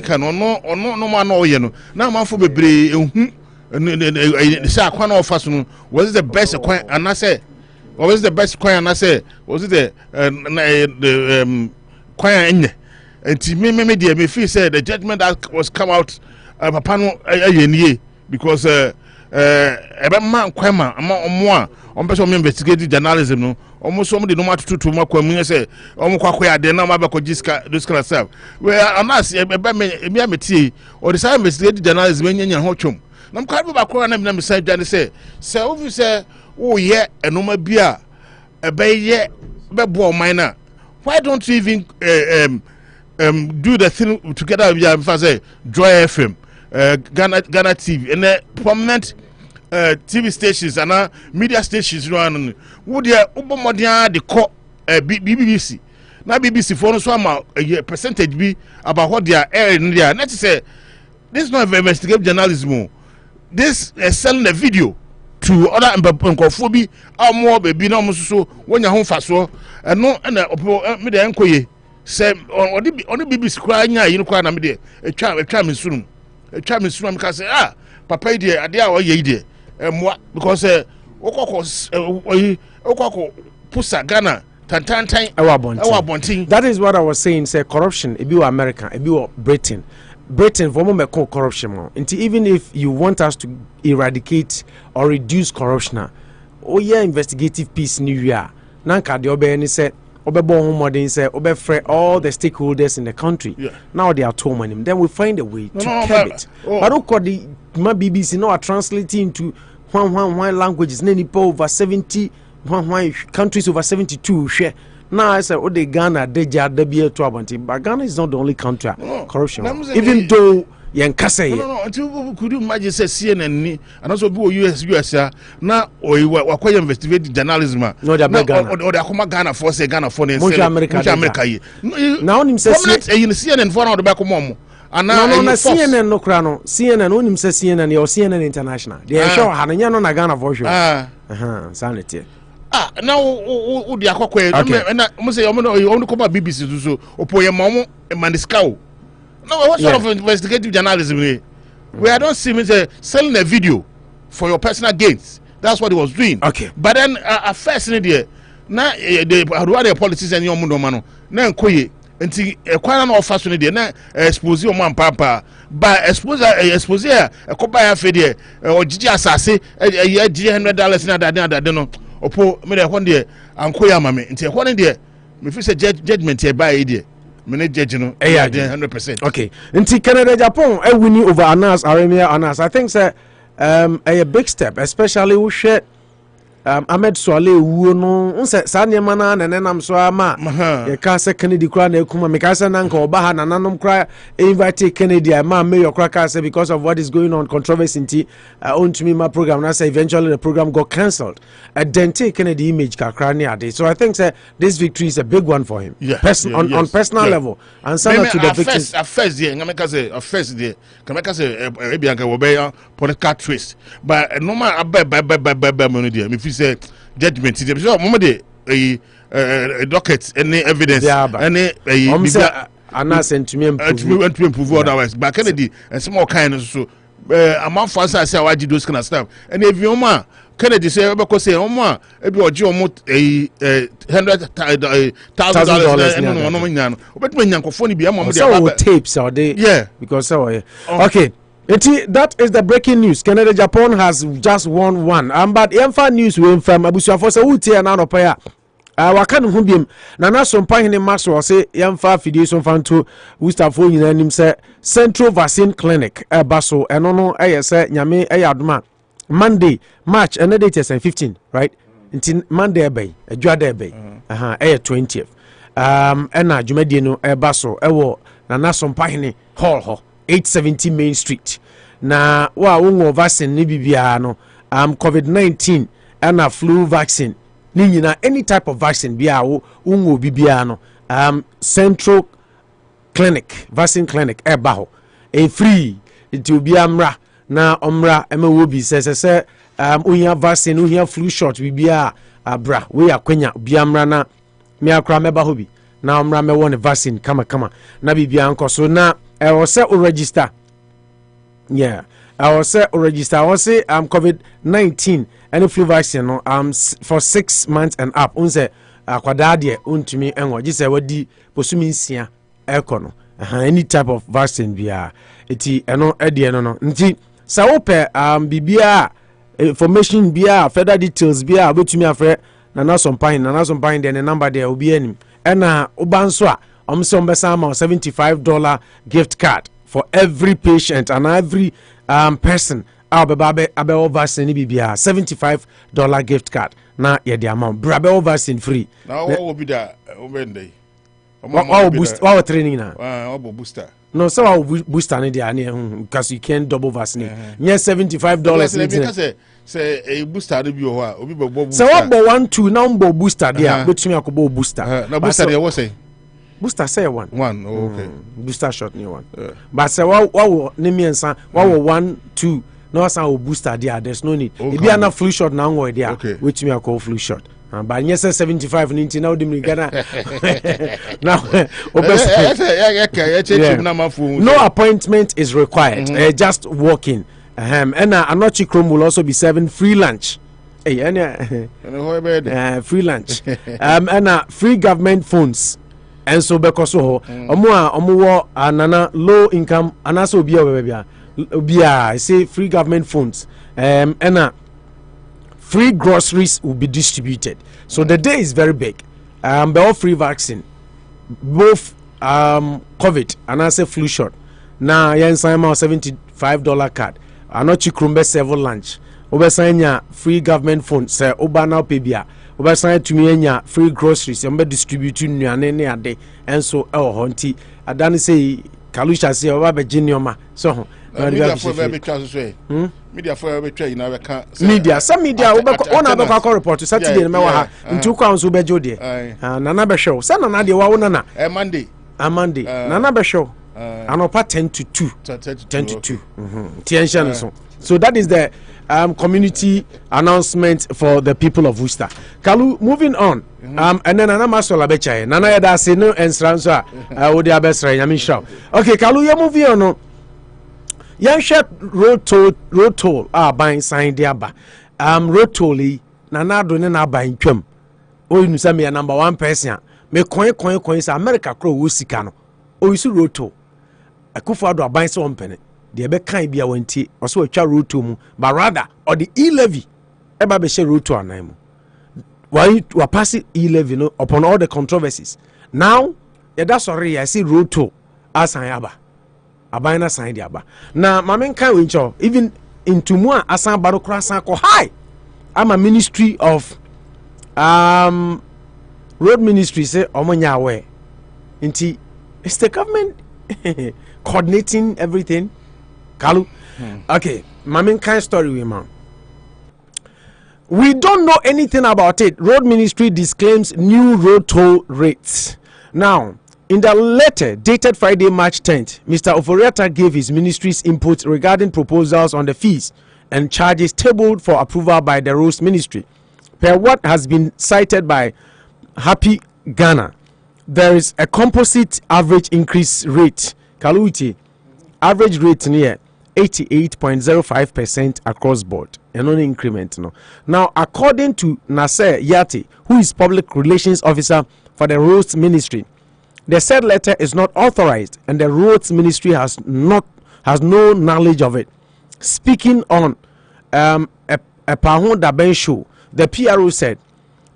can no man no ye no na man for bebre ehu say akwan of us no was the best akwan and I say what was the best akwan and I say was it the kwan enye enti me dey me feel say the judgment that was come out papa no ayenie because ebe man kwan ma omo a on person investigate journalism no almost some the no matter to ma kwam say omo kwakwa ade na ma be ko jiska this kind of stuff where anas ebe me tie or the same investigate journalism nyanya ho twom na mka be bakwa na me say dwane say ofi say wo ye enoma bia ebe ye be bo man na why don't you even do the thing together with say Joy FM Ghana TV and prominent TV stations and media stations run would there ubomodian the call BBC now BBC for so a percentage be about what they are airing there. Let's say this is not investigative journalism, this is selling a video to other Mbaphobia or more baby no so when your home fast so and no and me the enkoye say on the BBC crying you know kwa na me there try me soon because say papa dey ade a ye dey because okoko pusa Ghana tantantan awabontin. That is what I was saying. Say corruption e be America, e be Britain for me call corruption more. Even if you want us to eradicate or reduce corruption, investigative piece new year nanka de obe ni say obebo modern say obefre all the stakeholders in the country. Now they are tormenting him. Then we find a way to curb it. But the BBC now are translating into one languages. Over 70 countries over 72 share. Now I say the Ghana deja debia to abanti. But Ghana is not the only country corruption. Even though no, until could you imagine say CNN and also be US now or you investigate journalism no they Ghana or they come Ghana for say Ghana for America now him say CNN for now the back mom and no CNN no krano CNN on him say CNN or CNN International they show hananya no na Ghana for sure sanity now who the akokwe and I say you come BBC so opoye mamo maniskao. No, what sort of investigative journalism? We don't see me selling a video for your personal gains. That's what he was doing. Okay. But then at first in the now the politicians and your mundo mano now koye until quite an offer in the now expose your man papa but expose a copy fede or Gigi Assassin $100 in that no opo me the one there and koya mame until one there me feel say judgment here by idea. mene judge no 100%. Okay, nti Canada Japan winning over Anas Aremia Anas. I think say a big step, especially we share Ahmed Swale wuo no nse saa nneɛma na nenam so ama ye ka se Kennedy kura na ekuma me ka se na nka oba ha na nanom kura invite Kennedy ma mayor kura ka se because of what is going on controversy nti on to me my program na say eventually the program got cancelled dente Kennedy image kakra ne ade. So I think say this victory is a big one for him on personal level and some to the victims first there ngameka say first there ngameka say ebianka wo be political twist but no man abba money there me say judgment so mama dey docket any evidence any Anas and to me improve otherwise but Kennedy and small kind so amount for say waji those kind of stuff and if you ma Kennedy say because say omo e bi oji omo $100,000 no nyano obetuma nyankofo ni bi amamo dey tapes or they because so okay. That is the breaking news. Canada Japan has just won one. But Emfa news we from Abusuafo say utie na no pa ya. Waka no ho biem. Na na so mpa hene maso say Emfa fidie so fanto Wustafo nyina nim say Central Vaccine Clinic baso eno no say nyame adoma Monday March and date is 15, right? Until Monday bay, adwada bay. 20th. Ena dwumadi no baso ewo na na so mpa hene hall ho 870 Main Street. Na wa ungo vaccine ni bibia no COVID-19 and a flu vaccine. Ni nyina any type of vaccine bia ungo bibia no Central Clinic Vaccine Clinic eba ho free it will be amra na omra emewo bi se unya vaccine unya flu shot bibia abra we akwenya bi amra na me akra meba ho bi na omra me won vaccine kama na bibia nkoso na I was set to register. Yeah, I was set to register. I was say COVID-19 and flu vaccine no for 6 months and up. Unse akwadade untumi enwo. Just say wadi posumi nsia ekono. Any type of vaccine bia eti eno ede no. Nti sa ope bibia information bia further details bia betumi afre na some pine then the number there obi anim. Ena obanso a $75 gift card for every patient and every person. Abe vaccine bibia $75 gift card. Na ye the amount. Brabe vaccine free. Now what will be that? What training na? What booster? No, so I'll booster ni there because you can't double vaccinate. Yes, $75. Say a booster be o obi bo booster. So what 1-2 now bo booster there. Between akobo booster. Na booster there what say? Booster say one. Okay. Booster shot new one. But say what name ensa what 1-2 no san booster there. There's no need. If you are not flu shot now go there. Which me I call flu shot. But yes 75 ninety now dem Ghana. Now no appointment is required. Just walk in. And Anochi Chrome will also be serving free lunch. Hey, free lunch. And free government phones. And so because omo anana low income anaso obia I say free government phones. And free groceries will be distributed. So the day is very big. All free vaccine, both COVID and I say flu shot. Now yen sign my $75 card. Anochi Krumbe serve lunch. Obesanya free government phone. Say oba now pay bia. Obesanya to me free groceries. Yambe distribute nuane ne ade. And so honti. Adani say Kalusha say oba be junior so. Media for very transfer. Media for very trade na can media some media one abeka call report Saturday me wa ha ntu kwa nso be jode nana be show say nana de wa wona na Monday nana be show anopa 10 to 2 tension so that is the community announcement for the people of Worcester. Kalu, moving on and then nana masola becha nana yada say no ensranso a wo de abesra nyame show. Okay, Kalu, you moving on no yan share road toll buying sign there ba road toll na na do ne na ban twam o you say me number 1 person me coin say America crow wo sika no o you road toll akufo ado aban se ompene de be kan bia wanti o so atwa road toll mu but rather or the e-levy e ba be share road toll anan mu why pass e-levy no upon all the controversies now yɛda sorry I see road toll asan aba aban na san di aba na mamen kan we ncho even into mu a asan baro kura asan ko high I'm a ministry of road ministry say omonya aware nti is the government coordinating everything Kalu okay mamen kan story we man we don't know anything about it. Road ministry disclaims new road toll rates. Now, in the letter dated Friday, March 10th, Mr. Oforiatta gave his ministry's input regarding proposals on the fees and charges tabled for approval by the Roads Ministry. Per what has been cited by Happy Ghana, there is a composite average increase rate, Kaluiti, average rate near 88.05% across board, and only increment. No. Now, according to Nasser Yati, who is public relations officer for the Roads Ministry, the said letter is not authorized, and the Roads Ministry has no knowledge of it. Speaking on a Pahon Daben show, the PRO said,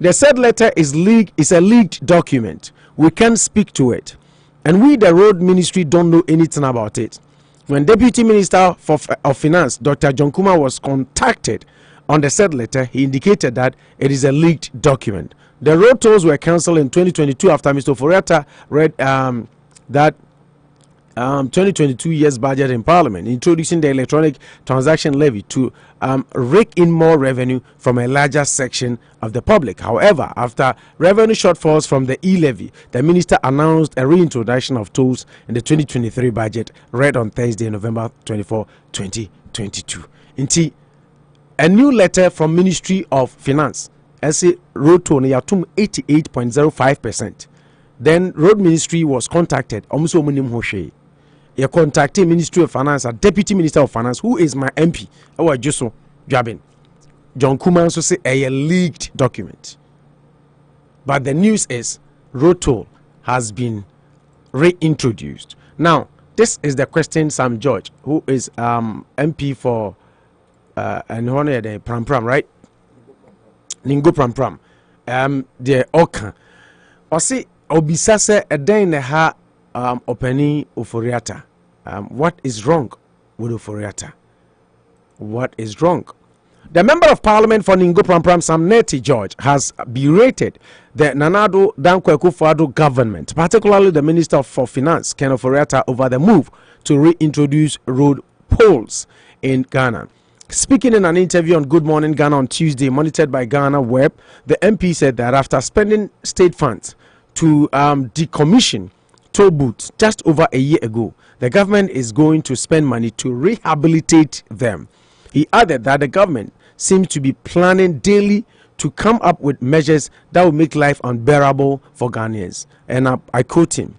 the said letter is a leaked document. We can't speak to it, and we, the Road Ministry, don't know anything about it. When Deputy Minister of Finance, Dr. John Kuma, was contacted on the said letter, he indicated that it is a leaked document. The road tolls were cancelled in 2022 after Mr. Oforiatta read that 2022 year's budget in Parliament, introducing the electronic transaction levy to rake in more revenue from a larger section of the public. However, after revenue shortfalls from the e-levy, the minister announced a reintroduction of tolls in the 2023 budget, read on Thursday, November 24, 2022. Inti, a new letter from Ministry of Finance, say road toll yatum 88.05%. Then Road Ministry was contacted. You contacted Ministry of Finance, a Deputy Minister of Finance, who is my MP. Our Juso Jabin. John Kuma also say a leaked document. But the news is road toll has been reintroduced. Now, this is the question Sam George, who is MP for and honor the Pram Pram, right? Ningo Pram Pram. The Oka. Or see Obisase a day in ha opening Oforiatta. What is wrong with Oforiatta? What is wrong? The Member of Parliament for Ningo Pram Pram, Sam Neti George, has berated the Nanado Dankwa Akufo-Addo government, particularly the Minister for Finance, Ken Oforiatta, over the move to reintroduce road polls in Ghana. Speaking in an interview on Good Morning Ghana on Tuesday, monitored by Ghana Web, the MP said that after spending state funds to decommission toll booths just over a year ago, the government is going to spend money to rehabilitate them. He added that the government seems to be planning daily to come up with measures that will make life unbearable for Ghanaians. And I quote him: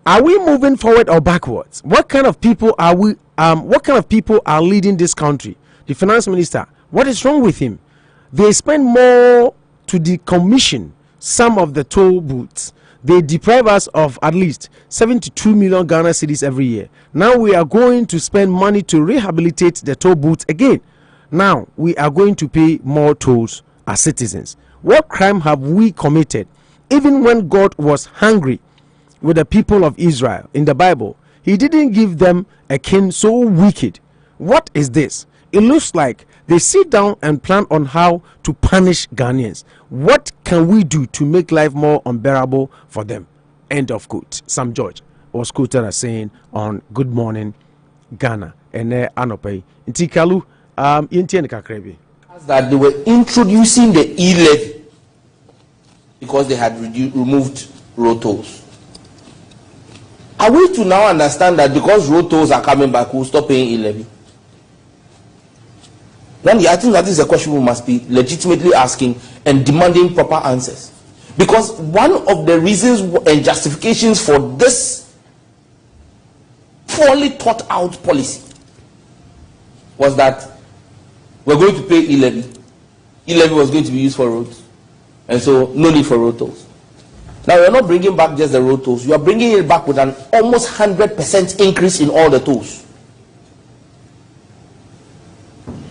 "Are we moving forward or backwards? What kind of people are we? What kind of people are leading this country? The finance minister. What is wrong with him? They spend more to decommission some of the toll booths. They deprive us of at least 72 million Ghana cedis every year. Now we are going to spend money to rehabilitate the toll booths again. Now we are going to pay more tolls as citizens. What crime have we committed? Even when God was hungry with the people of Israel in the Bible, he didn't give them a king so wicked. What is this? It looks like they sit down and plan on how to punish Ghanaians. What can we do to make life more unbearable for them?" End of quote. Sam George was quoted as saying on Good Morning Ghana. And Anope Intikalu that they were introducing the e-levy because they had removed road tolls. Are we to now understand that because road tolls are coming back, we'll stop paying e-levy? Then I think that is a question we must be legitimately asking and demanding proper answers. Because one of the reasons and justifications for this poorly thought out policy was that we're going to pay e-levy. E-levy was going to be used for roads. And so no need for road tolls. Now you're not bringing back just the road tolls. You are bringing it back with an almost 100% increase in all the tolls.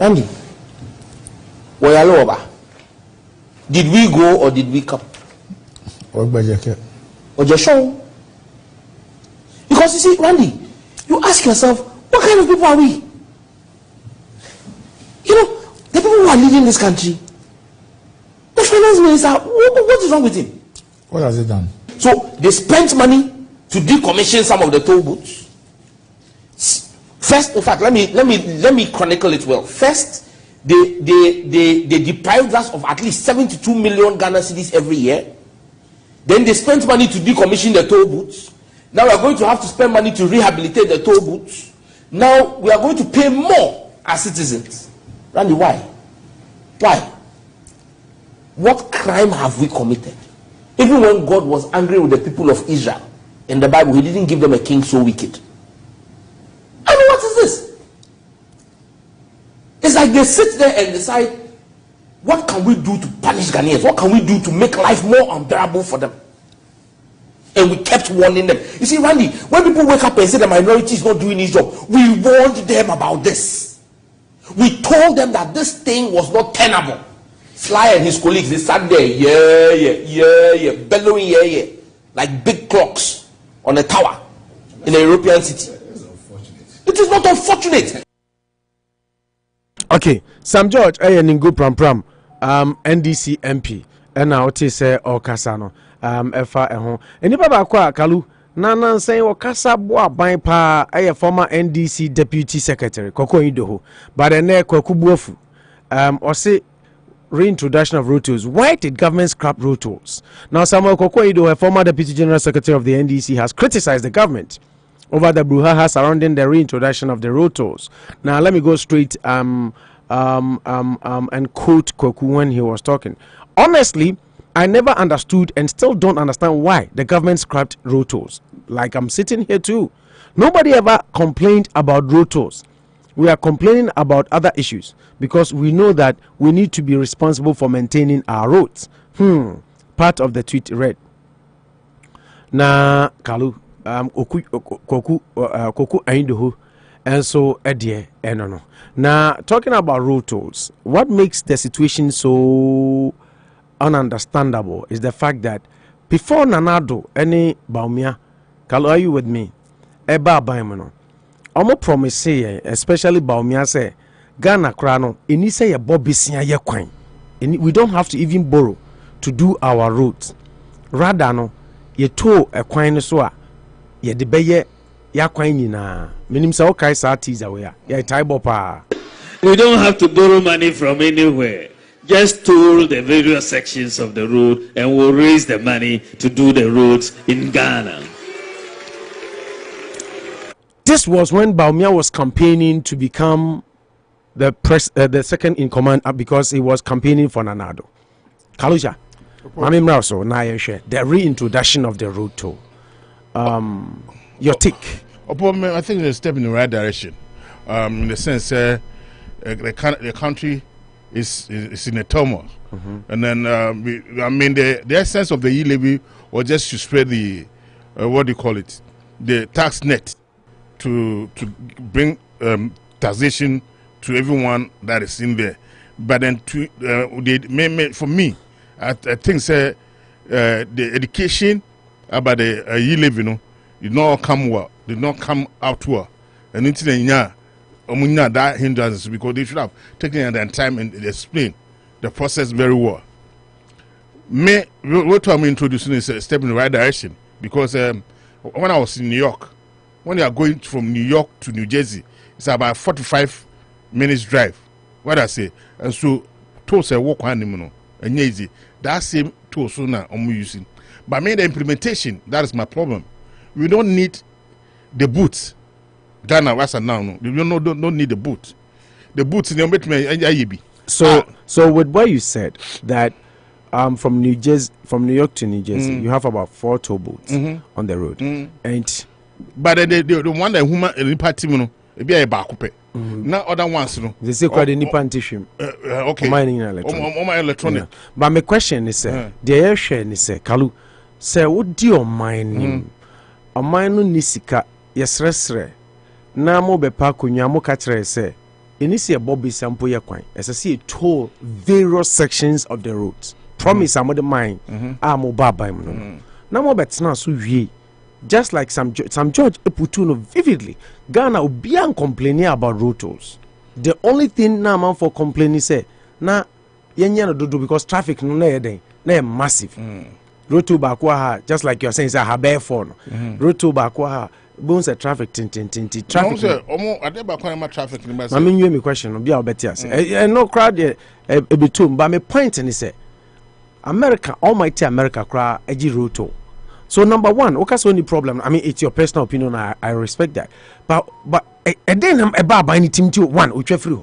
Andy, did we go or did we come? or just show. Because you see, Randy, you ask yourself, what kind of people are we? You know, the people who are leading this country, the finance minister, what is wrong with him? What has he done? So they spent money to decommission some of the toll booths. First, in fact, let me chronicle it well. First, they deprived us of at least 72 million Ghana cedis every year. Then they spent money to decommission the toll booths. Now we are going to have to spend money to rehabilitate the toll booths. Now we are going to pay more as citizens. Randy, why? Why? What crime have we committed? Even when God was angry with the people of Israel in the Bible, he didn't give them a king so wicked. I mean, what is this? It's like they sit there and decide, what can we do to punish Ghanaians? What can we do to make life more unbearable for them? And we kept warning them. You see, Randy, when people wake up and say the minority is not doing his job, we warned them about this. We told them that this thing was not tenable. Sly and his colleagues, they sat there, bellowing, like big clocks on a tower in a European city. It is not unfortunate. Okay, Sam George, Ningo Pram, NDC MP, and now it is Okasano, Efa Eho. And if I Kalu, Nana saying Okasa Boa Baipa, a former NDC Deputy Secretary, Koko Idoho, but a ne Kokubofu, or say reintroduction of road tolls. Why did government scrap road tolls? Now, Samuel Kokoido, a former Deputy General Secretary of the NDC, has criticized the government over the brouhaha surrounding the reintroduction of the road tolls. Now, let me go straight and quote Koku when he was talking. Honestly, I never understood and still don't understand why the government scrapped road tolls. Like I'm sitting here too. Nobody ever complained about road tolls. We are complaining about other issues because we know that we need to be responsible for maintaining our roads. Part of the tweet read. Na Kalu Koku Aindoho and so Edie Enono. Now talking about road tolls, what makes the situation so ununderstandable is the fact that before Nanado any Baumia, Kalu, are you with me? Eba Baimono. Omo promise especially Baumia say Ghana krano eni say bobisia ye kwan. We don't have to even borrow to do our roads. Rather no ye to a kwan so a ye de beye ya kwan nyina. Menim say okay sa teaser we ya taibo pa. We don't have to borrow money from anywhere. Just toll the various sections of the road and we'll raise the money to do the roads in Ghana. This was when Baumia was campaigning to become the second in command because he was campaigning for Nanado. Kaluja, Mami Mrauso, the reintroduction of the road toll. Your take? I think it's a step in the right direction. In the sense, the country is in a turmoil. And then, the essence of the e-levy was just to spread the, the tax net. To bring taxation to everyone that is in there, but then for me, I think the education about the e-levy did not come out well, and it's that hindrance because they should have taken their time and explain the process very well. What I'm introducing is a step in the right direction because when I was in New York. When you are going from New York to New Jersey, it's about 45 minutes drive. What I say, and so tools walk on and easy. That same tools so now I'm using. But the implementation, that is my problem. We don't need the boots. Ghana was now. We don't need the boots. The boots in the So with what you said that from New York to New Jersey, you have about 4 toll booths on the road, and but the one that human party it be a bakupe. Now other ones they say quite any pantism. Okay. Mining electronic. But my question is the air share is Kalu say what do you mine a mine nisika yes resre na mo be pa kunwa mo ka kire say inisi a bobby sample ya kwan as I see various sections of the roads promise am the mine mo ba ban no na mo betena so wie just like some George Eputuno vividly Ghana obian complaining about road tolls. The only thing now man for complaining say na yenya no dodo because traffic no na massive. Road toll back ha just like you're saying say ha bear for no. Road toll back ha bones a traffic tin traffic. Omo ade back ma traffic ni ba say. I mean you me question no be obeti ase. No crowd e betum but me point ni say America almighty America cry egi road toll. So number one, okay, so any problem? I mean, it's your personal opinion. I respect that. But then I'm about buying team to one which free.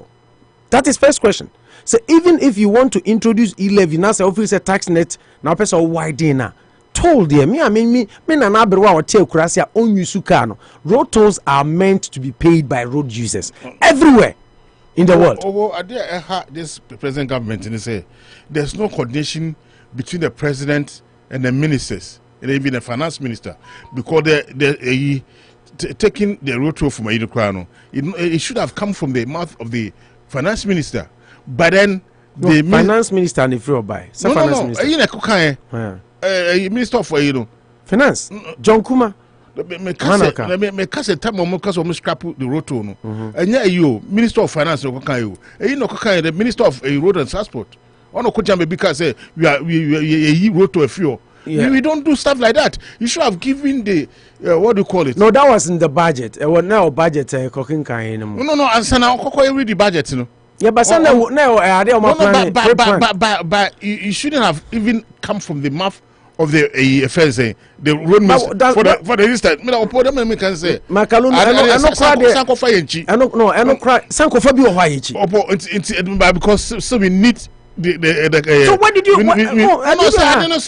That is first question. So even if you want to introduce e-levy, now say office a tax net, now person why dinner. Told them, me na naberwa or tell Kurasia on Yusukano. Road tolls are meant to be paid by road users everywhere in the world. This present government and they say there's no coordination between the president and the ministers. And even the finance minister, because they taking the road toll from Ayukrano, it should have come from the mouth of the finance minister. But then the finance minister and the free buy. Minister of finance, John Kuma. Me kase time mo kase mo scrap the road toll no. Enya you minister of finance no kan you. No kan the minister of road and transport. Ono ko jam be because say we road to a few. Yeah. We don't do stuff like that. You should have given the what do you call it? No, that was in the budget. Well, now budget cooking kind. No. And so now read the budget, you know. Yeah, but but you shouldn't have even come from the mouth of the affairs. The road for the instance. Me na opo dem me can say. Makalun, I no cry. Sanko fabi o hwayichi. Opo because so we need the So what did you? I don't know.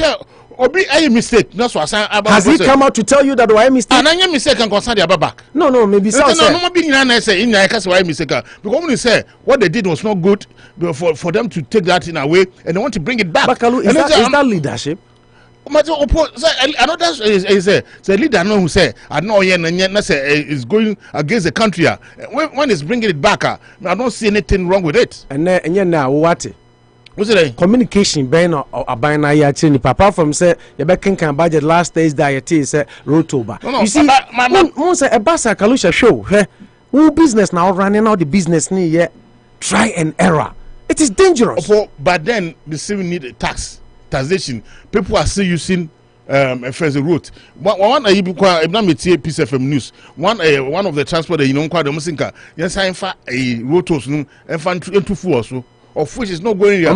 Obi a mistake. That's what has he come out to tell you that why mistake? And any mistake can concern the back. No, maybe so. No, be in say in case why mistake. Because when they say what they did was not good for them to take that in away and they want to bring it back. Bakalu, is that leadership? Another is a leader who say I know is going against the country. When it's bringing it back, I don't see anything wrong with it. And now what? Communication ben or abina ya apart from say you be can budget last Thursday it say road toll. You see mon say a basa kalusha show who business now running out the business ni yet try and error. It is dangerous. But then the civil need taxation. People are still using first route. One piece of news. One of the transport you know quite the musinka. Yes, I infa a road tolls no and two full so. Of which is not going there.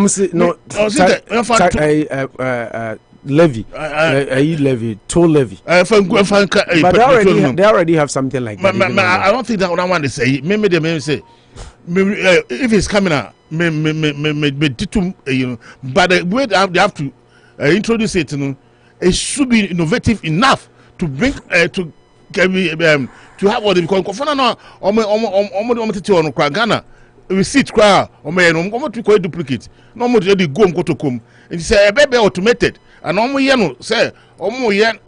Levy, levy, toll levy. But they already have something like that. I don't think that one is say. Maybe they may say, if it's coming out, but the way they have to introduce it, it should be innovative enough to bring to have what they call Ghana. Receipt cry or may no to quite duplicate. No more to go to come. And say a baby automated and almost say almost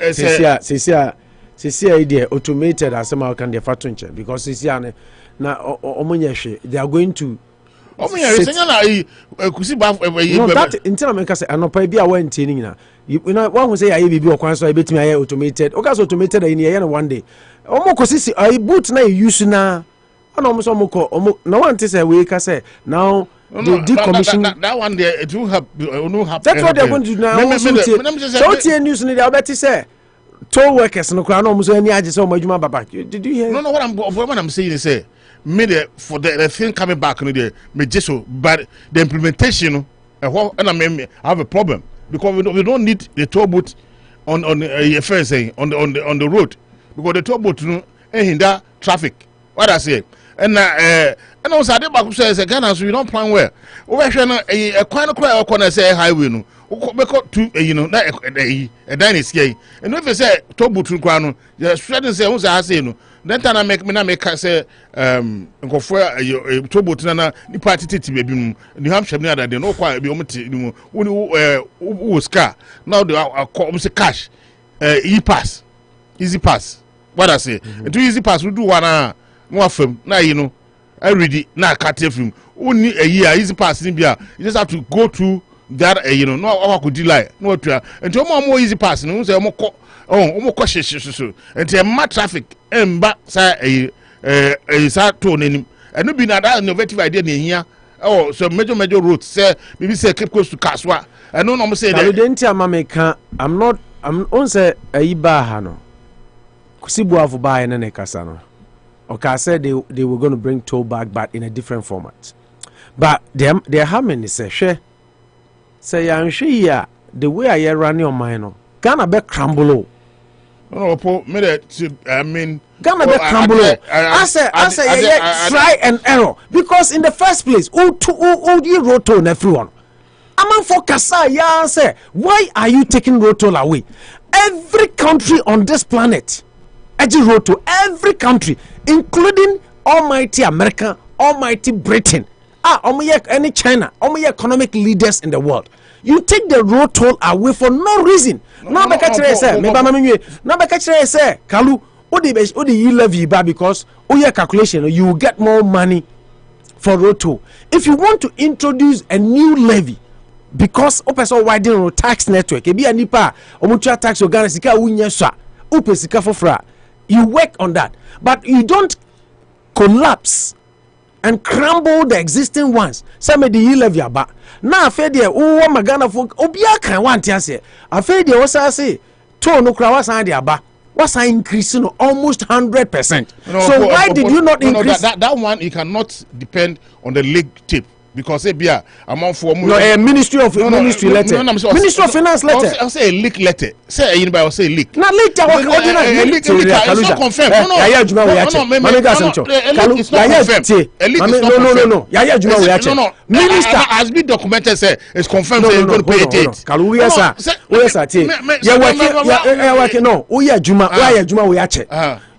say idea automated as some can the fatunche because Sisiane now they are going to that until I say and no be aware intaining now. You know one will say I be or so I bet me automated. Okay, automated in here one day. Almost I boot now use now. No one say we can say now the decommission that one there it will have that's what they're going to do now. So news in the bet say toll workers no crown almost any ages so much baba. Did you hear? No, what I'm saying is say made for the thing coming back no there me just so but the implementation and I have a problem because we don't need the toll booth on first say on the road because the toll booth no hinder traffic. What I say. And also I did back say Ghana so you don't plan well. We share a kind of cry or say highway no. To na a dynasty here. And if they say tobu to kwano, just shouldn't say who say no. Then time I make say go for tobu to na ni party titi baby New Hampshire na that they no quite be omiti who car. Now they are call say cash e-pass. Easy pass. What I say? To easy pass we do one more film now I read it now cut film only a year easy pass in here you just have to go to that no our could delay no to and to more easy pass no say mo so and the traffic back say sa to nanim and no be na that innovative idea near here so major roads say maybe say keep close to Kaswa and no say that I'm on say iba ha no kusibu afu ba ene ne kasa no okay said they were going to bring toll back but in a different format but they're having is say ya the way I run your mind no Ghana be crumble I mean Ghana be crumble I say try and error because in the first place you wrote on everyone Aman for Kasa ya say why are you taking road away every country on this planet road every country including almighty America almighty Britain any China economic leaders in the world you take the road toll away for no reason no say Kalu odi levy ba because calculation you will get more money for road toll if you want to introduce a new levy because opeso widen tax network e bia nipa omutua tax Ghana sika wunya so upe sika fofra you work on that but you don't collapse and crumble the existing ones some the levy aba na afa de wo magana fo obia kan wante ase afa de wo sa say to no kra wasan de aba wasan increase no almost 100%. So why did you not increase that one? You cannot depend on the league tip. Because among for Ministry of Ministry letter. Ministry of Finance letter. I'll say a leak letter. Say anybody will say leak. Not leak. It's not confirmed. No. Minister has been documented. Say it's confirmed. Say you're going to pay it.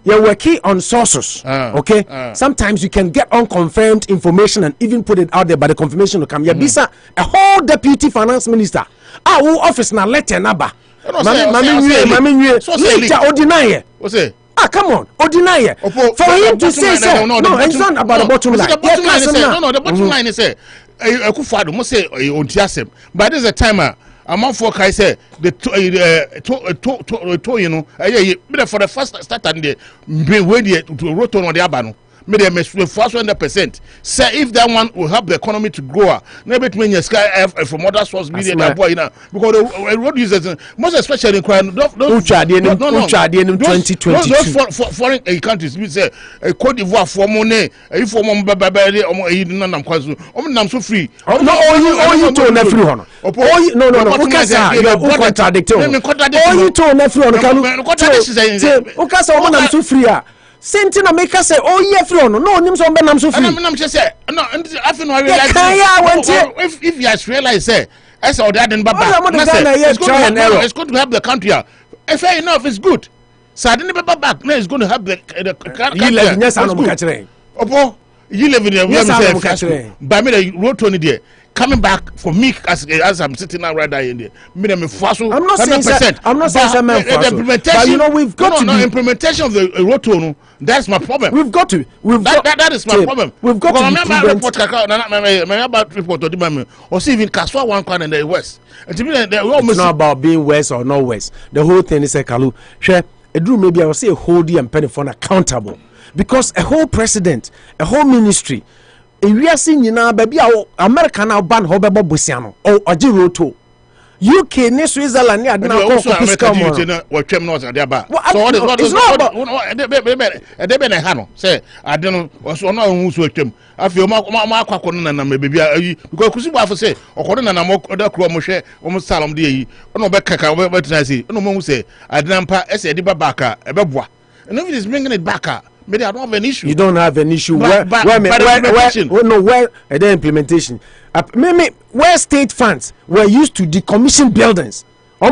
You're working on sources, okay? Sometimes you can get unconfirmed information and even put it out there, but the confirmation will come. Bisa a whole deputy finance minister. Who office na letter naba. Mami, ordinary. What's it? Come on, ordinary. For him to say, no, it's not about the bottom line. The bottom line is say, Akufo-Addo must say on but there's a timer. Among for I say the for the first start and the when to roton on the abano. Maybe a 100%. Say if that one will help the economy to grow, maybe to mean sky from other source media because the road users, most especially in crime, don't 2022. Those foreign countries, we say Cote d'Ivoire for money, if for Nam so free. No, you told everyone. No, you're contradicting. You told everyone. So free. Sentina make us say, free no, names on Benam so free. I'm just say, no, I feel no realize if you guys realize, say, as all that and Baba, it's going to help the country. Fair enough, it's good. So I didn't back. No, it's going to help the country. You live in yes, I'm catching. You live in the by me, the road to the coming back for me as I'm sitting now right there in there. I'm not saying the implementation, but we've got to implementation of the road. That's my problem. That is my problem. We've got to about report or see even Kaswa one corner in the west. It's not about being west or not west. The whole thing is a Kalu. Share a drew maybe I will say a whole and penny for accountable because a whole president, a whole ministry. We are seeing baby America now ban Hobebo Busiano or Ajiroto. UK, Switzerland, it's not about they been a hano. Say, I don't know what's on who's with them. I feel my maybe because Kusiba say, or Corona other Cromoshe, almost Salam D. No back, what I say, no one say, I didn't pass a Dibabaka, a Babwa. And if it is bringing it back. Maybe I don't have an issue. You don't have an issue. Where the implementation? Where state funds were used to decommission buildings. Now,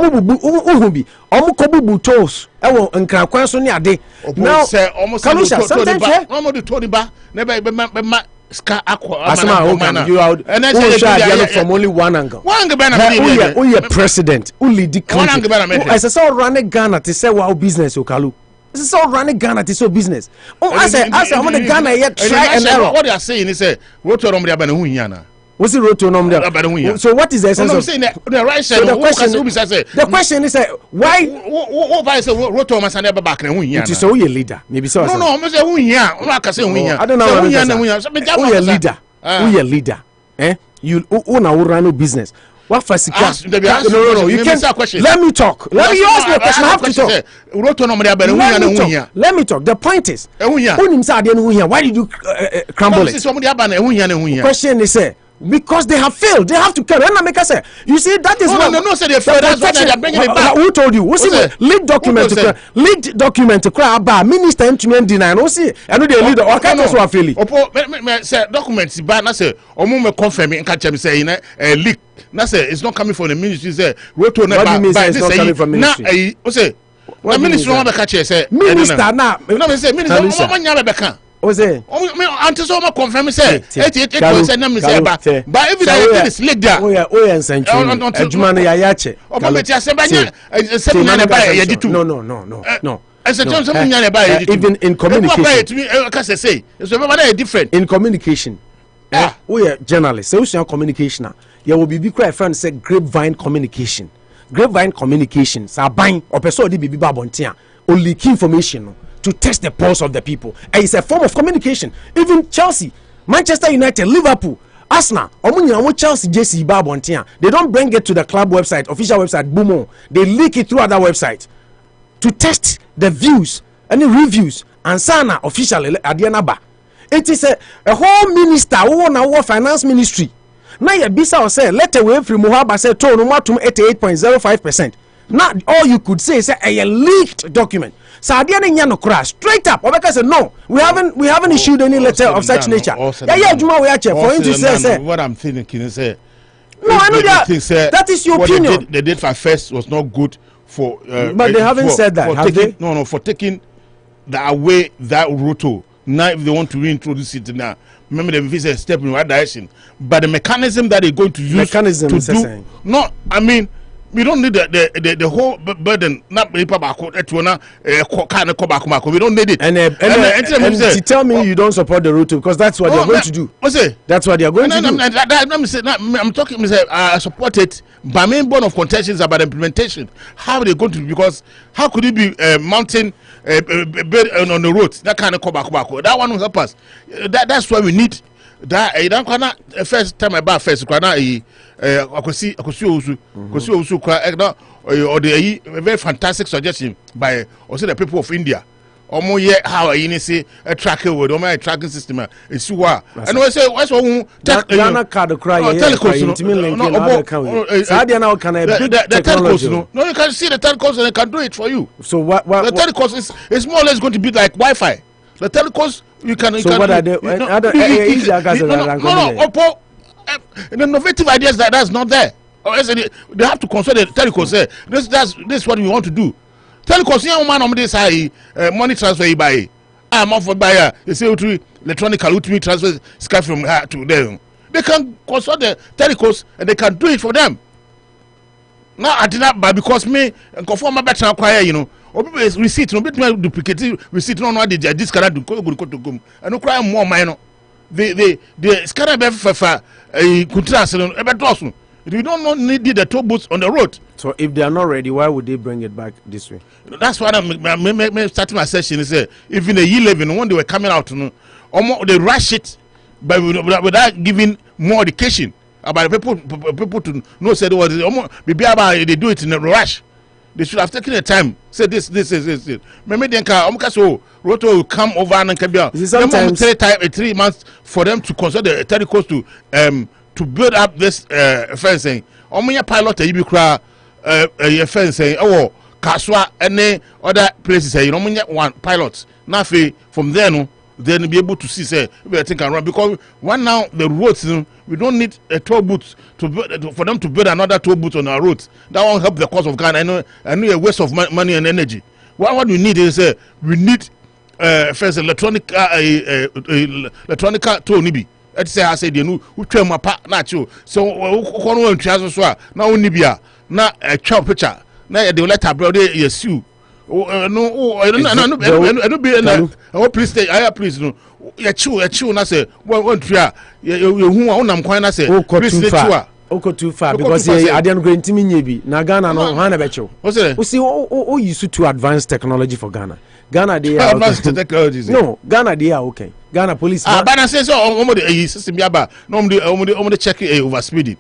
from only one angle. Who president? Who lead the country? As I saw running Ghana to say wow business, Okalu. This is all running Ghana to so business. I say, I'm going to Ghana yet try and error. What they are saying is, what to Romania Banahuiana? What's the road to nom there? So what is the essence of the right side? The question is why I say road to Masane back na hunya. It is so your leader. Maybe so. No, I'm say hunya. I can say hunya. I don't know. Who your leader? Who your leader? You own a run business. What for no. You can't. Let me talk. Let me ask the question. I have to talk. Let me talk. The point is, why did you crumble it? The question is, because they have failed, they have to carry. And make us say, you see, that is no, say they failed. That's why they are bringing it back. Who told you? Who see lead document to cry about minister and deny. No see, I know they lead. Or can't also a failure. Me say documents bad. Na say omo me confirm me. Catch me say leak. Na say it's not coming from the ministry. Say roto na by this coming from ministry. Na say the ministry no be catch say minister na. No me say minister. Omo nya be can. Ose me until so ma confirm say 88% na me say ba but if that is leak there o ya nsanchu adwuma no ya che o me tia se ba nya se nya na ba ya di tu no even in communication so be different in communication we are journalists so we communication ya will be cry friend say grapevine communication sa ban o person dey bibi ba bontia o leak information to test the pulse of the people. And it's a form of communication. Even Chelsea, Manchester United, Liverpool, Arsenal, Chelsea, JC, Babontia, they don't bring it to the club website, official website, Boomo. They leak it through other websites to test the views, any reviews, and Sana officially Adianaba. It is a whole minister who want our finance ministry. Now you bisa or say let away from Muhaba say to no 88.05%. Now all you could say is a leaked document. Sadia no crash straight up. Obeka said no, we haven't issued any letter of such nature. Juma we for him to say what I'm thinking is no, I know that is your opinion. The date for first was not good for but they haven't said that, have they? No, for taking away that roto. Now if they want to reintroduce it now, remember the say step in the right direction. But the mechanism that they're going to use to do no, I mean we don't need the whole burden. Not paper back. We don't need it. And tell me you don't support the route because that's what they're going to do. That's what they're going to do. I'm talking. I support it. But main bone of contention is about implementation. How are they going to? Because how could it be mountain bed on the road? That kind of Kobako. That one will help us. That's why we need. That I don't wanna first time about first kwana akosi osu kwa or the very fantastic suggestion by also the people of India. Omo ye how you say a tracker with a tracking system is what and we say what's one Ghana card cry no you can see the telecos and they can do it for you. So what the telecos is more or less going to be like Wi-Fi. The telecos you can. So what are they? Oppo. The innovative ideas that's not there. They have to consult the telecos. This is what we want to do. Telecos, young man on this high money transfer by. I'm off for buyer. They say electronic ultimate transfer sky from her to them. They can consult the telecos and they can do it for them. Now I did not buy because me and conform my better acquire, receipt no bit duplicate receipt no dey this can do go to go and no cry more minor the scanner be for contrast no e be dosun we don't need the toll booths on the road. So if they are not ready, why would they bring it back this way? That's why I'm starting my session is even a year 11 when they were coming out they rush it but without giving more education about people to know say they do it in a rush. They should have taken the time. Say this. Maybe they can. Roto will come over and can be. Sometimes 3 months for them to consult the telecos to build up this fencing. Omunya pilot you be cry fencing. Oh, Kaswa any other places. Omunya one pilot. Now from there no. Then be able to see say everything can run because one now the roads we don't need a toll booth for them to build another toll booth on our roads. That won't help the cost of Ghana. I know a waste of money and energy. What we need is we need first electronic toll nibi. Let's say I said you know we try my part natural. So one transfer so now nibia now a chop picture now they let our brother yes you no be na police station I police no ya chiw na say won tria you hu a unam kwan na say police station oko too far because ade no grant me nya bi na Ghana no ha na be chiw we see o use too advanced technology for Ghana they are advanced technologies no Ghana they are okay Ghana police but I say so omo the system ya ba no omo the check over speeding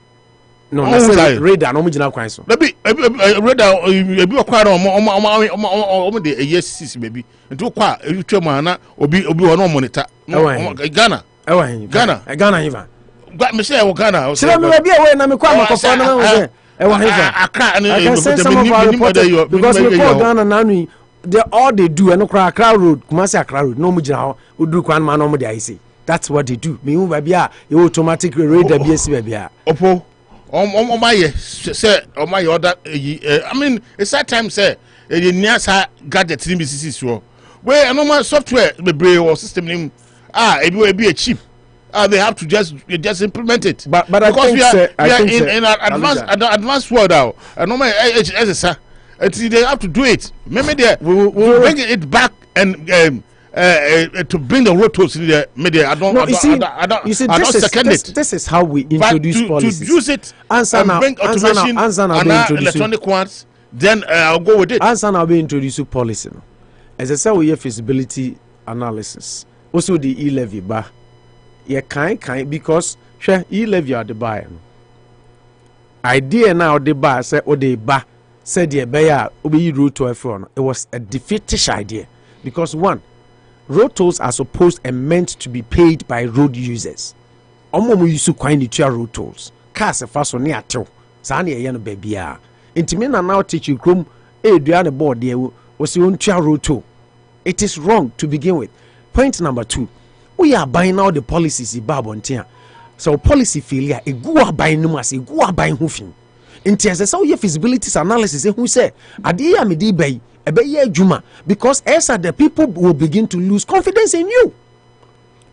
no say radar no mo gina kwan so maybe radar ebi okwa na omo the yes baby nti kwa twam na obi ho no monitor Ghana hiva but me say Ghana say me be away na me kwa makofo na me say Accra because we call Ghana now all they do and Accra road Kumasi Accra road no mo gina ho odu kwan ma no mo dey say that's what they do me hu ba bia you automatic radar BS ba bia opo my say my other I mean it's that time say the near gadget in BCC so where normal software be or system name it be a cheap they have to just implement it but because I think we are in an advanced world now normal they have to do it maybe they will bring it back and to bring the road tolls in the media. I don't second it. This is how we introduce policies. To use it and bring automation and electronic ones, then I'll go with it. Answer now be introduce policy. As I say, we have feasibility analysis. Also the e-levy bar. Yeah, kind because share e-levy are the buyer. Idea now the bar say or the bar said the buyer obe road to everyone. It was a defeatish idea because one. Road tolls are supposed and meant to be paid by road users. Omo mu yusu kwan ni tua road tolls. Cars e faso ne atew. Sa na ye no babia. Intime na now teach you krom dua ne board there wo si on tua road toll. It is wrong to begin with. Point number 2. We are buying now the policies ibabontia. So policy failure e go aban no as e go aban ho fin. Inti ase so ye feasibility analysis e hu say ade ya me di bai because as the people will begin to lose confidence in you.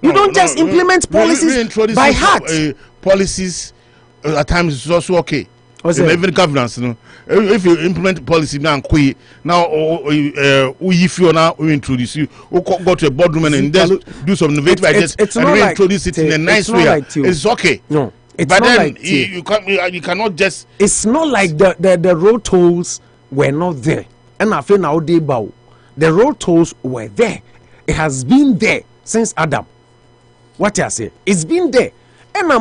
You don't just implement policies by heart. Policies at times is also okay. Even governance, if you implement policy now, if you now introduce you, go to a boardroom and then do some innovative ideas and reintroduce it in a nice way. It's okay. No, it's but not then you cannot just. It's not like the road tolls were not there. And I feel now they bow. The road tolls were there. It has been there since Adam. What I say? It's been there. And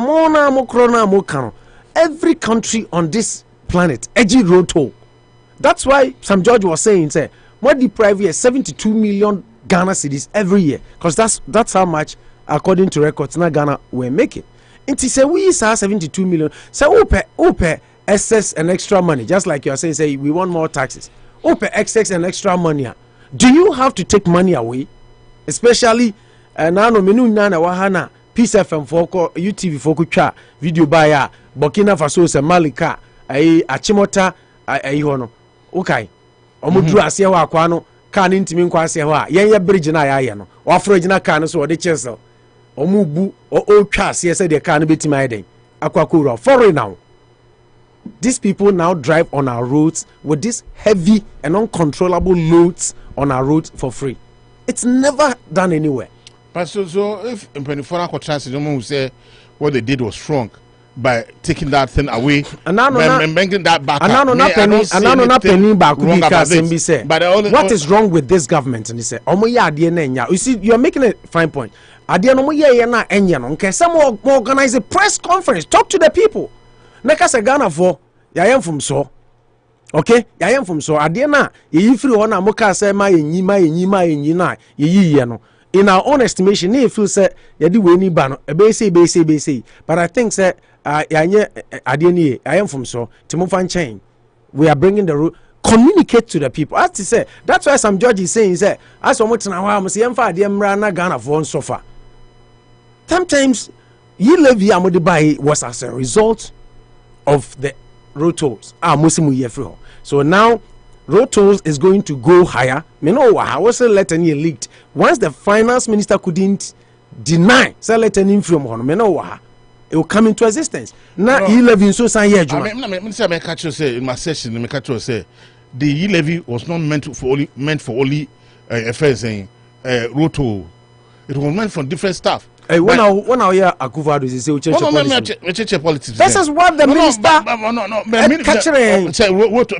every country on this planet, edgy road toll. That's why Sam George was saying, say, what deprive here 72 million Ghana cedis every year. Because that's how much, according to records, na Ghana were making. And he said, we saw 72 million. So open excess and extra money. Just like you are saying, say, we want more taxes. Open excess and extra money. Do you have to take money away? Especially now no menu nana wahana Peace FM foko UTV foko cha video baya Burkina Faso se Malika achimota hono okay omudru ase ho akwa no ka ne ntimi nkwa ase ho a yen bridge na ya no wafro gina ka no so wo de chesel omubu o twa ase se de ka no betima ayden akwa kura foreign now. These people now drive on our roads with these heavy and uncontrollable loads on our roads for free. It's never done anywhere. But so if in 24 who say what they did was wrong by taking that thing away and bringing that back what is wrong with this government? And he said, you see, you're making a fine point. Some organize a press conference, talk to the people. Neka se Ghana for yayem from so. Okay? Yayem from so. Adiena ye free ona moka say ma yenyi na ye no. In our own estimation, ne feel say yedi we ni ba no be say. But I think say yanye adieni yayem from so. Timofan chain. We are bringing the rule. Communicate to the people. As to say, that's why some judge is saying say as omo na wa mo say yemfa adie na Ghana for so far. Sometimes ye levy amode buy was as a result of the road tolls. So now road tolls is going to go higher. I wasn't letting you leaked. Once the finance minister couldn't deny letting from it will come into existence. Now he live in so say in my session, say the e-levy was not meant for only FSA roto. It was meant for different stuff. When I hear Akufo-Addo say we change politics. This is what the minister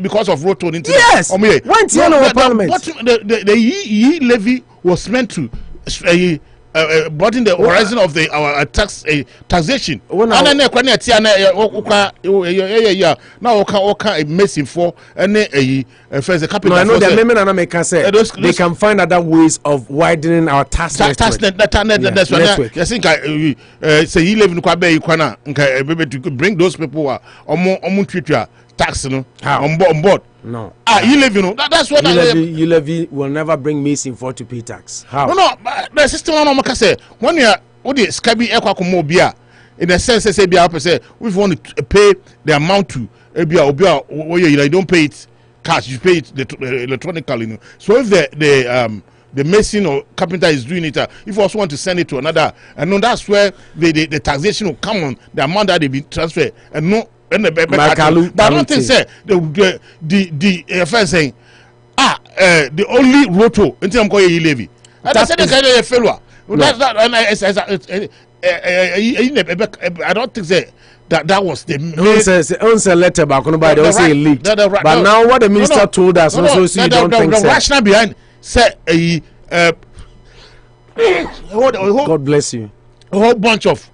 because of roto. Yes. When Parliament. The e-levy was meant to broaden the horizon of the our taxation. Now a messing for any first capital. No, I know the women and make say they can find other ways of widening our tax network. That's what I think. Say you live in Kwabe, you can bring those people on tax on board. No. You live, that's what you levy will never bring me in for to pay tax. How? No, the system on say when you are Scabi Equacomobia, in a sense, say, we want to pay the amount to you don't pay it cash, you pay it electronically. So if the mason or carpenter is doing it, if you also want to send it to another, and that's where the taxation will come on the amount that they be transferred, and no. But I don't think say the first saying the only roto until I'm calling levy. I said a failure. I don't think say that was the answer letter back on by the say leaked. But now what the minister told us, so you don't think the rationale behind say God bless you. A whole bunch of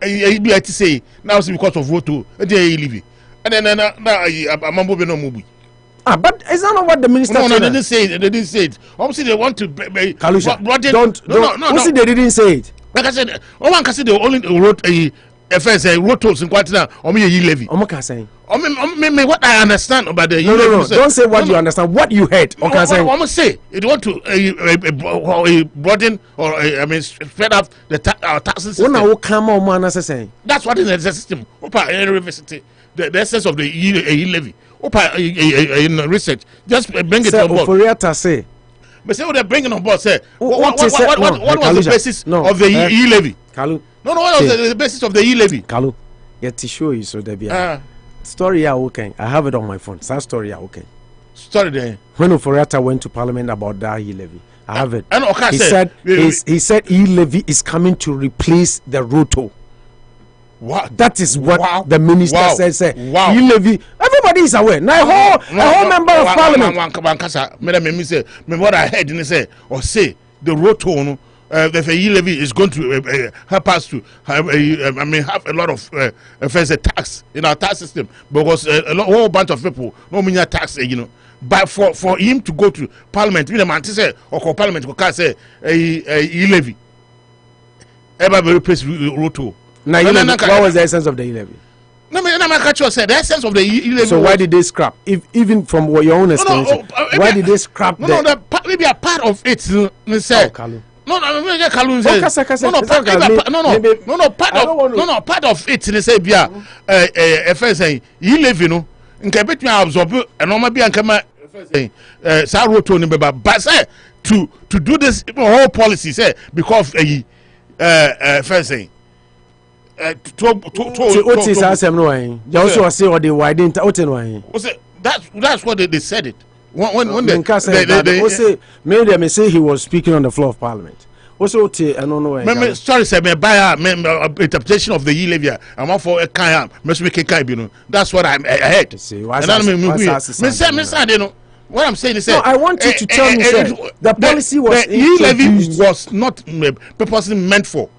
I say now it's because of roto they leave, and then now Mambo no mubi. But is that not what the minister said? No, they didn't say it. They didn't say it. Obviously they want to Kalusha, don't. Obviously they didn't say it. Like I said, one can say they only wrote a FS rotos in Quatina or me a levy. What saying? What I understand about the no. Don't say what you understand. What you heard. Okay, I must say it want to broaden or spread out our taxes system. That's what is the system. University, the essence of the levy. Research. Just bring it on board. Say. But say what they're bringing on board. Say what was the basis of the levy? Kalu. No. What was the basis of the levy? Kalu. Yet to show you so there story okay. I have it on my phone. That story okay. Story there. When Oforiatta went to Parliament about that e-levy, I have it. And okay, he said e-levy is coming to replace the roto. What? That is what the minister said. Wow. E-levy. Everybody is aware. Now a whole member of Parliament. What I heard and say or say the roto. The e-levy is going to help us to have a lot of tax in our tax system because a whole bunch of people no mean tax, But for him to go to Parliament, the man say or Parliament can say e-levy. Everybody place roto. Now, what was the essence of the e-levy? No, the essence of the e-levy. So why did they scrap? Even from your own explanation, why did they scrap? Maybe a part of it. Part of it they say bia FSA e-levy no nka betumi absorb and normal bia nka FSA sa roto ni beba but say to do this whole policy say because FSA that's what they said it. When they say he was speaking on the floor of Parliament. Also, I don't know. Sorry, sir, me buy interpretation of the e-levy. I'm all for a kind. That's what I heard. What I'm saying is, I want you to tell me, sir, the policy was e-levy was not purposely meant for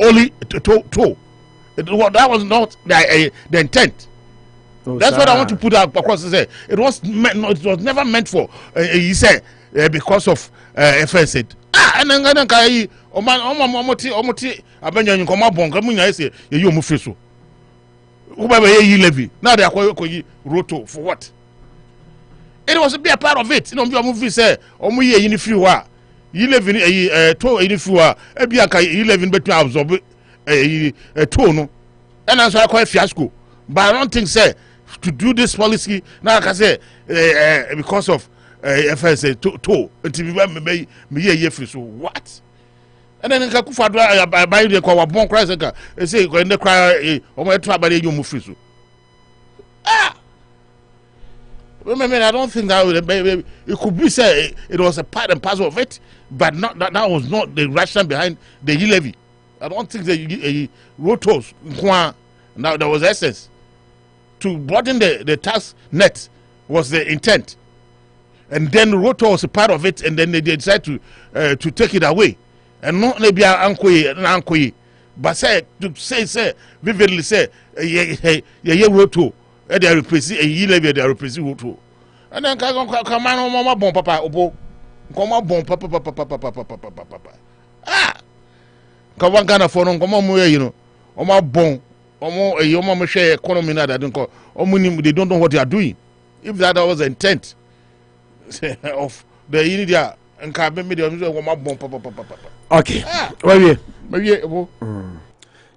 only toll. That was not the intent. That's what I want to put out across to say. It was never meant for. He said because of FSA. And then omoti abenya nkoma bonga munya ese ye yo mufeso. Who by ye levy. Now they are koyi roto for what? It was to be a part of it. You know, movie say omu ye yin free wa. Ye levy to yin free wa. E bia ka ye levy betu absorb to no. And that's why I call it fiasco. But I don't think say to do this policy now I can say because of FSA to until me ye free so what? And then Kakufado I buy the kwa bon cry say go in the cry o mo try ba you move free so I don't think that it could be said it was a part and parcel of it, but not that was not the rationale behind the levy. I don't think the road tolls now there was essence to broaden the tax net was the intent, and then the road toll was a part of it, and then they decided to take it away, and not maybe ankoye, but say to say vividly say road toll. They represent a levy, they represent road. And then come on, bon papa, obo, come on, bon papa. Ah, come on, Ghana for no, come on, you know, my bon, your mama share economy that I don't call, they don't know what they are doing. If that was the intent of the India and Caribbean medium, bon papa. Okay, well, maybe.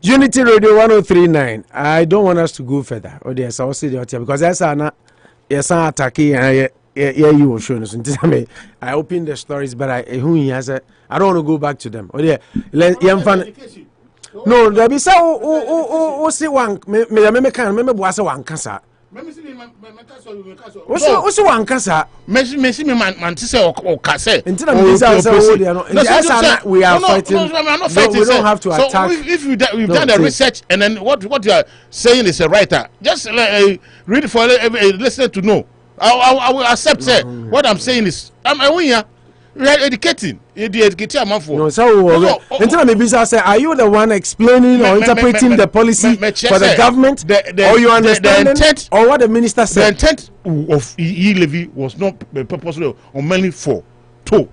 Unity Radio 1039. I don't want us to go further. Oh, yes, I'll say the audio because that's an attacking. You will show us. I opened the stories, but I don't want to go back to them. Oh, yeah, no, there be so. See one. Me can remember was one cancer. What's one cancer? Messi man to say or cassette. We are fighting. We don't have to attack. If we've done the research and then what you are saying is a writer, just read for a listener to know. I will accept. What I'm saying is I'm here. We are educating. No, so until maybe say, are you the one explaining or interpreting the policy for the government, or you understand or what the minister said? The intent of levy was not purposely or mainly for tolls.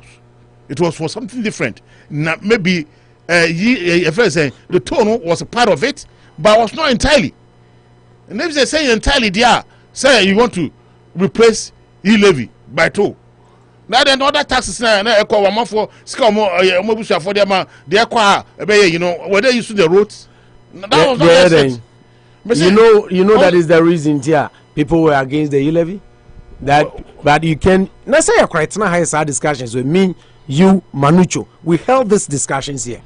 It was for something different. Now, maybe the toll was a part of it, but was not entirely. And if they say entirely, they are say you want to replace levy by toll. Now then other taxes now for for them you know whether you see the roads. That was not you know that is the reason here people were against the levy. But you can not say a quite high discussions with me, you, Manucho. We held these discussions here.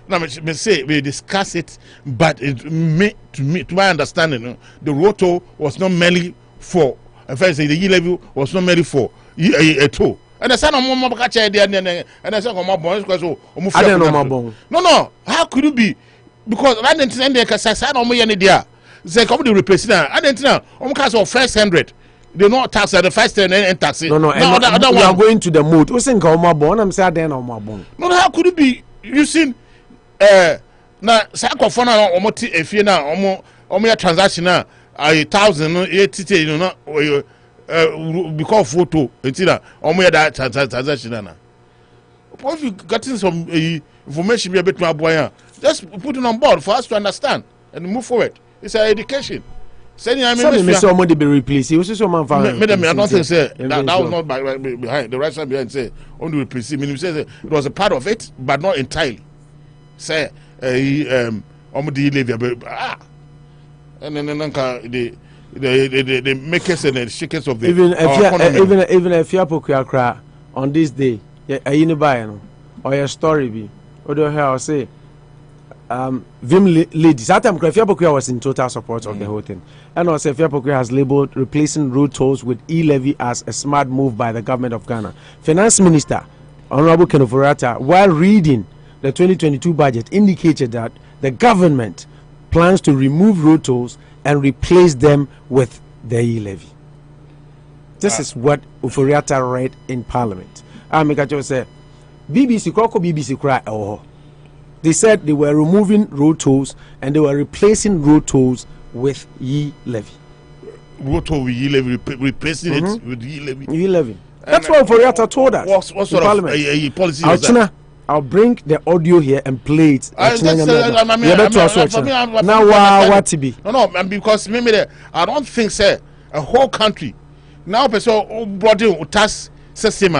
Now, me say we discuss it, but to my understanding, the roto was not merely for. In fact, the levy was not merely for a toll. And the son of Mama catch idea and I said, "Oh, my boy, I don't know my bone." No. How could it be? Because I didn't think they can say, "I don't know any idea." They come to replace now. I didn't know. Because of first 100, they not tax at the first 10 and tax it. No. We are going to the mood. We think my bone. I'm saying, "I don't know my bone." No, how could it be using na sakofona omoti efie na omo transaction na 1,080 you know because photo until omo that transaction na. If you getting some information be a bit more boy, just put it on board for us to understand and move forward. It's an education. Saying I mean somebody be replaced. You see some man I don't think say that was not behind the right behind say only replace. I mean, say it was a part of it, but not entirely. Say and then the makers and the shakers of the even if you are on this day, you buy or your story be or do I say Vim ladies that time Fiapokuya was in total support of the whole thing, and also Fiapokuya has labeled replacing road tolls with e-levy as a smart move by the government of Ghana. Finance Minister Honorable Ken Ofori-Atta, while reading the 2022 budget, indicated that the government plans to remove road tolls and replace them with the e-levy. This is what Ofori-Atta read in Parliament. Amikacho said, BBC cry. They said they were removing road tolls and they were replacing road tolls with e-levy. Road toll with e-levy, replacing it with e-levy. E-levy. That's what Ofori-Atta told us. What sort of policy was that? I'll bring the audio here and play it. Now, what to be? No, because maybe I don't think, sir, a whole country now, person brought in tax system.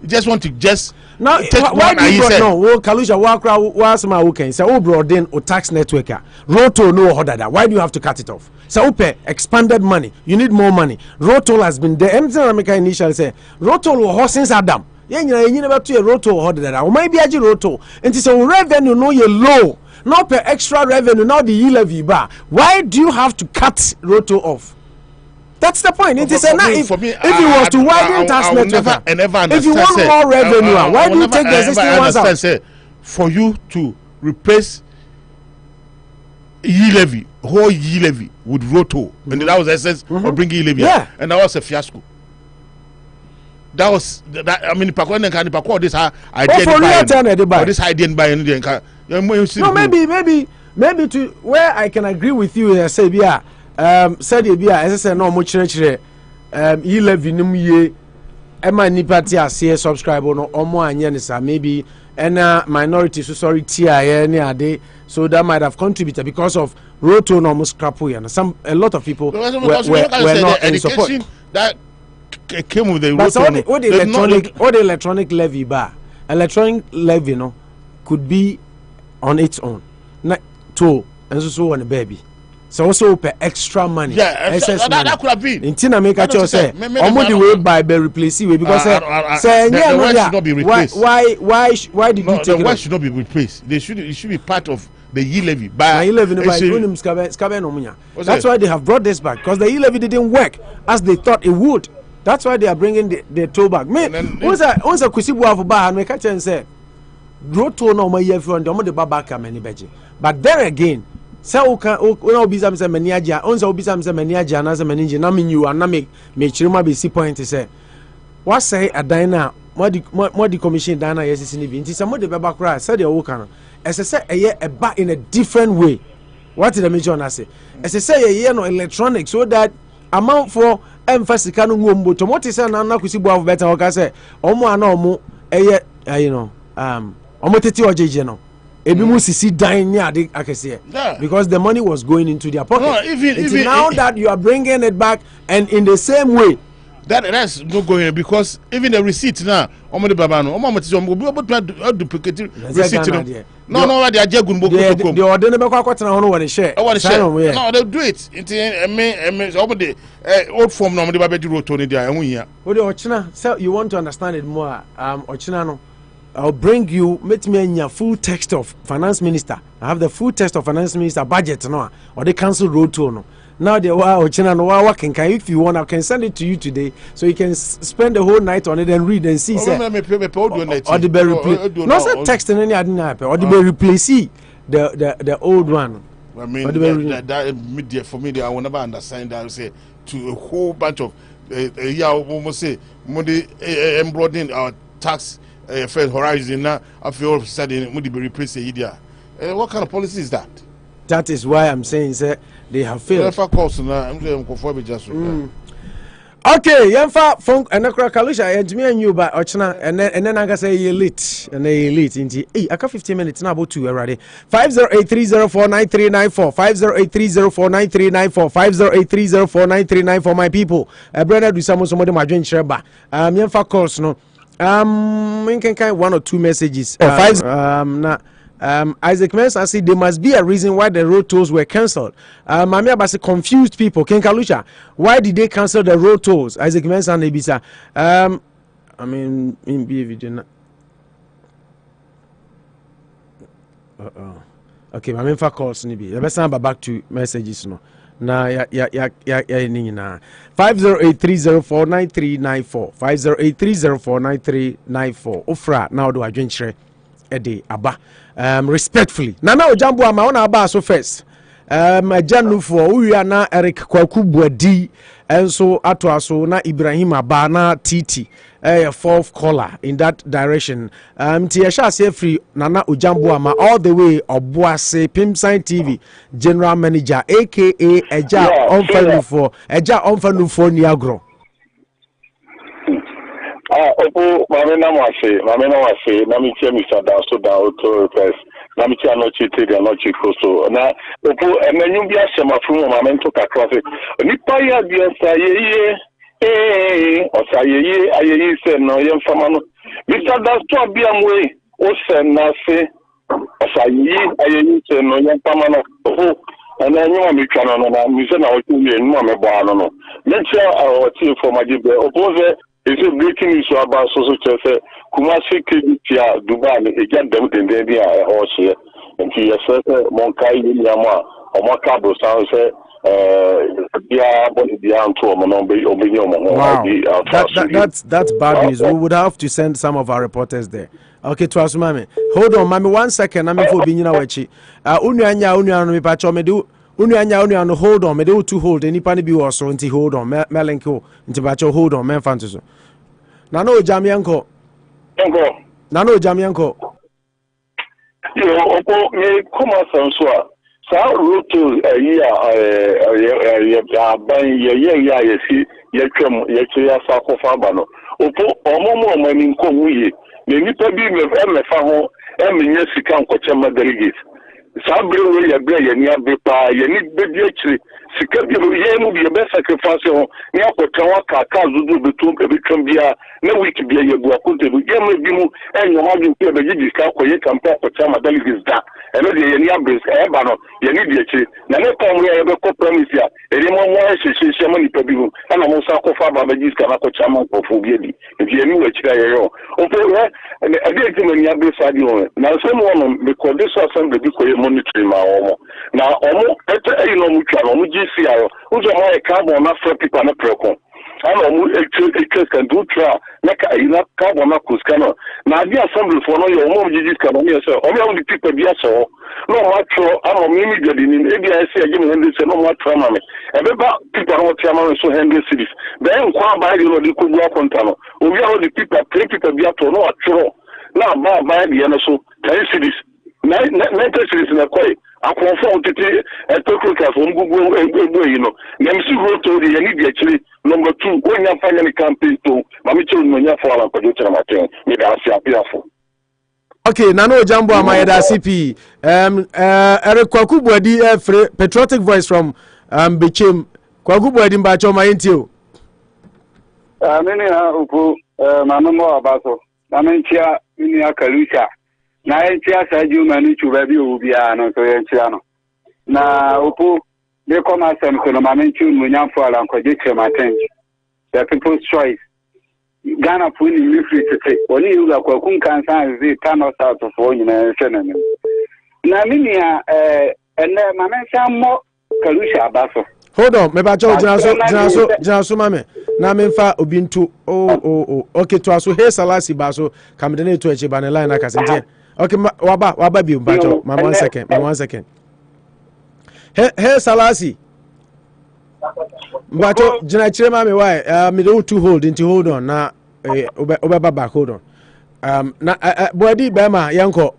You just want to just now. Why do you no? Kalusha, what's my okay? So, brought in a tax network. Roto no order. Why do you have to cut it off? So, expanded money. You need more money. Roto has been there. Anything America initially say Roto was since Adam. You never to a roto order. Or maybe a roto. And it's a revenue no you low. Not per extra revenue. Now the e-levy bar. Why do you have to cut roto off? That's the point. It is for me, if you was to widen tax network, if you want more revenue, why do you take the existing ones out? For you to replace e-levy, whole e-levy with roto, and that was the essence of bringing e-levy, and that was a fiasco. That was that. I mean, this idea no, maybe to where I can agree with you. Say, said as I said, no much e-levy num ye. Emma nipa ti ase subscriber no omo anya ne sa maybe and minority so sorry TIA any ade, so that might have contributed because of roto no almost scrap and a lot of people were not in support. That came with the but so what the electronic levy bar electronic levy no could be on its own to and so on a baby. So also pay extra money. That could have been. In Tina make a choice say, the way by be replace because say the word should not be replaced. Why did you take it? The word should not be replaced. It should be part of the e-levy. That's why they have brought this back because the e-levy didn't work as they thought it would. That's why they are bringing the toll back. Once a kusibu of bar and make a chance say, roto no my year from the babaka many beji. But there again. So when obisam se maniaja onza obisam se maniaja na se maniji na menyu ana me chirima be see point say what say adina modi commission dana yes ni bi nti se modi beba kra say the wo kan ese say eye eba in a different way. What did I mention say ese say eye no electronic so that amount for emphasis kan ngombo to moti say na kusibu of better o ka say omo ana omo eye you know omo tete ojeje no sisi dying because the money was going into their pocket. No, even now that you are bringing it back and in the same way. That's not going because even the receipt now, duplicate receipt. No, they are just going to the order never share. No, they do it. Old form normally wrote Tony there. So you want to understand it more? Ochina I'll bring you, meet me in your full text of finance minister. I have the full text of finance minister budget no, or the council road to no. Now they are working. If you want, I can send it to you today, so you can spend the whole night on it and read and see. Or the be replace. Not text in any other happen. Or the be replace the old one. I mean, that media for me, I will never understand that. I say to a whole bunch of almost say money embroidering our tax. First horizon now, I feel all of a sudden would be replaced here. What kind of policy is that? That is why I'm saying, sir, they have failed. Okay, Yamfa Funk and Nakra Kalisha and me and you by Ochna and then I can say elite and elite into I got 15 minutes now about 2 already. 50830493994 50830493994 50830493994 my people. Brother do somebody my joint share ba. Yamfa calls no. We can kind 1 or 2 messages. Isaac Mensah said there must be a reason why the road tolls were cancelled. Mami Abasi confused people. Ken Kalusha, why did they cancel the road tolls? Isaac Mensah and Ebisa. I mean, in BV. Okay, Mami Fa calls Nibi. Let's back to messages no. Na ya ni na 50830493994 50830493994 ofra now do adwenkyere ede aba respectfully na ojambo ama ona aba so first ajanufo uya na Eric Kwaku Buadi enso ato aso na Ibrahim aba na Titi fourth caller in that direction Tiasha say free nana ojambo ama all the way Obuase Pimsign TV general manager aka Eja Onfanufo Niagro. Opo mame na wase na mi che Mr. Danso da auto press na mi che anochi trade anochi koso na opo emenyu bi asema fun mame nto kakra se nipa ya bi osayeye osayeye ayeye se no yem fama no Mr. Danso bi amwe o se na se osayeye ayeye se no yem fama no opo enenyu mi twa no na mi se na o tumi enu ame bo ano no mecha o ti for magibe opo ze is a breaking issue about social justice. Kumasi Kidia Dubai, again, them the India horse here. And he said, Monkai Yama, or Makabo sounds That's bad news. We would have to send some of our reporters there. Okay, to us, mami. Hold on, mami. 1 second. I'm for being wechi. Unyanya no me pacho me do. Unyanya no hold on. Me do to hold. Any pani bi also unti hold on. Melenko unti pacho hold on. Men fantaso. Nano jamianko. Nano jamianko. Yo, opo me koma sanswa. Sa roto ban yesi yetwem yekia sa kofa ba no. Opo omomo mani nkomu ye. Ne nipa bi me fa ho enya sika nkoche madelegates. Sa brewe ya bre ye ni abepa ye ni bedi akiri sika bi ye mu bi be sacrifice ho ni akotan wa ka zuzu betum ebetwam bia na week bia ye bu akonte bi ye mu bi mu enyo ma bi pe be gidi ka koye kampa akotan madelegates da eno de ye ni abres e ba no ye ni bi akiri na ne kom ye be ko promise ya e de mo hyehyehye ma ni pa bi mu na mo sa ko fa ba be gidi ka na akotan ma ofo bi edi e ye ni wachira ye yo o pe e de ti mo ni abres adi ho na so mo no be ko de so asem be bi ko monitoring ma omo na omo ete no mu twa no mu GCI uzo ma e carbon na for people na preko ana omo e can do try na ka ina carbon na kuskano na di assembly for no yo omo GCI ka no me say omo di people bia so no ma tro ana omo mi gadi ni e bia say agi me hende say no ma tro ma me e be ba people no tia ma so hende cities be nkwa ba di no di ku bua konta no obi a di people bia to no atro na ba di na so 10 cities na cities na koi akwonfo tete etokruka from gugu egbo yi no na msi roto de yani de akiri number 2 onya fanya ni campaign to mami che onya fo ala ko jotra maten me da asi apiafo. Okay, Nano Jambo Amayeda CP. Eric Kokobo adi patriotic voice from Bichim. Kokobo adi mbacho mayintio. Mimi upo manomo abaso. Namenchia mini akalusha. Na entia saju mani chubabi ubia no to entia no na upo de koma sem ko no mamenchu munyamfo ala nkoje chematen the people's choice Ghana puni mi free tete oni yuga kwa kun kansan zi tano south of nyina senene na mini ya ene mamencha mo kalusha abaso. Hold on, me ba cho jinaso mame na memfa obintu okay to aso he salasi baso kamdene to eche ba ne line akasente. Okay, waba bi mbacho. Ma 1 second. Hey Salasi. Mbacho jina chire ma me why me do to hold into hold on na obeba back hold on. Na body be ma yanko.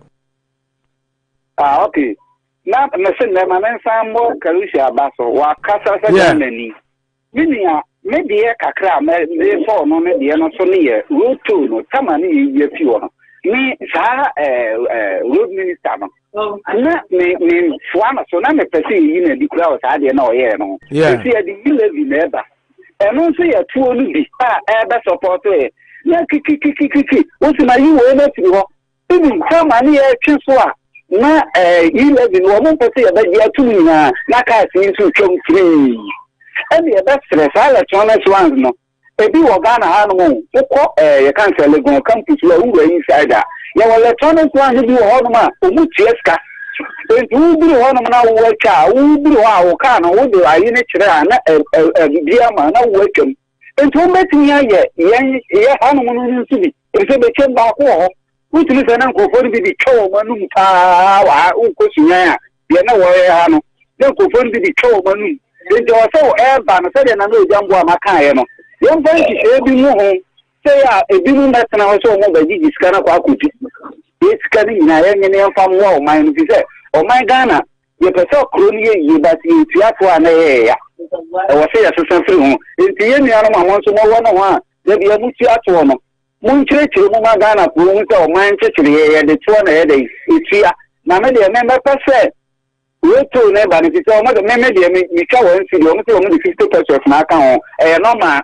Okay. Na mesen na mensa mo kalusha abaso wa kasa sa nani. Minia me de kakra me for no me de no so ne ye roto no tamani ye fi wo. Me sa road minister no na me fuama so na me pese yi na di kura o sa de na o ye no si e di levy na eba eno so ye tuo nu bi ebe support e na kiki o si na yi wo na ti ho ibi kama ni e twi so a na yi levy no mo pese ye ba dia tu ni na ka si so twom free e bi e ba stress ala chona swans no ebi wo Ghana ha no ko ye cancel Legon campus la ura insider ya wo electronic one bi wo no ma omu tieska entu bi wo no na wo cha bi wo a wo ka no wo de ayi ne kire na bia ma na wo atwam entu mbeti ya ye ha no no nsu bi ese be chen ba ko ho utili fe na nkofo bi di chowo manu pa wa unko sunya ya ye na wo ha no de nkofo bi di chowo manu entu wo so ba no se de na no jambo amaka ye no yon banki ebi mu ho say ya ebi mu metna ho so mo baji diskana kwa akuti diskani na ye ne fam wa o man fi say o man Ghana ye pese kroni ye ba ti tiafo ana ye ya e wo say ya sesan firi ho enti ye nua no ma so mo wo no ho a de bi mu tiato no mun kirechire mu ma Ghana ko mu say o man kirechire ye de to na ye de etia na me de me pese weto ne ba ni fi say o mo de me de mi ka wo nsi de o mo say o mo de 50% na aka ho e no ma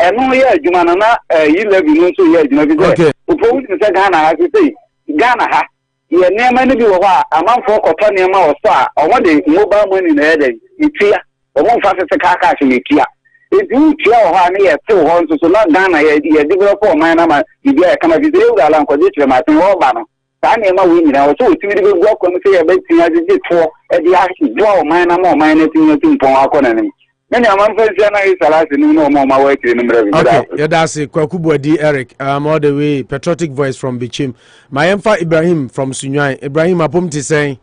enu ye adwuma na yi levi no so ye adwuma bi say opo wi se Ghana ha say Ghana ha ye nema ni bi wo ha amanfo koto nema wo so a omo de mobile money na ye de itia omo fa se ka se itia edu tia wo ha na ye te wo so na Ghana ye develop o man na ma bi e kama bi say ura lan ko je kire ma tin wo ba no Tanya winning, I was so to walk on the say about the for at the actually draw mine and more minor thing for our economy. Many of my friends is a last no more my work in the okay, yeah, that's it. Kwakubu D. Eric, all the way, patriotic voice from Bichim. My emfa Ibrahim from Sunyai. Ibrahim Apumti saying,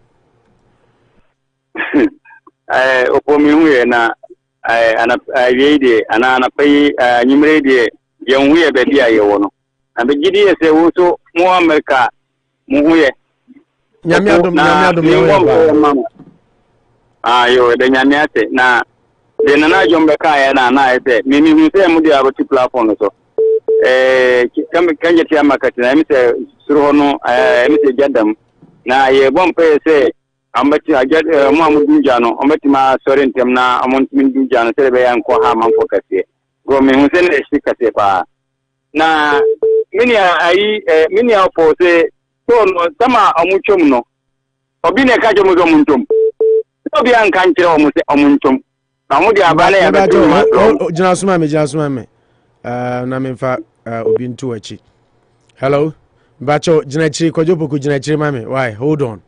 Opomi na I read and I pay numerate young way baby I want. And the GD is also more America. Muhuye. Nyamiadum. Ayo, the Nyamiate. Na, the Nana Jombeka and I said, Mimi, you say, Mudi Aroti platform. So, can you tell my cat? I miss Surono, I miss Jadam. Now, ye won't pay say, I'm betting I get Mamma Dujano, I'm betting my Sorrentum now, I'm on Dujano, Sebe and Koham for Cassia. Go me who send a sticker. Now, many of say, so no sama amuchom no obi na ka jomo munchom obi an kan kire omunchom na mo dia bale ya beto jina suma me na me fa obi ntu achi. Hello bacho jina chiri kwajopoku jina chiri mame. Why hold on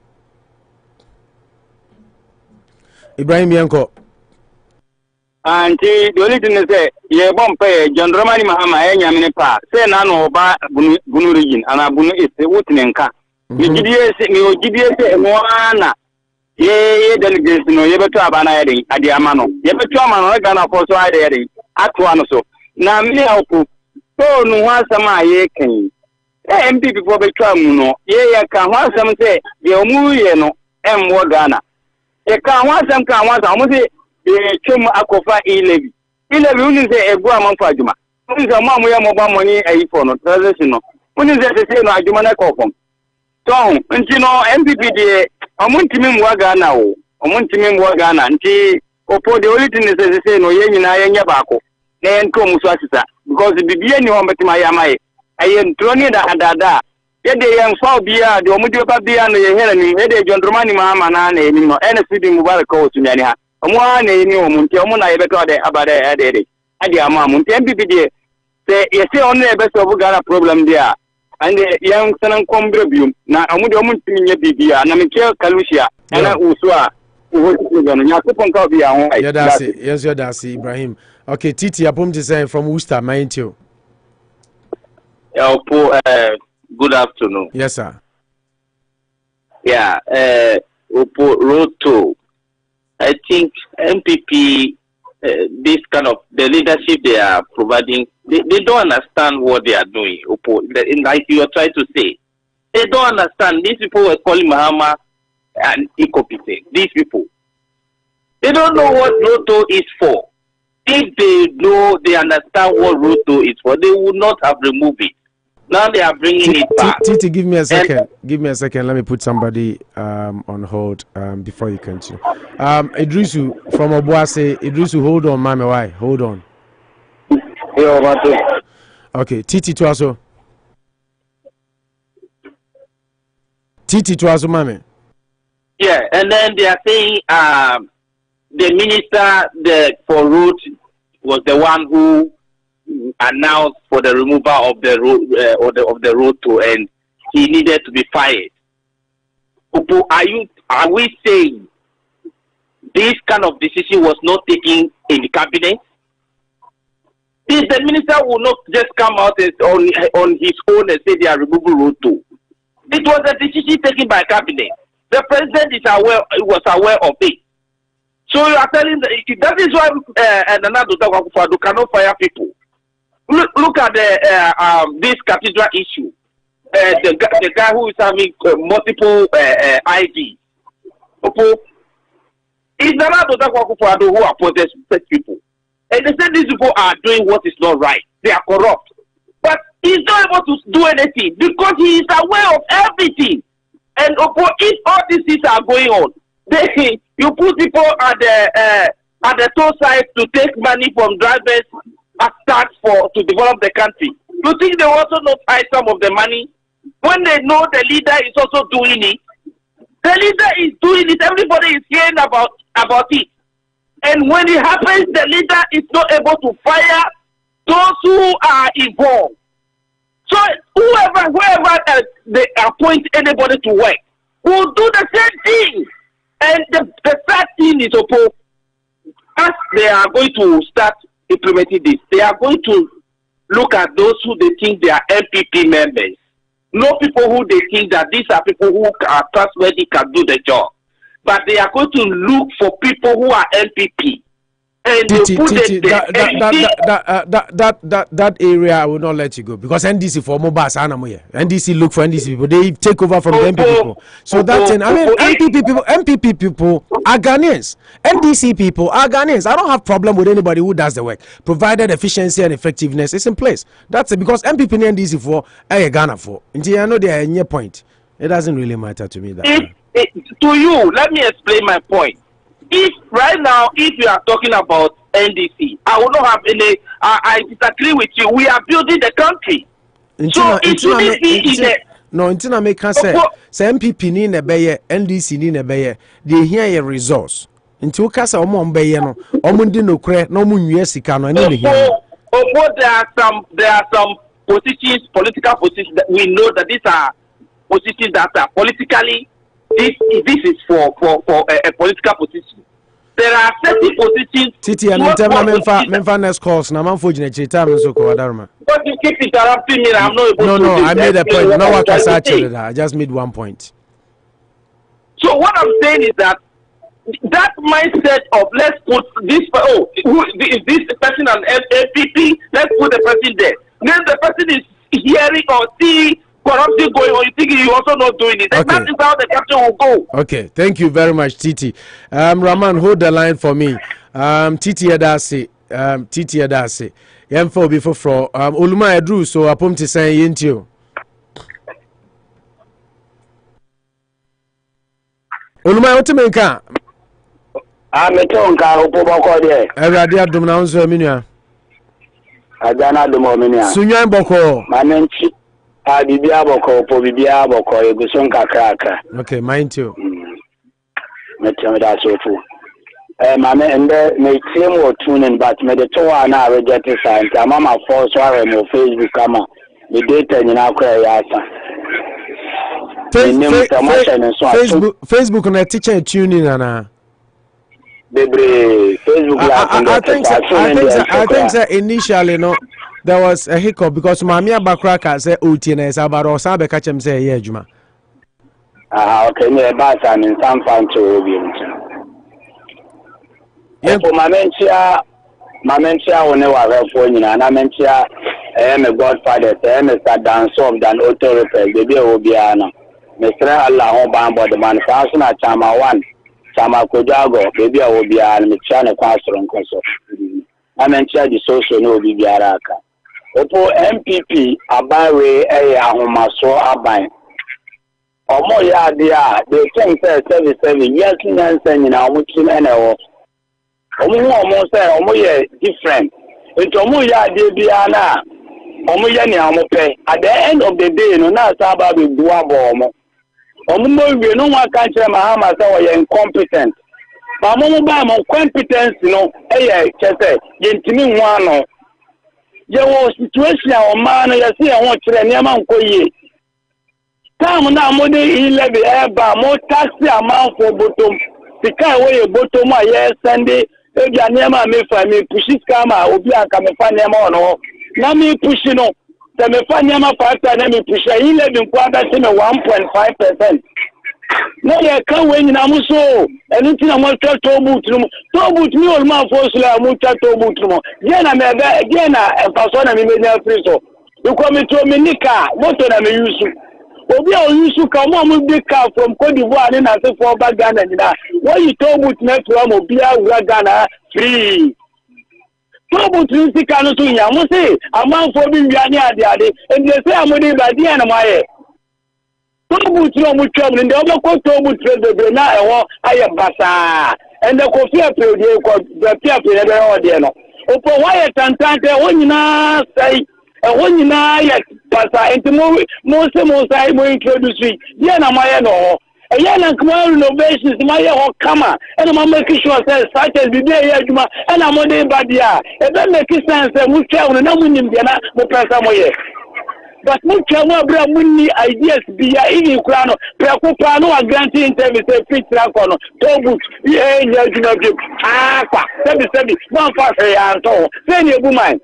Ibrahim Yanko anti the only thing is say ye bompe John Romani Mahama nyamine pa say na no oba bunu region ana bunu is wutinenka mi ogidie se mo ana ye delegates no ye beto abana ye den ade amano ye beto amano na Ghana for so ade ye den ato ano so na mi awu so no asama ye kan MP before beto amu no ye ka ho asam say ye omu ye no emwo Ghana ye ka ho asam mo say chum akofa ilevi uni se egu amanfo adwuma uni se mo amoye mo ba money ayifo no transition no uni se no adwuma na kofom so nti no MPP de omuntimi mwa Ghana o omuntimi mwa Ghana nti opo de only se no ye nyina ye nya baako na ye nto muso asisa because bibie ni ho betima ya mai aye ntroni da adada ye de ye nfa obia de omudi ba bia no ye hera ni ye de John Dramani Mahama na na eni no NSD Mubarak o tunyani ha omwa na eni omunti omu na ye beto de abade ade ade ama munti MPP de se ye se onu e be solve Ghana problem dia and young sanan kombrbium na omudi omuntimi nya bibia na meke kalusia na usua yes, that's Ibrahim. Okay, Titi Apumti saying from Worcester, mind you. Good afternoon. Yes, sir. Yeah, Roto. I think MPP, this kind of the leadership they are providing, they don't understand what they are doing. Like you are trying to say, they don't understand. These people were calling Mahama and incompetent. These people, they don't know what Roto is for. If they know, they understand what Roto is for, they would not have removed it. Now they are bringing it back. Titi, give me a second. Give me a second. Let me put somebody on hold before you continue. Idrisu from Obuase. Idrisu, hold on, mama. Why? Hold on. Okay, Titi Tuaso. Titi Tuaso, mama. Yeah, and then they are saying the minister for road was the one who announced for the removal of the road of the road to, and he needed to be fired. Are we saying this kind of decision was not taken in the cabinet? If the minister will not just come out on his own and say they are removing road to, it was a decision taken by cabinet. The president was aware of it. So you are telling that is why Nana cannot fire people. Look at this cathedral issue. The guy who is having multiple IDs. It's Nana who appointed such people. And they say these people are doing what is not right. They are corrupt. But he's not able to do anything because he is aware of everything. And if all these things are going on, you put people at the toll side to take money from drivers as tax to develop the country. You think they also not hide some of the money when they know the leader is also doing it? The leader is doing it. Everybody is hearing about it. And when it happens, the leader is not able to fire those who are involved. So whoever they appoint anybody to work will do the same thing. And the sad thing is, as they are going to start implementing this, they are going to look at those who they think they are MPP members. No people who they think that these are people who are trustworthy, can do the job. But they are going to look for people who are MPP. And they put it there. That area I will not let you go because NDC for mobile NDC look for NDC people. They take over from the MPP people. So that's it. I mean, MPP people are Ghanaians. NDC people are Ghanaians. I don't have problem with anybody who does the work, provided efficiency and effectiveness is in place. That's it. Because MPP and NDC for Ghana for. Until I know they are in your point. It doesn't really matter to me that. To you, let me explain my point. If right now, if you are talking about NDC, I will not have any. I disagree with you. We are building the country. So it shouldn't be in the. No, until I make say MPP ni ne beye, NDC ni ne beye. They hear a resource. Until kasa omo mbeye no, omo ndi no kre, no omo nwie sika no. There are some positions, political positions that we know that these are positions that are politically. This is for a political position. There are certain positions. Titi, I'm telling next course. Now, I'm fortunate. So but you keep interrupting me. I'm not able to. No, I made a point. No one can say I just made one point. So what I'm saying is that mindset of let's put this. Is this person an MPP? Let's put the person there. Then the person is hearing or seeing corruption going on, you think you also not doing it. Okay. That is how the country will go. Okay, thank you very much, Titi. Raman, hold the line for me. Titi Adasi. Yemfo before for Oluma Edru, so upon to say into. Oluma, what to make? I'm a tonka, Opoboko there. Radia Dumna, Minia. Adana Dumominia. Sunyan Boko. Manenchi. Bibia boko po bibia boko eguson kakaka. Okay, mind you. Metem da sofu. Mama ende me team or tuning but me the two na reject sign. Mama force ware mo Facebook kama. The data nyina kwa yasa. Facebook na teacher tuning na. Bebre Facebook I think initially no there was a hiccup because Mamia Bakraka said OTNS about Osabe Kachem say yeah Juma. Okay, me about and in some fun to Obium. Yeah, for Mamentia will never have phone in an Amentia. I am a godfather, I am a dance of than auto repair, the beer will be Anna. Mr. Allah Obama, the man, Fasana Chama 1, Chama Kojago, baby will be an Michana Pastor and Conso. Amentia the social no be Araka. Opo MPP abawe ahomaso aban omo ya dia they think say 77 years nansa nyina omo chim na wo omo say omo ye different into omo ya dia bia na omo ye ni omo pe at the end of the day no na sa ba be bua bo omo no we no wa kan kire mahama say we incompetent ba mo ba mo competence no chese yentimi ho ano your situation or man, you see, I want to Yaman Koye. Come now, Modi 11 airbar, more taxi amount for bottom. The car away a bottom, yes, Sunday. If you are near me for me, push it, come out, will be a Kamefania no. Now me pushing on. The Mefania factor, let me push 11 quarters in 1.5%. No, you can't win in Amuso. Anything I want to boot me or my force, I want to boot. Then I'm again a person I made a free so. You come into Minica, what am I using? Obi a oyusu ka mo mu bi ka from Cote d'Ivoire ni na se for ba Ghana ni na when you talk about net from obi a ura Ghana free talk about sika no so nya mo say amanfo bi wiane ade and they say amodi ba dia na maye talk about no mo twam ni obo ko talk about trade na ewo aye basa and the coffee period ko the period dey o dey no opo why tantante onyina say onyina ya pasa enti mo say mo introduce ye na maye no e ya na kuma renovations maye ho kama and ma make sure say such as be dey aduma and amode ba dia e be make sense mo twa no na mo nim dia na mo pesa mo ye but mo twa mo abra mo ni ideas bia ini kura no preko pa no wa granting interview say fit track no togu ye nya juna bi kwa sebi mo fa say anto say ni ebu man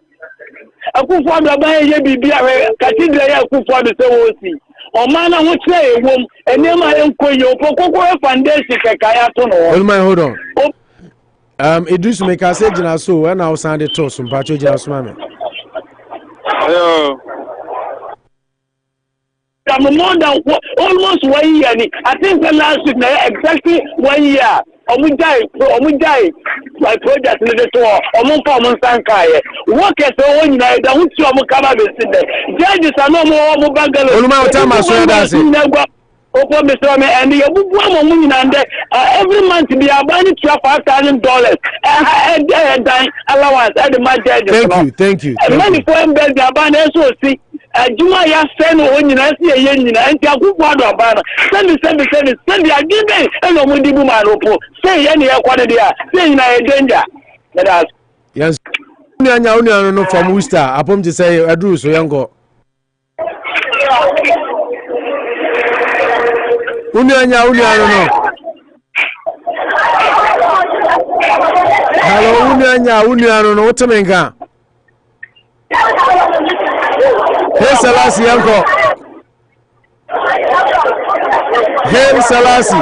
akufo abra ba ye bibia cathedral ya akufo do say wo si o man na ho tire ewom enema enkoye opokoko foundation kekaya to no. Hold on. Idris make us say jina so when I was on the toss some pacho jina so mame. I'm more than almost 1 year. I think the last week exactly 1 year. Omujai my project in the store. Omon Sankai. Workers are on night. I want you to come up and sit there. Judges are no more bangalow. Open Mr. And the every month be about $5,000 allowance at the market. Thank you. Money for embed the abandon so see. Juma ya send when you see a yen and Taku Bana. Send the agreement and Omundi Bumaropo. Say any quantity, say in a danger. Let us. Yes. No from Worcester. Upon to say, I drew so young go. Unyanya no. Hello, unyanya no. What's a menga? Hey, Salasi, uncle. Hey, Salasi.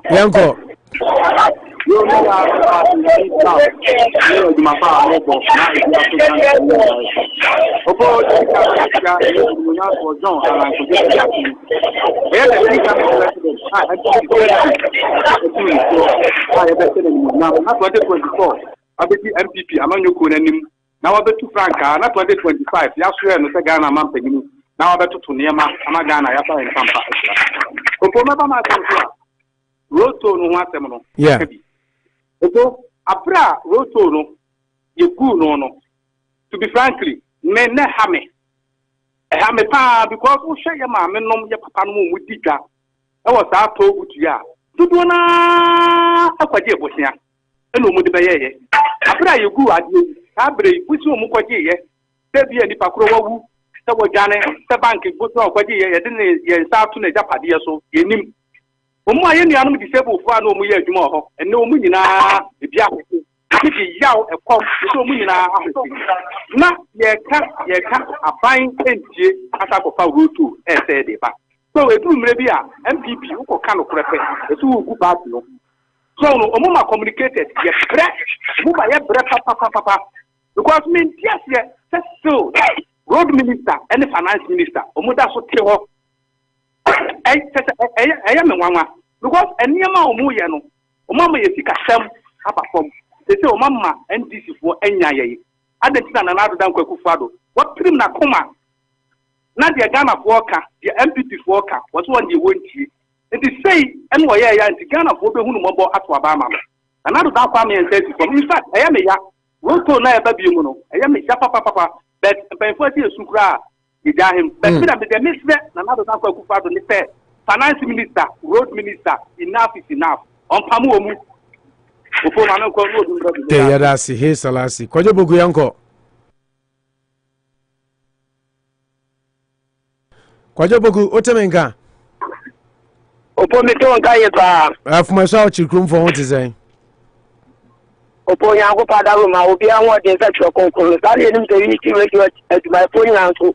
Yanko. MPP among you could now about 2 franca, not 2025. Yes, we are not Ghana man pegging. Now about to Niama, Amagana, Yapa and Tampa. Opoma Roto no one seminal. Yeah. Opo, Abra, Roto no, you good no. To be frankly, men hame. Hame pa because we share your mamma, no, your papa no with Dika. I was our told to ya. To do na a quadia Bosnia. And no Mudibaye. Abra, you go at you. Abre, which you Mukwaji, there be any Pakro, Sawa Jane, the bank, put no Kwaji, didn't start to the Japadia so, you knew. Omo aye ni anu disabled for no mu ye adwuma ho ene omu nyina e bia ho ti yaw e kom so omu nyina ahofo na ye ka aban entie asa ko fa rotu e se de ba so e du mre bi a MPP wo ko ka no krepe e so wo gu ba no so no omu ma communicated ye bre mu ba ye bre papa because me tias ye so road minister and finance minister omu da so te ho I am one because any amount of Muyano, Mama Yesika Sam, Papa Form. They say, Mama, and this is for Enya. I didn't another than Kwekufado. What Prim Nakoma? Not the Ghana worker, the MPP worker, was one you won't see. And they say, and why I am the Ghana for the Hunumo at Wabama. Another down family and says, in fact, I am a ya. Roto na baby muno. I am a papa, but by 40 years, Sukra. Him. But the minister, another time Kwekufado, they said, finance minister, road minister, enough is enough. On Pamu, Yadasi, hey Salasi, Kojobogu Yanko. Kojobogu, Otamenga. Opomito and Kayapa. I've myself room for what to say. Opoyango Padaruma will be on what the sexual conclusion. I didn't tell at my phone answer.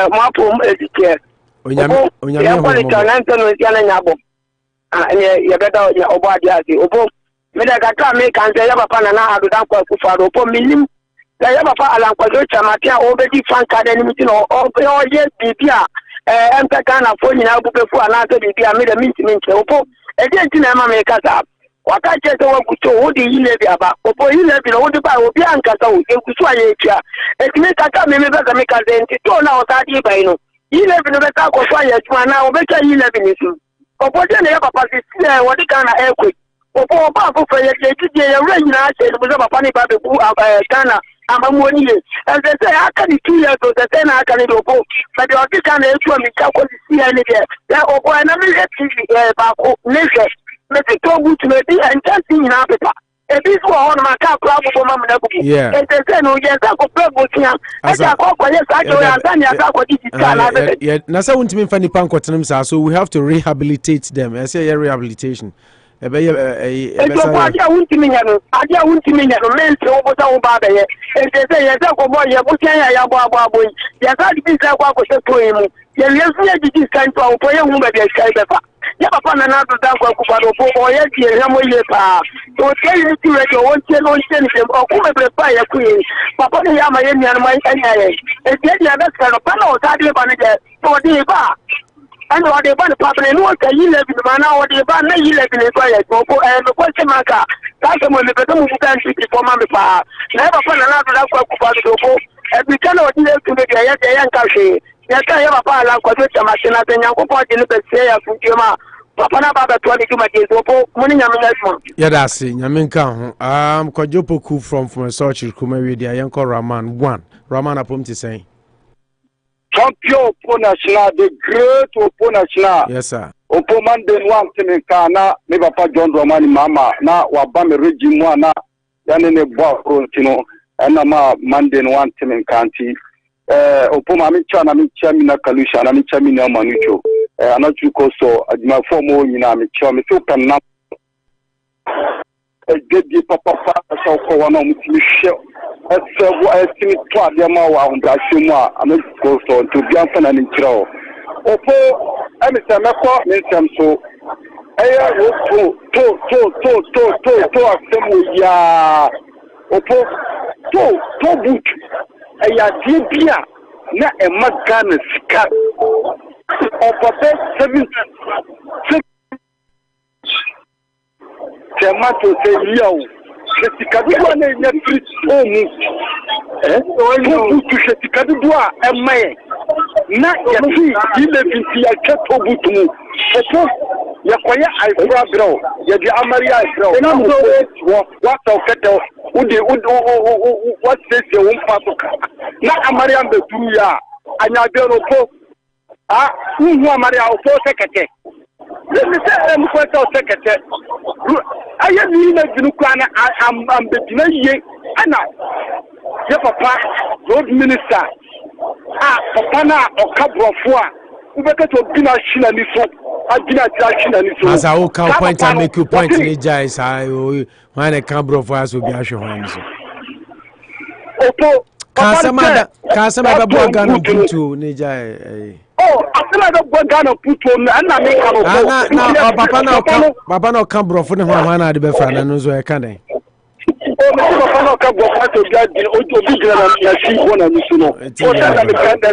Mapum educate. Opo, ya kwalita nanto nsiana nyabo. Ya beta ya obadi ati. Opo, meda kaka me kanse ya papa na adudan kwa kufado. Opo minim ya papa alankwa zocha matia obedi fanka deni mitino. Opo yes bibia. Mpeka na phone na bupefu anase bibia mide minti. Opo, eti na mama mekasa. Wakati eto wakuto odi ile biaba. Opo ile bila odi ba obi ankasa o. Enkusu ayetia. Eti me kaka me beka me kazenti. To na otadi ba ino. Ile bino beka ko fa ye tuma na obeka ile binisu opo de ne papa si wodi kana ekwe opo ba fo fa ye ti ye re nyina che no bo papa ni ba be bu kana amamu oni ye and say aka ni 2 years to say na aka ni opo but the odi kana etu mi ka ko si ya ni de opo na me ti ba ko ne se me ti to bu tu me di and just nyina pepa Ebi so on ma ka kura bo ma na bubu. E say no yes ko pe bo tia. E ja ko ko yes ajo ya Tanzania ka ko di tika na be. Yeah, na say wuntimi fa nipa nkwotenem sa so we have to rehabilitate them. I say rehabilitation. Adia wuntimi nya no men se wo sa wo ba be ye. E say yes ko bo ye bo tia ya bo abo. Ya ka di say ko se to emu. Ye yesu ye di kan to wo ye hu ba be sky be fa. Ya papa na na do dan ko ba do bo ye di e mo ye pa. So tell you to radio won't tell them or come prepare your queen. Papa the Yama and my anya. A dead other kind of panel, Tadi Banner, for the bar. And what they want to papa and what you live in the man or the bar, you live in the quiet, and the question marker. That's the one the who can see before Mamma Pa. Never find another love for the Dopo. And we cannot live to the young country. Yes, I have a pile of Quadrita machine at the young part in the say of Fujima. Papa na baba 22 majes opo muni nyamenyasmo ya dasi nyamenka ho kwajopoku from Osetie kuma we dia yenko Raman apom ti sen champion Opo national the great Opo national yes sir Opo manden wan temenka na me papa John Dramani mama na waba me regime na yani ne bo frontino na ma manden wan temenka anti Opo mami cha na mi cha mi na kalusha na mi cha mi na manucho anachu koso adima fomo nyina me cha me so kan na gedi papa so ko wana mutimi hye esebu esimi to ade ma wa hundashemu a anachu koso to bia fa na ni kiro Opo emisa meko me nsem so eya to asemu ya Opo to boot eya bia na emagana sika Opo 7 tomato say yo sika bi wa na nya fruit omu to boot sika bi wa emaye na yati ile binti ya keto butumu Opo yakoya aifra bro ya di amaria bro na mo what keto udi what says you won patoka na amaria be turu ya anya be no Opo uhu amaria Opo sekete let me say em kweta sekete aye ni na ginu kwana am be tina ye ana ye papa road minister papa na okabrofo a ubekato bina shina ni so agina tra shina ni so as I can point and make you point ni jai sai when I can brofo as obi ahwe hwan so Opo kasama da bo Ghana puto ni jai asema da bo Ghana puto na me ka no papa na kan brofo ne hwan na de be fra na no so e kan den papa na ka brofo to bia di obi gira na si wona ni so no o da me kan da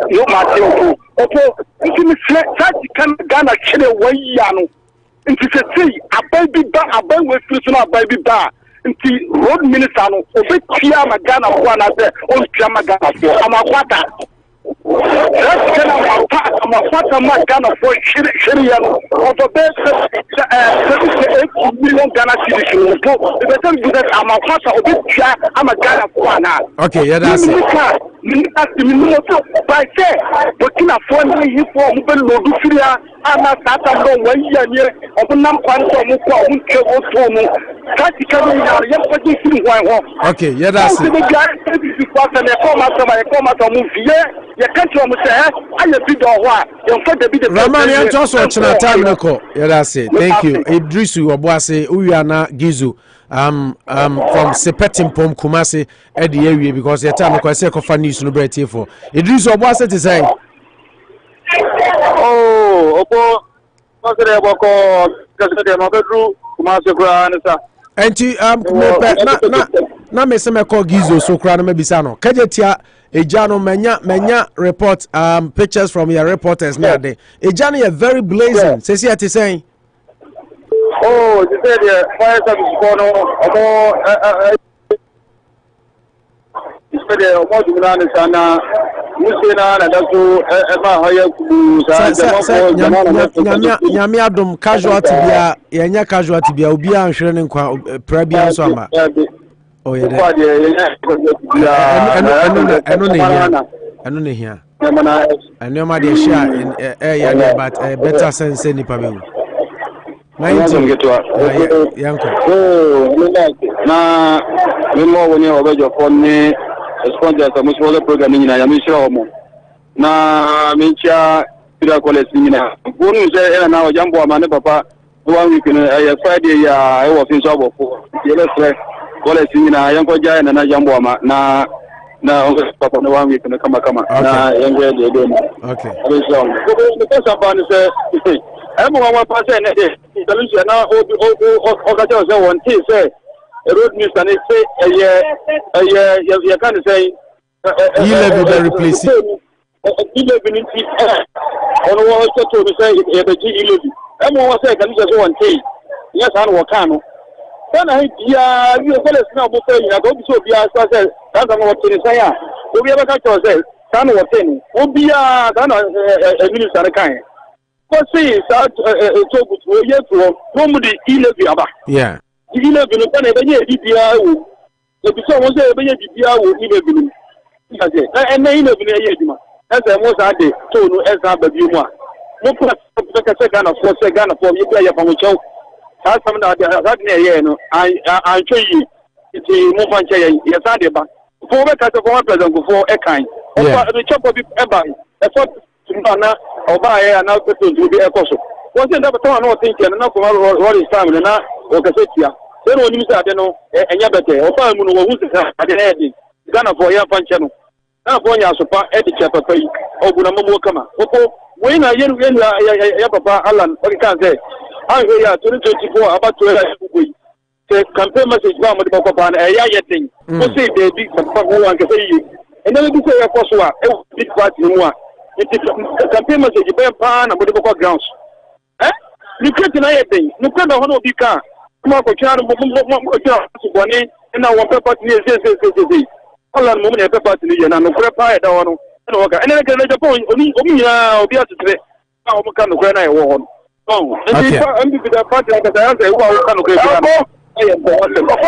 yo ma ti Opo nti sati kan Ghana kire waya no nti se abai bi ba abai we fi so na abai bi ba nti road minister no obetia ma Ghana kwa na se on tia ma Ghana for amakwata that's kana amakwata ma Ghana for shiriya no of best 78 million Ghana cedis no the better do that amakwata obetia ama Ghana kwa na okay yeah that's it by say Burkina Faso ni for mu be lodu firia ana tata ndo wanya ni obunam kwanto mu kwa mu ke oto mu kati ka ni ya yempa ji firi hwan ho okay yeah that's it Raman ya toso china time nko yeah that's it thank you Idrisu Obuase Uyana Gizu from Sepetimpom Kumasi at the area because the time I say cofa news no break for Idrisu Obuase to say Opo masere boko kasete no bedru Kumasi kura nisa enti na me se me call Gizo so kura na mebisa no kajetia ejano menya report pictures from your reporters na there ejano you very blazing say see at saying you said fire service for no you said omo dumana sana musena na daso ema hoya ku nyame adom casualty bia yenya casualty bia obi anhwere ne nkwa pra bia so ama oh yeah eno ne hia eno ma de share yeah but better sense nipa be Yanko. Na memo woni obejo fonni sponsor sa musolo program ni na ya misho mo. Na mincha tira college ni na. Bonu se era na jambo amane papa. One week ya Friday ya I was in trouble for. Yele stress college ni na yanko jaya na jambo ama na papa no 1 week kama na yango ya de. Okay. So, because about say everyone pass na dey solution na o ka tell say one thing say road minister say you can say levy be replace levy on what to say e be levy everyone say can just one thing yes and what can no na ya you go let's now say you go so bia say that's what to say ya obi ebe ka tell say can what thing obi ya can minister kan ko see sa to go ye to no mu di levy aba yeah levy no kan e be ye bibia wo e bi so won say e be ye bibia wo levy no ya say na levy no ye eduma ese mo sa de to no esa ba bi mu a mo pa ka Ghana for ye bia ya fa mo chew sa sam na de sa de ye no an twi ti mo fa nche ye sa de ba fo be ka se fo president ko fo e kan o fa de chop bi e ba e fo na oba ya na ko to bi e ko so won se ndaba to na o think na ko what is time na o ka se tia se no ni mi sa de no enya bete o fa mu no wo hu se sa de na e Ghana for ya fa nche no na for nya so pa e de che papa yi o bu na mo kama o ko we na ye ya papa Alan o kan say an he ya 2024 about to ya ku yi se campaign message ba mo de ko pa na e ya yetin o se de bi papa wo an ka say yi e na bi se ya ko so a e big party mu a campaign message be pa na mo de ko grounds ni kwete na yetin ni kwete ho no bi ka mo ko twa mo twa so boni na wo papa ni se Alan mo ne papa ni ye na no kure pa e da wono no waka ene ke na Japan omi ya obi atutre na o ka no kure na e wo ho no ndi pa ambi bi da party na da ya se wo ka no kure na o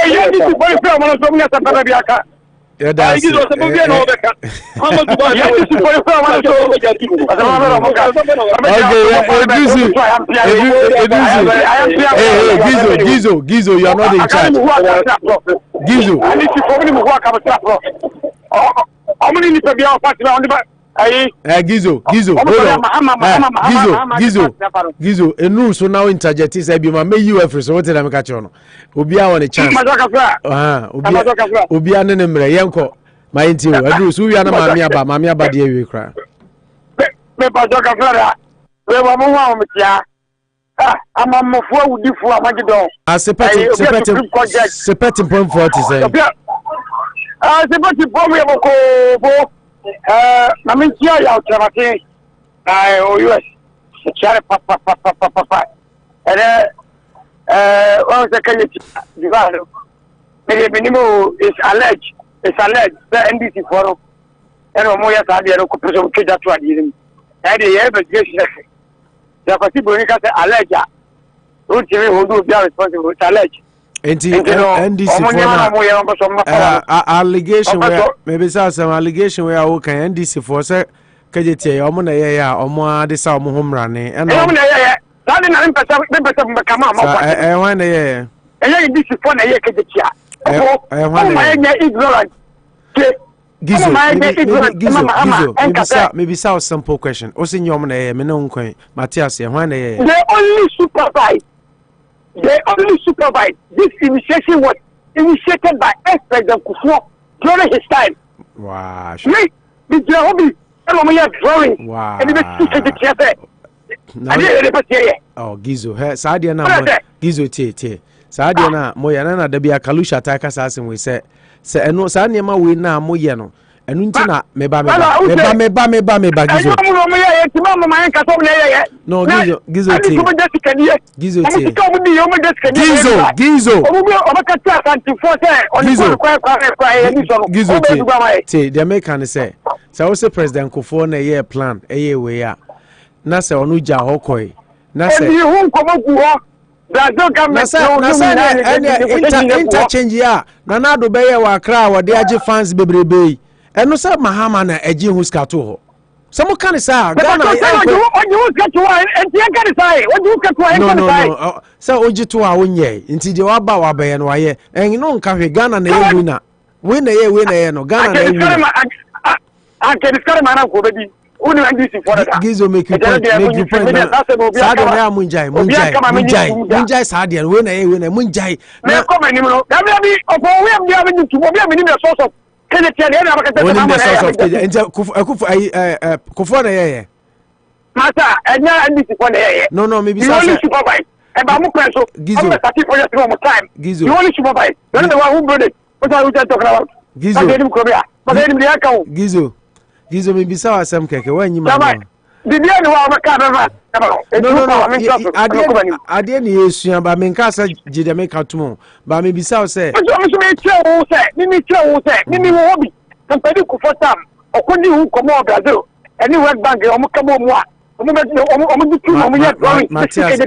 ye ni ti boy fra mo so mi ya ta bi aka ya da ai gizo se bo bi no be ka ama tu ba ya ni ti boy fra mo so be ja ti mo Gizo, you are not in charge. Gizo. I need to for me work am trap. How many ni pe bi o party on the back? Gizo, Gizo, enu so now interject say bi ma me you every so what dem catch on. Obi a won chance. Obi a ne mre yenko. Ma enti o aduru so wi na maami aba de awie kra. Me ba joka fara. We wa mo wa mo tia. Ama mo fo awudifo amagido. Sepeti point 40 say. Sepeti point we ko na min tia ya utamati. O US. Chare pa. What was the divide? Minimum is alleged. It's alleged that NDC forum. And Omoya Sadia Coppers Kija to Adim. And the investigation. The possible alleged. Who do be responsible? It's alleged. NDC allegation where maybe some allegation where okay NDC for say KJT omona ya omo ade sa omo home running and that na mpesa kama ma wan ye Gizo, maybe a simple question. Also, you are not Matthias. They only supervise. This initiation was initiated by ex-president Kufuor during his time. Wow. Me, the Jehovah, and I'm drawing. Wow. And oh, Gizo, Sadia na Gizo T. Sadia na Moyana, there be a Kalusha Takas as we say. Se eno sa niema we na moye no enu ntina meba Gizo no Gizo te the American say so say president Kufuor na ye plan eye we ya na se onu ja hokoi na se Brazil government interchange ya na nado be ye wa kra wo de age fans bebrebe eno se mahama na age hu skato ho Some kind of say Ghana. No. So Ojitu Awunye. Inti the Waba Wabe and Waye. And you know, Ghana na winner. Winner no. Ghana na winner. I can discover my uncle, baby. Gizo make you point. Sadia Munjai. Sadia. Winner. Munjai. May come anymore. Maybe of all we have given to be a minimum source of Kufona Mata, and now I need to one day. No, maybe you only supervise. And I'm so Gizo. Time. Gizo. You only supervise. You're the one who brought it. What are we talking about? Gizo, maybe saw some cake when you might. Did you know our camera? No. I didn't use you, but I Casa Jamaica tomorrow. But maybe South say, Mimi Hobby, and Pedico for some, or couldn't you come over Brazil? And you went back, come on, Matthias,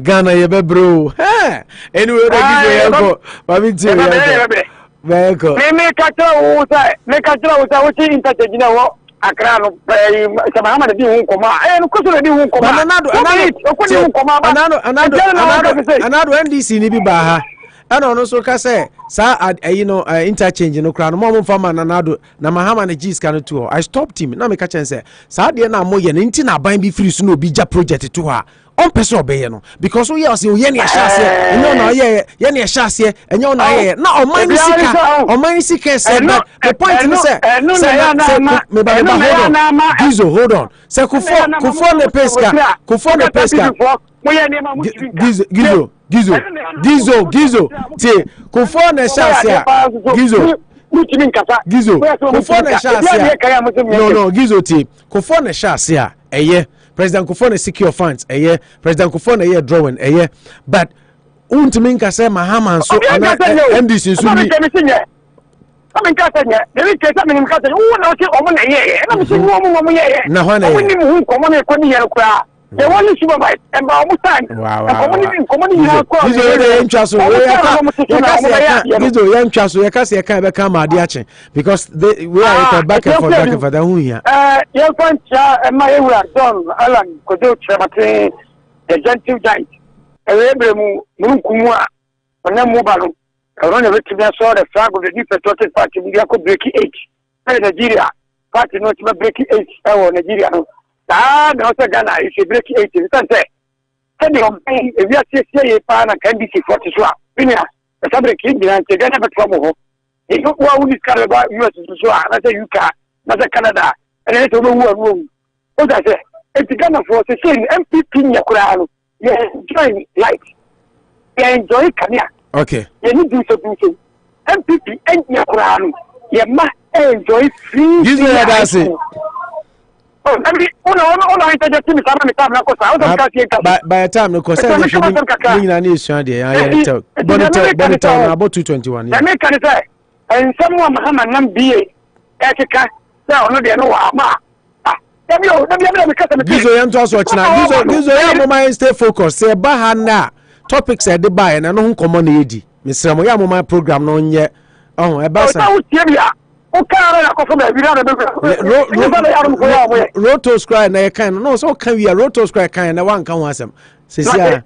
Ghana, you bro. Anyway, another NDC ni bi ba ha ana ono so ka say sa interchange no kra no mo fama nanado na mahama na gis kan to I stopped him na me ka chen say sa de na moye na nti na ban bi free so no bi ja project to ha on person obeye no because we say ye na shase enyo na ye na shase enyo na ye na o man sika say the point is say Gizo hold on say kufo ne peska Gizo ti kufo na shase Gizo kufo na shase no Gizo ti kufo na shase eye President Kufone secure funds President Kufone drawing but untiminka say Mahama so MDC so ni na they want to supervise and by almost time. Wow. Because we are back and forth the here. Young punch my John Alan Kojo Chamate, a gentle giant. A rebel Munkumua, and then Mobile. I run a victim saw the flag of the new patriotic party, we could break H. Nigeria, party not breaking H, Nigeria. No, Ghana is a break 80. Say, if you are saying pan and can be 40 swap, Vinia, the subject in the answer, they never trouble. If you want to discover about US to swap, I say UK, not Canada, and it's a room. What I say, it's Ghana for the same MPP Yakurano. You enjoy life. You enjoy Kenya. Okay. You need to do so. MPP and Yakurano. You must enjoy free. You know that's it. By the time no cost about 221 and someone Muhammad be Africa no they know Gizo stay focused say bahana topics at the buy and I know common edi Mr. Moya my program no nye Rotos cry na can no so can we a rotos cry can na one can wasem sisia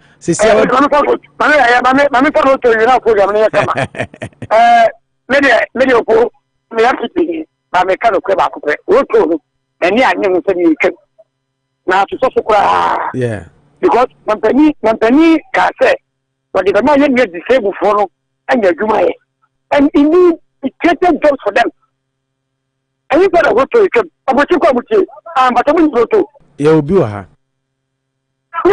yeah because company can say but the man get disabled for and and indeed it created jobs for them. And you got a roto, but you come with you, but I'm roto. You'll be her. I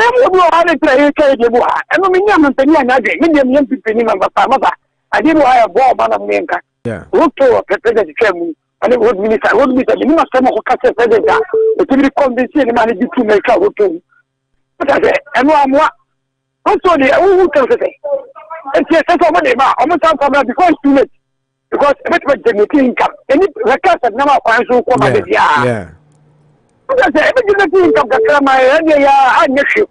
didn't have a ball, man. Yeah. Roto, president came, and it would minister, you must come who catch a president, but to be convinced, the man to make a roto. But I said, and one more. Also, who tells it? And she said, almost time because too late. Because every income, any records of number of financial quality. Yeah. Because every income that come my area, I next you,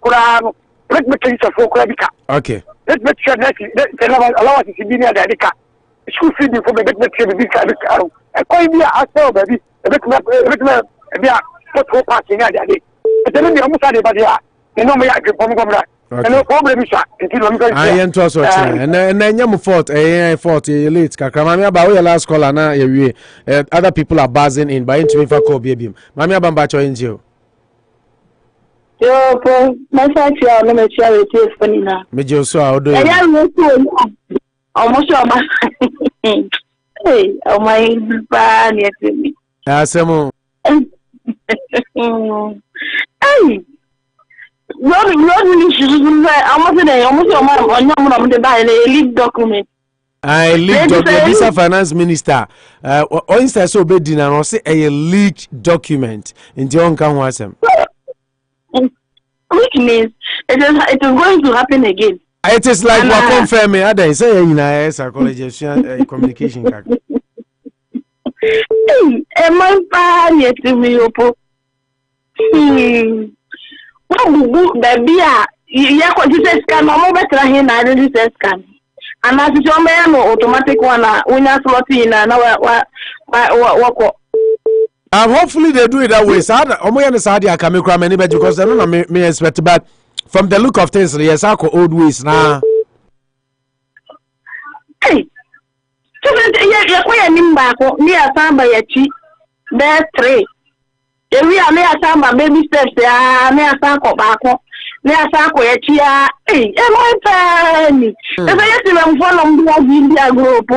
let me tell you for Krabika. Okay. Let me tell you allow us to be near the Dika. School feed for me, let me tell you the car. A coin be a sell, baby. Let me put parking at the day. But then the almost had it, you know me, I can come back. No problem, sir. I am to us, and then you fought a 40 late. Kakramamia about your last call, and other people are buzzing in by into for Kobe. Mamma Bambacho in you. Yo, my side, you are not sure it is funny now. Major, so I'll do it. Almost all my hey, oh my bad, yes, me. Asamo. Hey. Road almost a leaked document. I leaked document. This finance minister. Oyster so be dinner or say a leaked document in the Onkan Wasem. Which means it is going to happen again. It is like what confirming. I didn't say in a psychology communication. Hey, am I bad yet to me, Opo? Baby, yeah, what you say scan, I'm over to him. I didn't say scan. And as it's on automatic one, when I slot in, hopefully they do it that way. So I'm going to say I can make many better because I don't know me expect, but from the look of things, yes, I call old ways now. Hey, so you're quite back near Samba Yachi. There's 3. If we are near Samba baby steps, they are near Sanko Bako, near Sanko Yachia. Hey, am I penny? If I get them from the India group,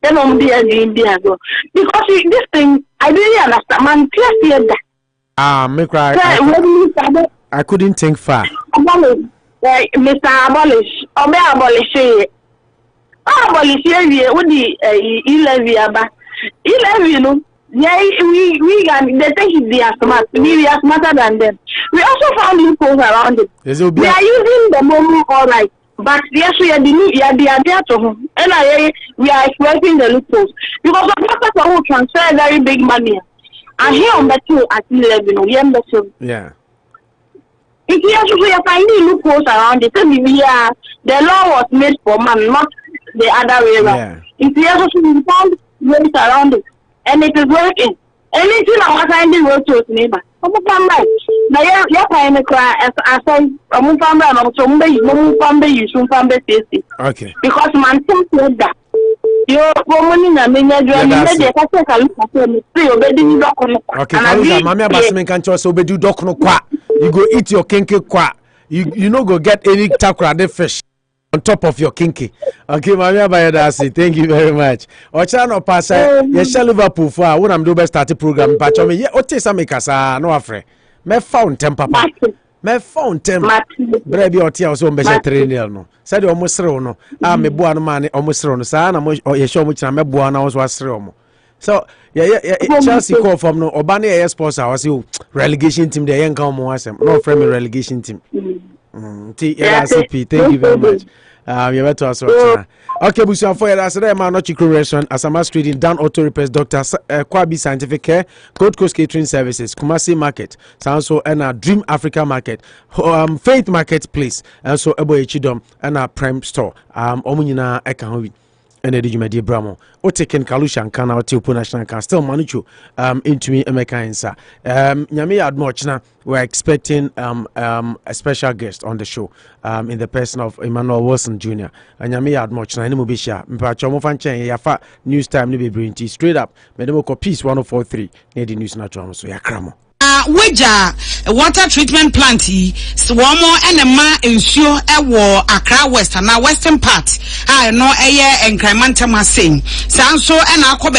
then on the India go. Because this thing, I didn't understand, man, clear that. Me cry. I couldn't think far. Mr. Abolish, obey abolish it. Abolish here with the 11, you know. Yeah, we they think they are smart. We are smarter than them. We also found loopholes around it. We are using the moment all right, but yes, we are there to home. And we are exploiting the loopholes because the process will transfer very big money. And here on the 2 at 11, we are the yeah. If we are finding loopholes around it, the law was made for man, not the other way around. Yeah. If we found ways around it. And it is working. Anything I was finding road to neighbor. I'm a family. Now, you're trying to cry as I say, I'm a family, and I'm some family, you should family safety. Okay. Because man, think that. You're woman in a minute, you're in the look at me. Okay, Mamma Bassman can't also be do doc no qua. You go eat your kinky qua. You know, go get any tackle fish on top of your kinky. Okay, Mamia Bayadasi, thank you very much. Ochano Pasa, yes, Liverpool for when I'm doing start the program, but I mean, yeah, Otesa Mikasa, no afraid. Me found temper. Me found temper. Brebi Otia was on better trainer. No, said almost no. Ah, me buana man almost no. Sana, or you show much na me buana was romo. So, yeah, Chelsea call from no Obani Air Sports. I was you relegation team, the young come was no friendly relegation team. TLCP, thank you very much. You're better as well. Okay, Busan for you. That's the man. Not Chico Restaurant, Asama Street in Down Auto Repairs, Dr. Kwabi Scientific Care, Gold Coast Catering Services, Kumasi Market, Sanso, and Dream Africa Market, Faith Marketplace, and so Ebo Echidom, and Prime Store. Omunina Ekahovi. And the Bramo, or taking Kalushan can out to National can still manage you into me Americansa. Yami Admochna, we're expecting a special guest on the show in the person of Emmanuel Wilson Jr. And Yami Admochna, and Mubisha, Mpachomo Fanchen, Yafa, News Time, Nibi Brinty, straight up, Medemoko Peace 1043, near the News Natural, so Yakramo. Weja water treatment plant yi swomo enema ensure ewo Accra West na western part no eye enkranmantam asen sanso na akọ